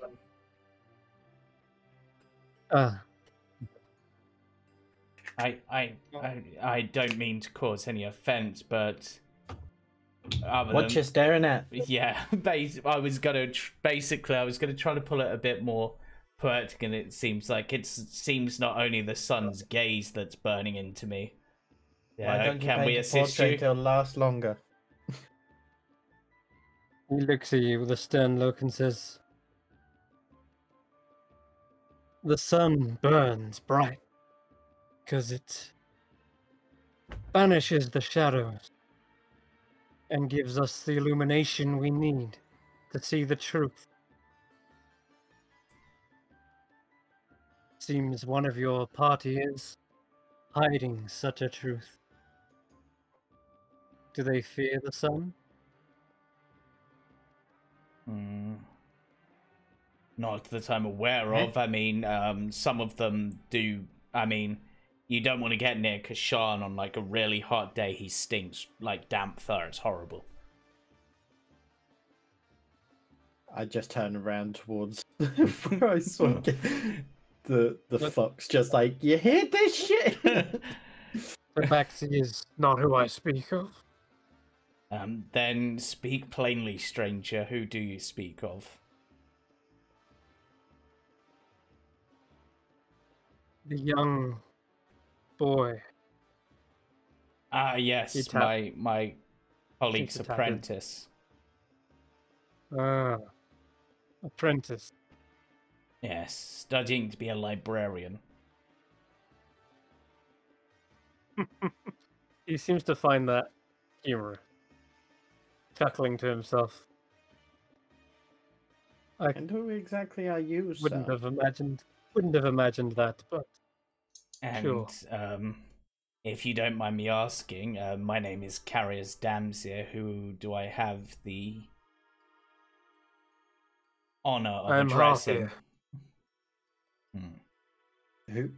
I don't mean to cause any offense, but other What than you staring at? yeah, I was gonna try to pull it a bit more poetic, and it seems like it seems not only the sun's gaze that's burning into me. Why Yeah, don't you can paint we a assist portrait you? It'll last longer. He looks at you with a stern look and says, "The sun burns bright because it banishes the shadows and gives us the illumination we need to see the truth. Seems one of your party is hiding such a truth. Do they fear the sun?" Not that I'm aware of. I mean, some of them do. I mean, you don't want to get near Kashan on like a really hot day. He stinks like damp fur. It's horrible. I just turned around towards where I saw the fox, just like, you hear this shit? Tabaxi is not who I speak of. Then speak plainly, stranger. Who do you speak of? The young boy. Ah, yes, my colleague's Seems to tap it. apprentice. Apprentice. Yes, studying to be a librarian. He seems to find that humorous, chuckling to himself. I And who exactly are you, wouldn't sir? have imagined that, but And sure. if you don't mind me asking, my name is Carrier's Damsir. Who do I have the honor of I'm addressing? Harthir. Who?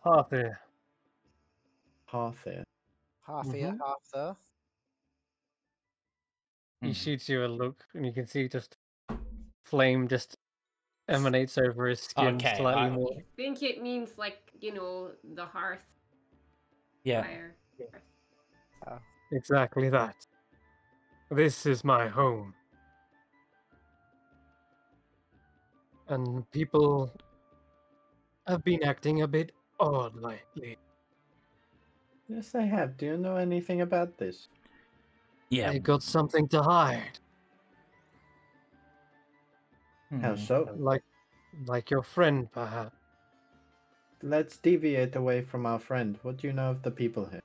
Harthir. Harthir. Half here, half there. He shoots you a look, and you can see just flame just emanates over his skin Okay, slightly more. I think it means like, the hearth Yeah. fire. Exactly that. This is my home. And people have been acting a bit odd lately. Yes, they have. Do you know anything about this? Yeah. They got something to hide. How so? Like your friend, perhaps. Let's deviate away from our friend. What do you know of the people here?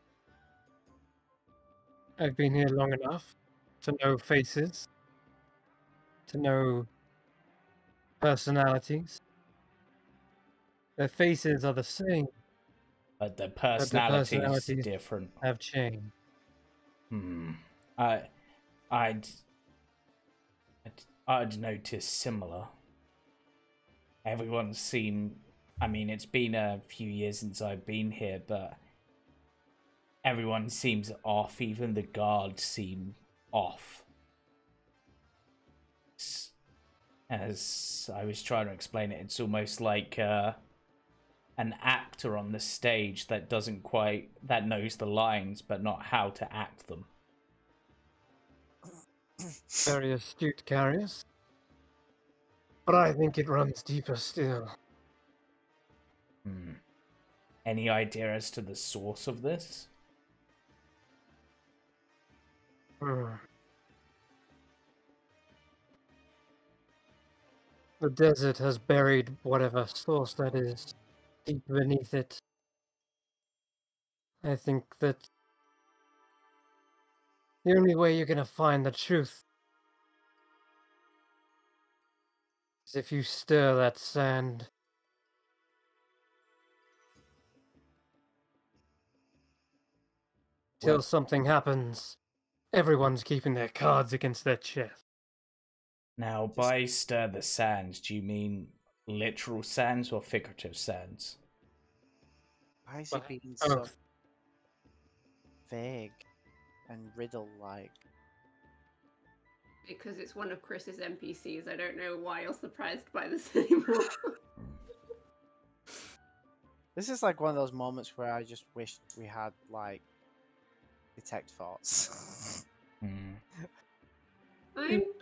I've been here long enough to know faces to know personalities. Their faces are the same, But the but the personality's personalities different. have changed. I, I'd, I'd notice similar. Everyone seemed. I mean, it's been a few years since I've been here, but everyone seems off. Even the guards seem off. As I was trying to explain it, it's almost like an actor on the stage that that knows the lines, but not how to act them. Very astute, Carius. But I think it runs deeper still. Any idea as to the source of this? The desert has buried whatever source that is deep beneath it. I think that the only way you're going to find the truth is if you stir that sand. Till something happens, everyone's keeping their cards against their chest. Now, by stir the sands, do you mean literal sands or figurative sands? Why is it being so Both. vague and riddle-like? Because it's one of Chris's NPCs. I don't know why you're surprised by this anymore. This is like one of those moments where I just wish we had, like, detect thoughts. I'm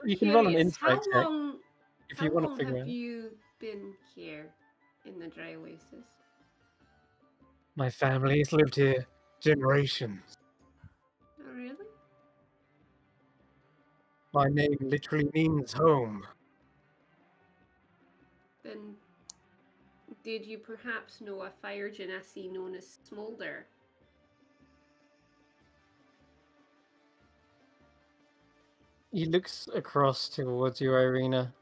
You can roll an curious, insight check how long, if how you want to long figure have out. you been here in the Dry Oasis? My family's lived here generations. Oh, really? My name literally means home. Then did you perhaps know a fire genasi known as Smolder? He looks across towards you, Irina.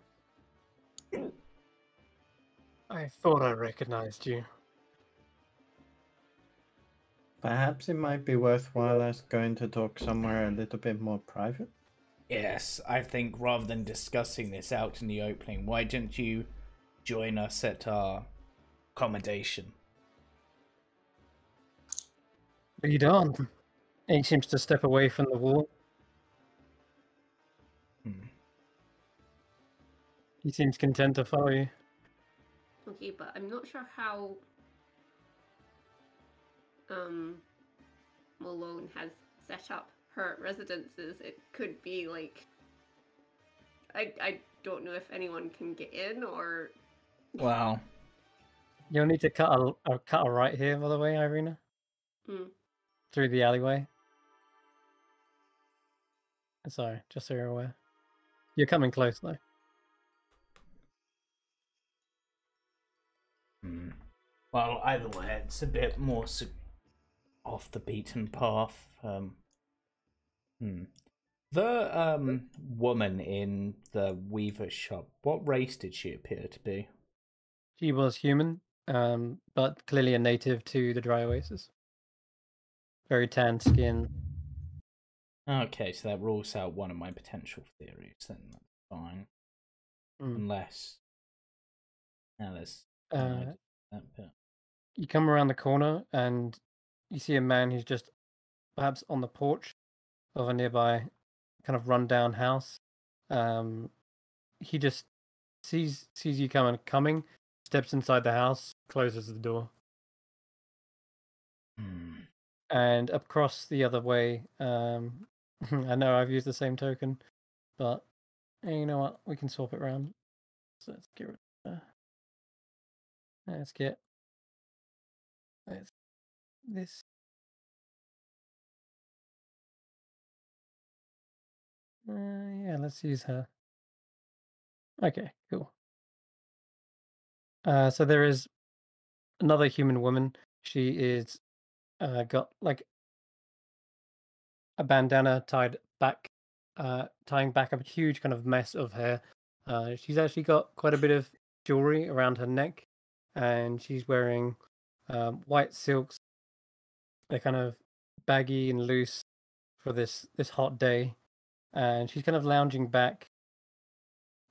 I thought I recognized you. Perhaps it might be worthwhile us going to talk somewhere a little bit more private. Yes, I think rather than discussing this out in the opening, why didn't you join us at our accommodation? Lead on. He seems to step away from the wall. He seems content to follow you. Okay, but I'm not sure how Malone has set up her residences. It could be like I don't know if anyone can get in or Well, You'll need to cut a right here, by the way, Irina. Through the alleyway. Sorry, just so you're aware. You're coming close though. well, either way, it's a bit more off the beaten path. The woman in the weaver shop, what race did she appear to be? She was human, but clearly a native to the Dry Oasis. Very tan skin. Okay, so that rules out one of my potential theories, then that's fine. Unless... Now there's... that bit. You come around the corner and you see a man who's just perhaps on the porch of a nearby kind of rundown house. He just sees you coming, steps inside the house, closes the door. And across the other way, I know I've used the same token, but you know what? We can swap it around. So let's get rid of that. Let's get this. Yeah, let's use her. Okay, cool. So there is another human woman. She is got like a bandana tied back tying back a huge kind of mess of hair. She's actually got quite a bit of jewelry around her neck, and she's wearing white silks. They're kind of baggy and loose for this hot day, and she's kind of lounging back.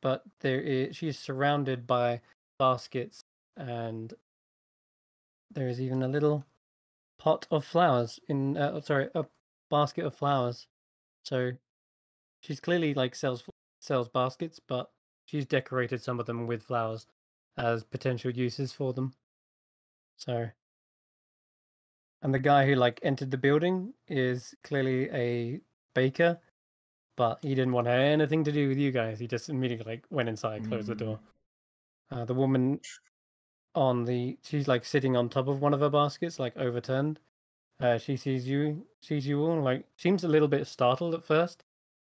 But she's surrounded by baskets, and there is even a little pot of flowers in. Sorry, a basket of flowers. So she's clearly like sells baskets, but she's decorated some of them with flowers as potential uses for them. So, and the guy who like entered the building is clearly a baker, but he didn't want anything to do with you guys. He just immediately like went inside, closed the door. The woman she's like sitting on top of one of her baskets, like overturned. She sees you all, like seems a little bit startled at first,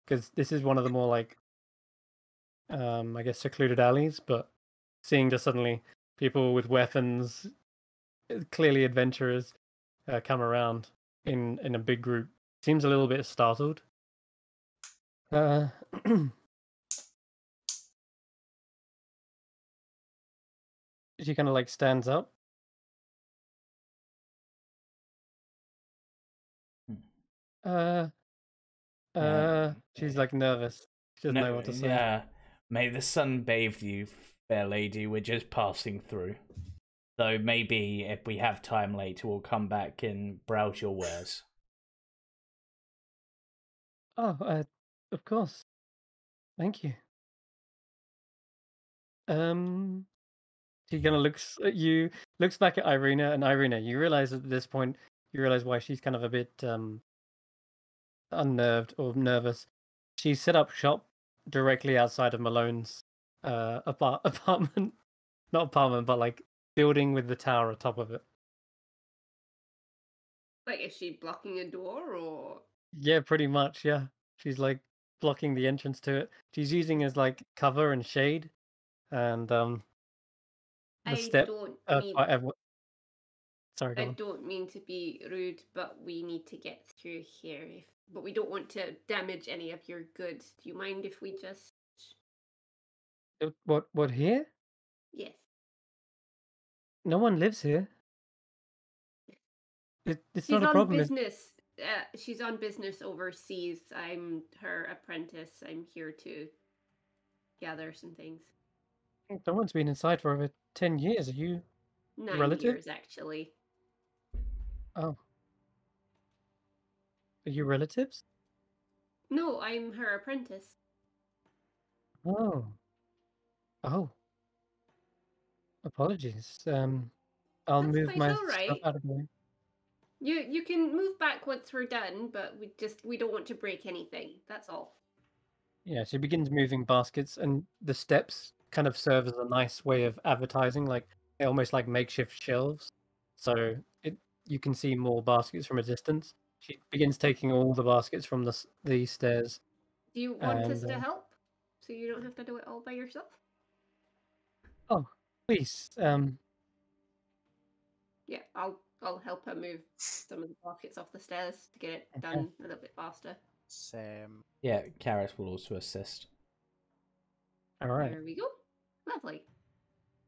because this is one of the more like I guess secluded alleys, but seeing just suddenly people with weapons, clearly adventurers, come around in a big group, seems a little bit startled. She kind of like stands up. She's like nervous. She doesn't know what to say. Yeah. May the sun bathe you, fair lady. We're just passing through. Though maybe if we have time later, we'll come back and browse your wares. Oh, of course. Thank you. She kind of looks at you, looks back at Irina, and Irina, you realize at this point, why she's kind of a bit unnerved or nervous. She set up shop directly outside of Malone's apartment, not apartment, but like building with the tower on top of it. Like, is she blocking a door or? Yeah, pretty much. Yeah, she's like blocking the entrance to it. She's using as like cover and shade, and the step. Sorry, go I on. don't mean to be rude, but we need to get through here. But we don't want to damage any of your goods. Do you mind if we just? What here? Yes. No one lives here. It's She's not a on problem. business. She's on business overseas. I'm her apprentice. I'm here to gather some things. Someone's been inside for over 10 years. Are you 9 relative? years, actually. Oh. Are you relatives? No, I'm her apprentice. Oh. Oh. Apologies. I'll That's move quite my all right. stuff out of the way. You can move back once we're done, but we don't want to break anything. That's all. Yeah, she begins moving baskets, and the steps kind of serve as a nice way of advertising, like they're almost like makeshift shelves. So you can see more baskets from a distance. She begins taking all the baskets from the stairs. Do you want us to help, so you don't have to do it all by yourself? Oh, please. Yeah, I'll help her move some of the baskets off the stairs to get it done a little bit faster. Same. Yeah, Karis will also assist. All right. There we go. Lovely.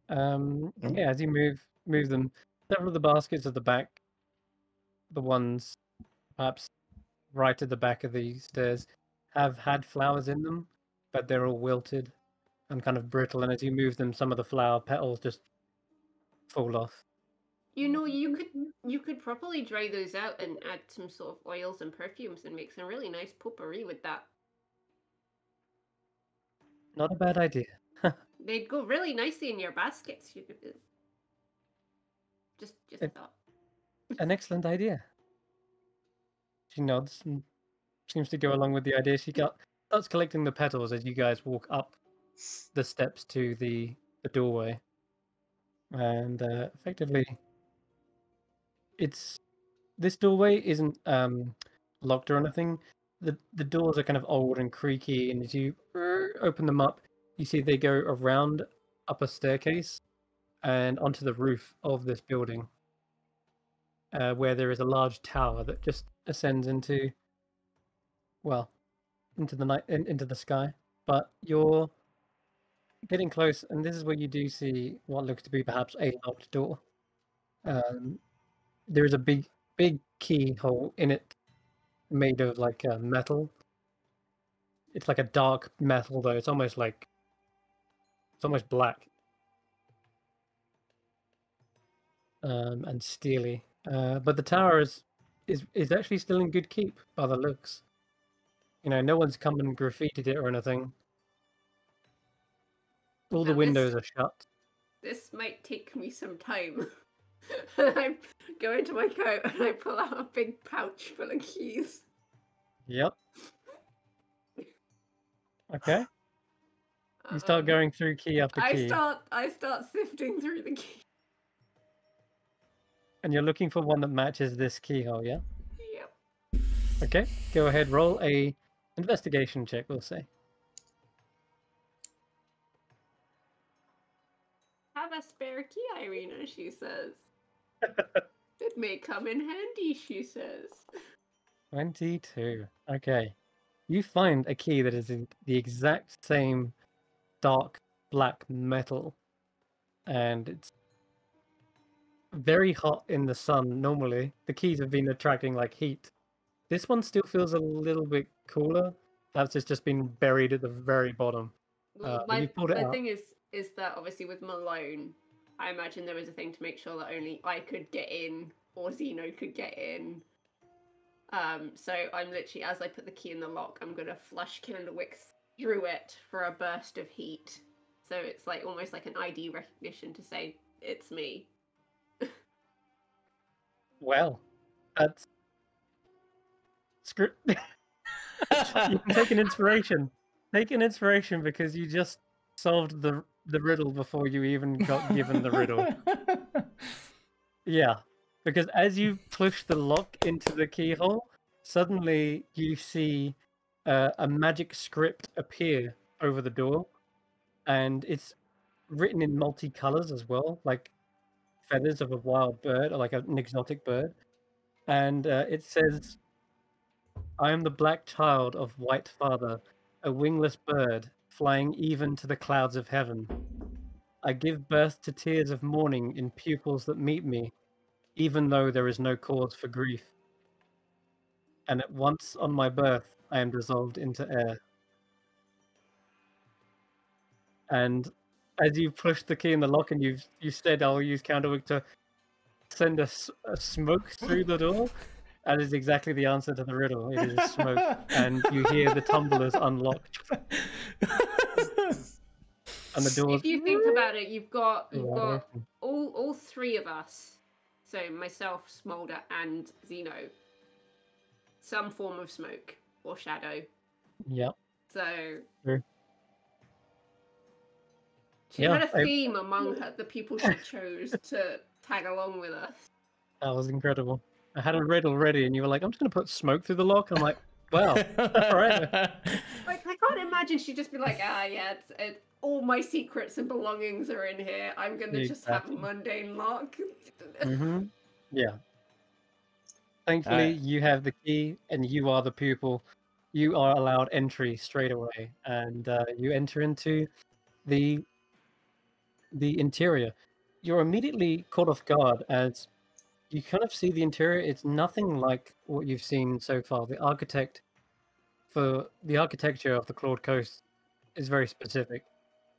Yeah, as you move them, several of the baskets at the back, the ones perhaps right at the back of the stairs, have had flowers in them, but they're all wilted and kind of brittle. And as you move them, some of the flower petals just fall off. You know, you could properly dry those out and add some sort of oils and perfumes and make some really nice potpourri with that. Not a bad idea. They'd go really nicely in your baskets. You could just a thought. An excellent idea. She nods and seems to go along with the idea. She starts collecting the petals as you guys walk up the steps to the doorway, and effectively, this doorway isn't locked or anything. The doors are kind of old and creaky, and as you open them up, you see they go around up a staircase and onto the roof of this building, where there is a large tower that just ascends into, well, into the night, into the sky. But you're getting close, and this is where you do see what looks to be perhaps a locked door. There is a big keyhole in it, made of like metal. It's like a dark metal, though. It's almost black, and steely. But the tower is actually still in good keep by the looks. You know, no one's come and graffitied it or anything. All the Now windows are shut. This might take me some time. I go into my coat and I pull out a big pouch full of keys. Yep. Okay. You start going through key after key. I start sifting through the keys. And you're looking for one that matches this keyhole, yeah? Yep. Okay. Go ahead, roll a investigation check, we'll say. Have a spare key, Irina, she says. It may come in handy, she says. 22. Okay. You find a key that is in the exact same dark black metal, and it's very hot in the sun. Normally, the keys have been attracting like heat. This one still feels a little bit cooler. Perhaps it's just been buried at the very bottom. Well, But you pulled it my out. thing is that obviously with Malone, I imagine there was a thing to make sure that only I could get in or Zeno could get in. So I'm literally, as I put the key in the lock, I'm gonna flush Candlewick through it for a burst of heat. So it's like almost like an ID recognition to say it's me. Well, that's script. You can take an inspiration. Take an inspiration because you just solved the riddle before you even got given the riddle. Yeah, because as you push the lock into the keyhole, suddenly you see a magic script appear over the door, and it's written in multicolors as well, like feathers of a wild bird or like an exotic bird. And it says, "I am the black child of white father, a wingless bird flying even to the clouds of heaven. I give birth to tears of mourning in pupils that meet me, even though there is no cause for grief. And at once on my birth, I am dissolved into air." And as you push the key in the lock and you said, "I'll use Counterwick to send a smoke through the door," that is exactly the answer to the riddle. It is smoke. And you hear the tumblers unlock. And the doors. If you think about it, you've got Right. all three of us. So myself, Smolder, and Zeno. Some form of smoke or shadow. Yep. So True. she Yeah, had a theme among the people she chose to tag along with us. That was incredible. I had a riddle ready, and you were like, "I'm just going to put smoke through the lock." I'm like, "Well, all right." Like, I can't imagine she'd just be like, yeah, it's all my secrets and belongings are in here. I'm going to just have a Exactly. mundane lock. Mm-hmm. Yeah. Thankfully, you have the key, and you are the pupil. You are allowed entry straight away, and you enter into the interior. You're immediately caught off guard as you kind of see the interior. It's nothing like what you've seen so far. The architecture of the Claude Coast is very specific,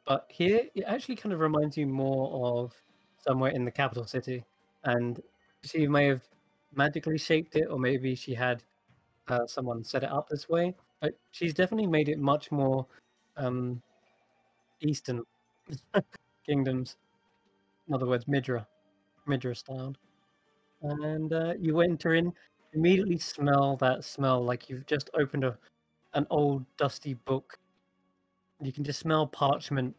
but here it actually kind of reminds you more of somewhere in the capital city. And she may have magically shaped it, or maybe she had someone set it up this way. But she's definitely made it much more Eastern kingdoms. In other words, Midra styled. And you enter in, immediately smell that smell like you've just opened an old dusty book. You can just smell parchment,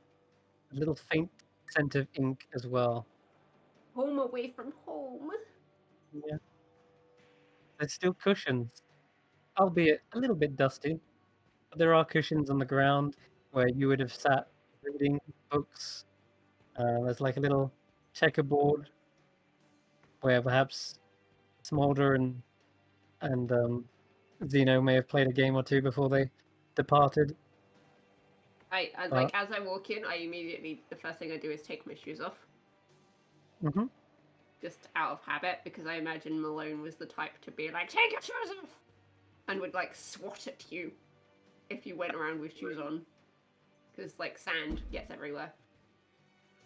a little faint scent of ink as well. Home away from home. Yeah. There's still cushions, albeit a little bit dusty. But there are cushions on the ground where you would have sat reading books. There's like a little checkerboard where perhaps Smolder and Zeno may have played a game or two before they departed. Like as I walk in, I immediately the first thing I do is take my shoes off, Mm-hmm. just out of habit, because I imagine Malone was the type to be like, "Take your shoes off," and would like swat at you if you went around with shoes on, because like sand gets everywhere.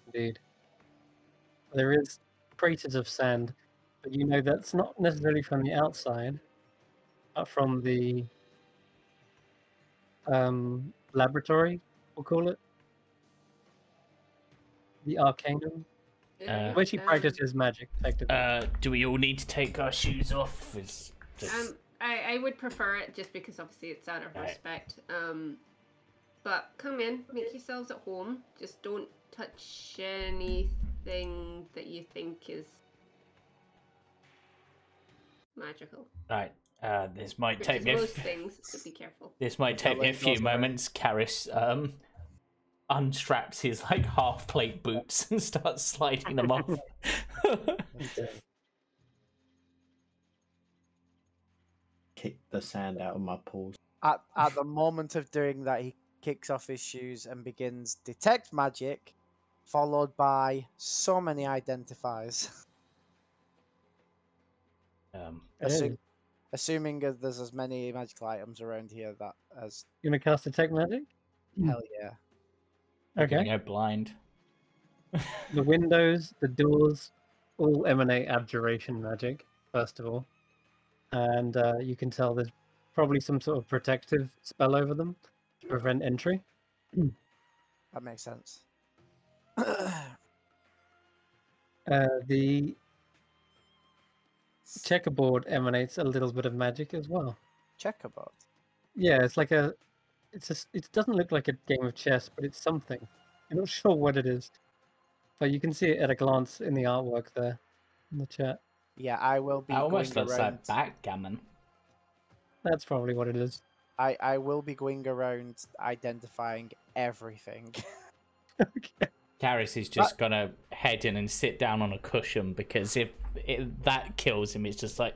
Indeed. There is craters of sand, but you know that's not necessarily from the outside, but from the laboratory, we'll call it. The Arcanum, where she practices magic, effectively. Do we all need to take our shoes off? I would prefer it just because obviously it's out of respect. But come in, make yourselves at home. Just don't touch anything that you think is magical. Right. This might Which take is me. most things, so be careful. This might take me a few moments. Karis unstraps his like half plate boots and starts sliding them off. Kick the sand out of my paws. At the moment of doing that, he kicks off his shoes and begins detect magic, followed by so many identifiers. Assuming there's as many magical items around here that as You gonna cast detect magic? hell yeah. Okay. Go blind. The windows, the doors, all emanate abjuration magic, first of all. And you can tell there's probably some sort of protective spell over them to prevent entry. That makes sense. The checkerboard emanates a little bit of magic as well. Checkerboard? Yeah, it's like it doesn't look like a game of chess, but it's something. I'm not sure what it is. But you can see it at a glance in the artwork there in the chat. Yeah, I will be almost going looks around... like backgammon. That's probably what it is. I will be going around identifying everything. Okay. Karis is just gonna head in and sit down on a cushion because if that kills him, it's just like...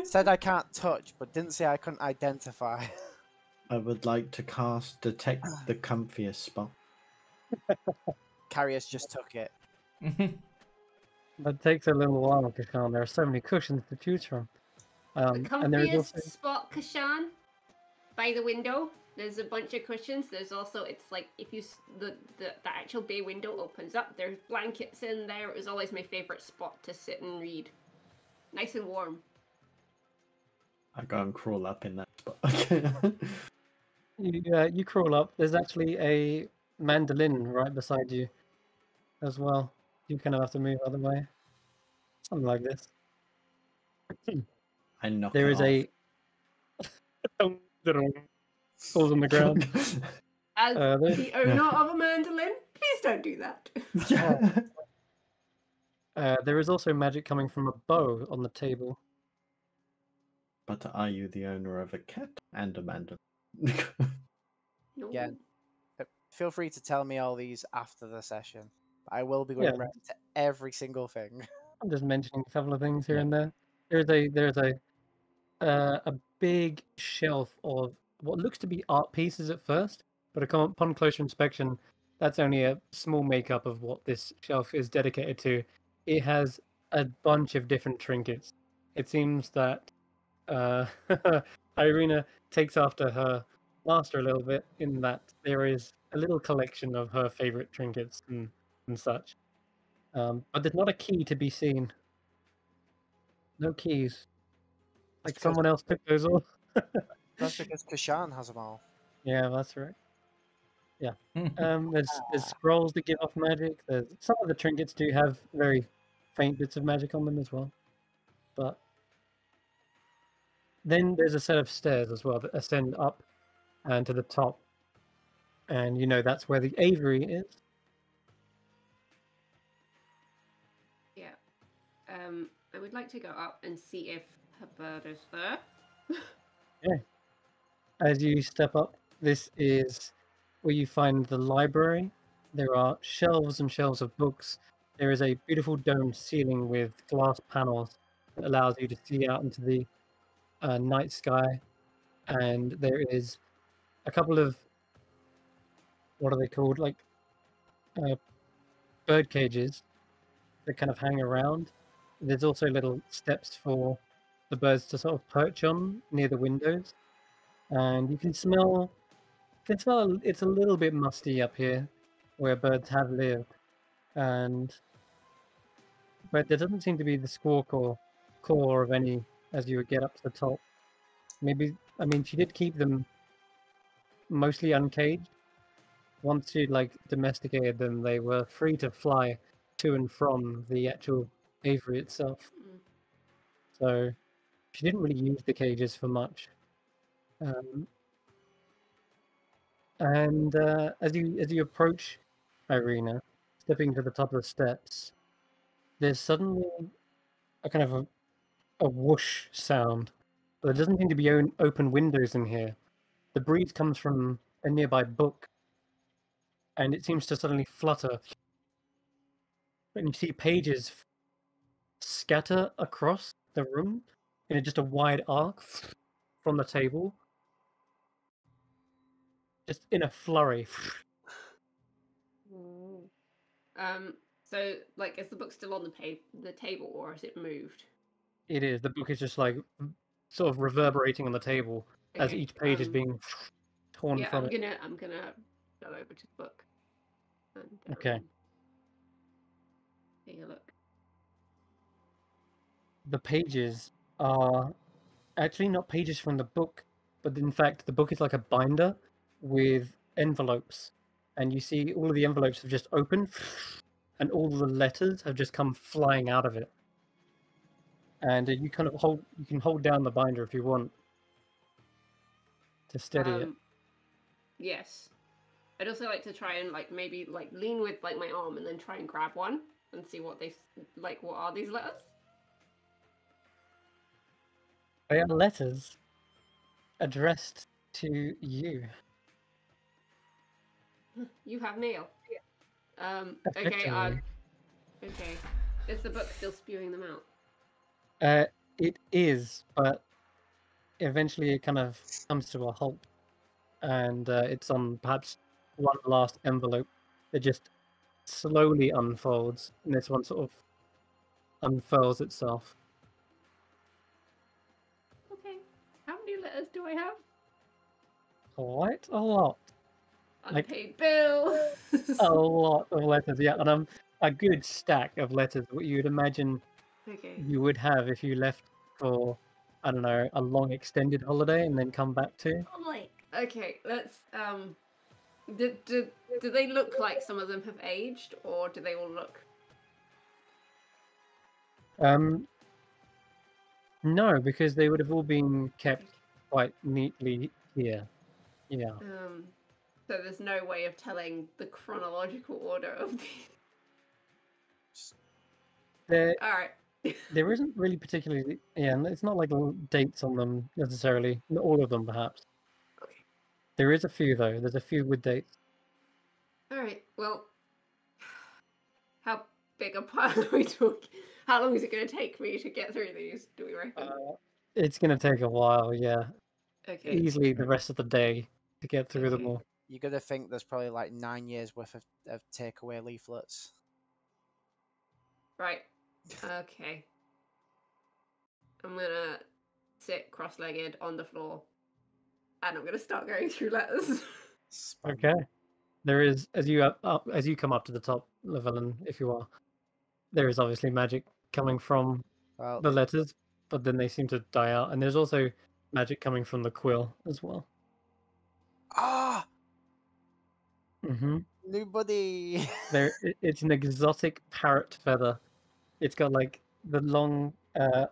said I can't touch, but didn't say I couldn't identify. I would like to cast Detect the comfiest spot. Carrier's just took it. But it takes a little while, Kashan. There are so many cushions to choose from. The And there is comfiest also... spot, Kashan, by the window. There's a bunch of cushions. There's also, it's like if you the actual bay window opens up. There's blankets in there. It was always my favorite spot to sit and read. Nice and warm. I go and crawl up in that spot. You crawl up. There's actually a mandolin right beside you as well. You kind of have to move out of the way. Something like this. I knock There it is off. falls on the ground. As the owner of a mandolin, please don't do that. There is also magic coming from a bow on the table. But are you the owner of a cat and a mandolin? No. Yeah. Feel free to tell me all these after the session. I will be going around to every single thing. I'm just mentioning a couple of things here and there. There's a big shelf of what looks to be art pieces at first, but upon closer inspection, that's only a small makeup of what this shelf is dedicated to. It has a bunch of different trinkets. It seems that Irina takes after her master a little bit in that there is a little collection of her favorite trinkets and such. But there's not a key to be seen. No keys. Like someone else took those all. That's because Kashan has them all. Yeah, that's right. Yeah. There's scrolls that give off magic. There's some of the trinkets do have very faint bits of magic on them as well. But then there's a set of stairs as well that ascend up and to the top. And you know that's where the aviary is. Yeah. I would like to go up and see if her bird is there. Yeah. As you step up, this is where you find the library. There are shelves and shelves of books. There is a beautiful domed ceiling with glass panels that allows you to see out into the night sky. and there is a couple of, what are they called, like bird cages that kind of hang around. There's also little steps for the birds to sort of perch on near the windows, and you can smell. It's a little bit musty up here, where birds have lived, and but there doesn't seem to be the squawk or caw of any as you would get up to the top. Maybe, I mean, she did keep them mostly uncaged. Once she like domesticated them, they were free to fly to and from the actual aviary itself. Mm. So she didn't really use the cages for much. And as you approach Irina, stepping to the top of the steps, there's suddenly a kind of a whoosh sound. But there doesn't seem to be open windows in here. The breeze comes from a nearby book, and it seems to suddenly flutter. And you see pages scatter across the room in just a wide arc from the table, just in a flurry. Ooh. So like, is the book still on the table, or has it moved? It is. The book is just like sort of reverberating on the table as Okay, each page is being torn Yeah, from I'm it. gonna go over to the book and Okay. take a look. The pages are actually not pages from the book, but in fact, the book is like a binder with envelopes, and you see all of the envelopes have just opened, and all the letters have just come flying out of it. And you can hold down the binder if you want to steady it. Yes. I'd also like to try and like maybe like lean with like my arm and then try and grab one and see what what are these letters? They are letters addressed to you. You have mail. Okay, Effectively. okay. Is the book still spewing them out? It is, but eventually it kind of comes to a halt, and it's on perhaps one last envelope that just slowly unfolds, and this one sort of unfurls itself. Okay. How many letters do I have? Quite a lot. Like- Unpaid bill. A lot of letters, yeah, and a good stack of letters, what you would imagine Okay. you would have if you left for, I don't know, a long extended holiday and then come back to. Oh my. Okay, let's do they look like some of them have aged, or do they all look? No, because they would have all been kept quite neatly here. Yeah. So there's no way of telling the chronological order of these. There, All right. there isn't really particularly, yeah, and it's not like dates on them necessarily. Not all of them, perhaps. Okay. There is a few though. There's a few with dates. All right. Well, how big a pile are we talking? How long is it going to take me to get through these? Do we reckon? It's gonna take a while, yeah. Okay. Easily the rest of the day to get through them Okay. all. You got to think there's probably like 9 years worth of takeaway leaflets. Right. Okay. I'm gonna sit cross-legged on the floor, and I'm gonna start going through letters. Okay. There is, as you come up to the top level, and if you are, there is obviously magic coming from Well, the letters, but then they seem to die out, and there's also magic coming from the quill as well. ah, Mm-hmm. new buddy. It's an exotic parrot feather. It's got like the long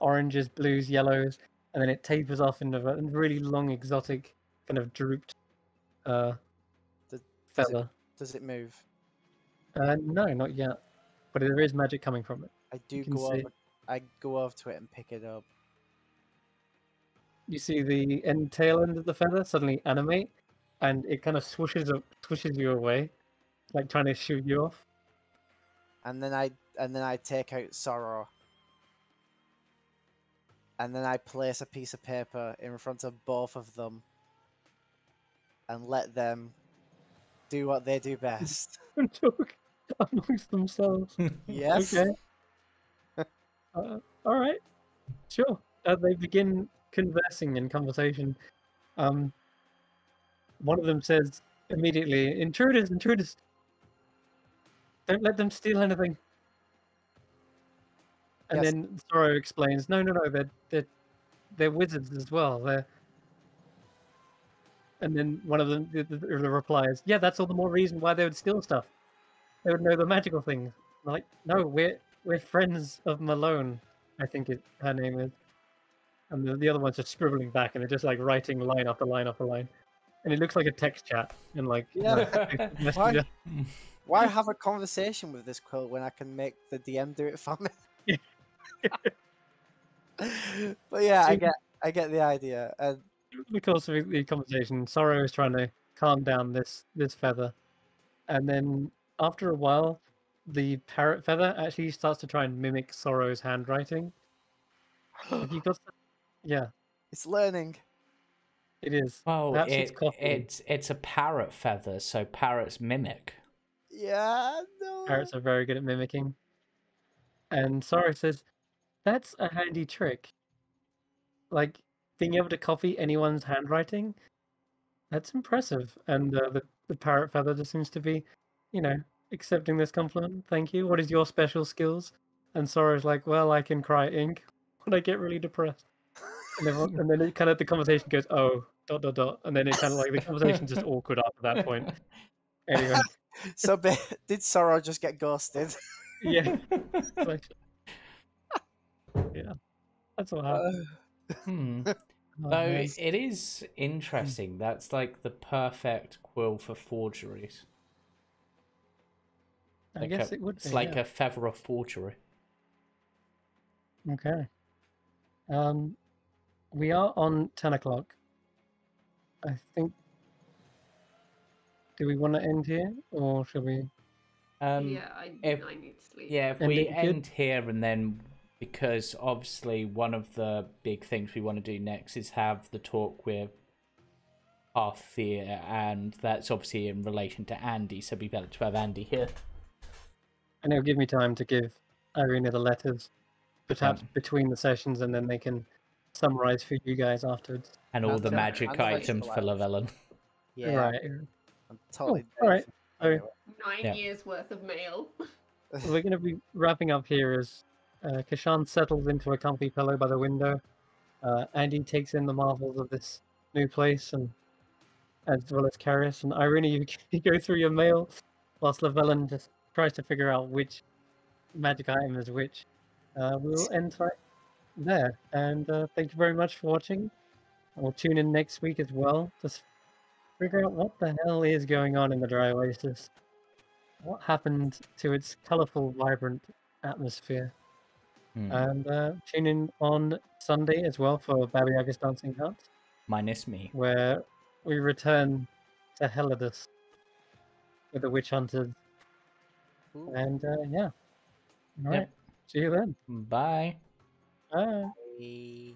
oranges, blues, yellows, and then it tapers off into a really long, exotic kind of drooped feather. Does it move? No, not yet, but there is magic coming from it. I do You can go see. over. I go over to it and pick it up. You see the tail end of the feather suddenly animate, and it kind of swishes you away, like trying to shoot you off. And then I take out Sorrow. And then I place a piece of paper in front of both of them and let them do what they do best. And talk amongst themselves. Yes. Okay. All right. Sure. They begin conversing in conversation. One of them says immediately, "Intruders, intruders! Don't let them steal anything." And Yes. then Sorrow explains, "No, they're wizards as well. They're..." And then one of them the replies, "Yeah, that's all the more reason why they would steal stuff. They would know the magical things." Like, no, we're friends of Malone, I think her name is. And the other one's just scribbling back, and they're just like writing line after line after line. And it looks like a text chat and like Yeah. Facebook Why? Messenger. Why have a conversation with this quill when I can make the DM do it for me? But yeah, I get the idea. And In the course of the conversation, Sorrow is trying to calm down this feather, and then after a while, the parrot feather actually starts to try and mimic Sorrow's handwriting. Have you got? Yeah, it's learning. it is. Well, Perhaps it's copying. it's a parrot feather, so parrots mimic. Yeah, no. Parrots are very good at mimicking. And Sorrow says, "That's a handy trick. Like being able to copy anyone's handwriting. That's impressive." And the parrot feather just seems to be, accepting this compliment. "Thank you. What is your special skills?" And Sorrow's like, "Well, I can cry ink when I get really depressed." And then it kind of the conversation goes, "Oh, ... And then it kind of like the conversation's just awkward after that point. Anyway, So did Sorrow just get ghosted? yeah, like, yeah, that's what happened. Oh, Though man. it is interesting. That's like the perfect quill for forgeries. I guess it would It's be, like yeah. a feather of forgery. Okay. We are on 10 o'clock. I think. Do we want to end here, or should we? Yeah, I need to sleep. Yeah, if End we it good? end here and then, because obviously one of the big things we want to do next is have the talk with Arthur, and that's obviously in relation to Andy, so it'd be better to have Andy here. And it'll give me time to give Irina the letters, perhaps between the sessions, and then they can summarize for you guys afterwards. And all the That's magic okay. items for Llewellyn. Yeah, Right. I'm totally. All right. So Anyway. 9 years worth of mail. we're going to be wrapping up here as Kashan settles into a comfy pillow by the window. Andy takes in the marvels of this new place, and as well as Carius. And Irina, you go through your mail, whilst Llewellyn just tries to figure out which magic item is which. We'll end right there. And thank you very much for watching. We'll tune in next week as well to figure out what the hell is going on in the Dry Oasis. What happened to its colourful, vibrant atmosphere? And tune in on Sunday as well for Baba Yaga's Dancing Hut, Minus me. where we return to Heladus with the witch hunters. Ooh. And yeah. All right. Yep. See you then. Bye. Bye. Bye.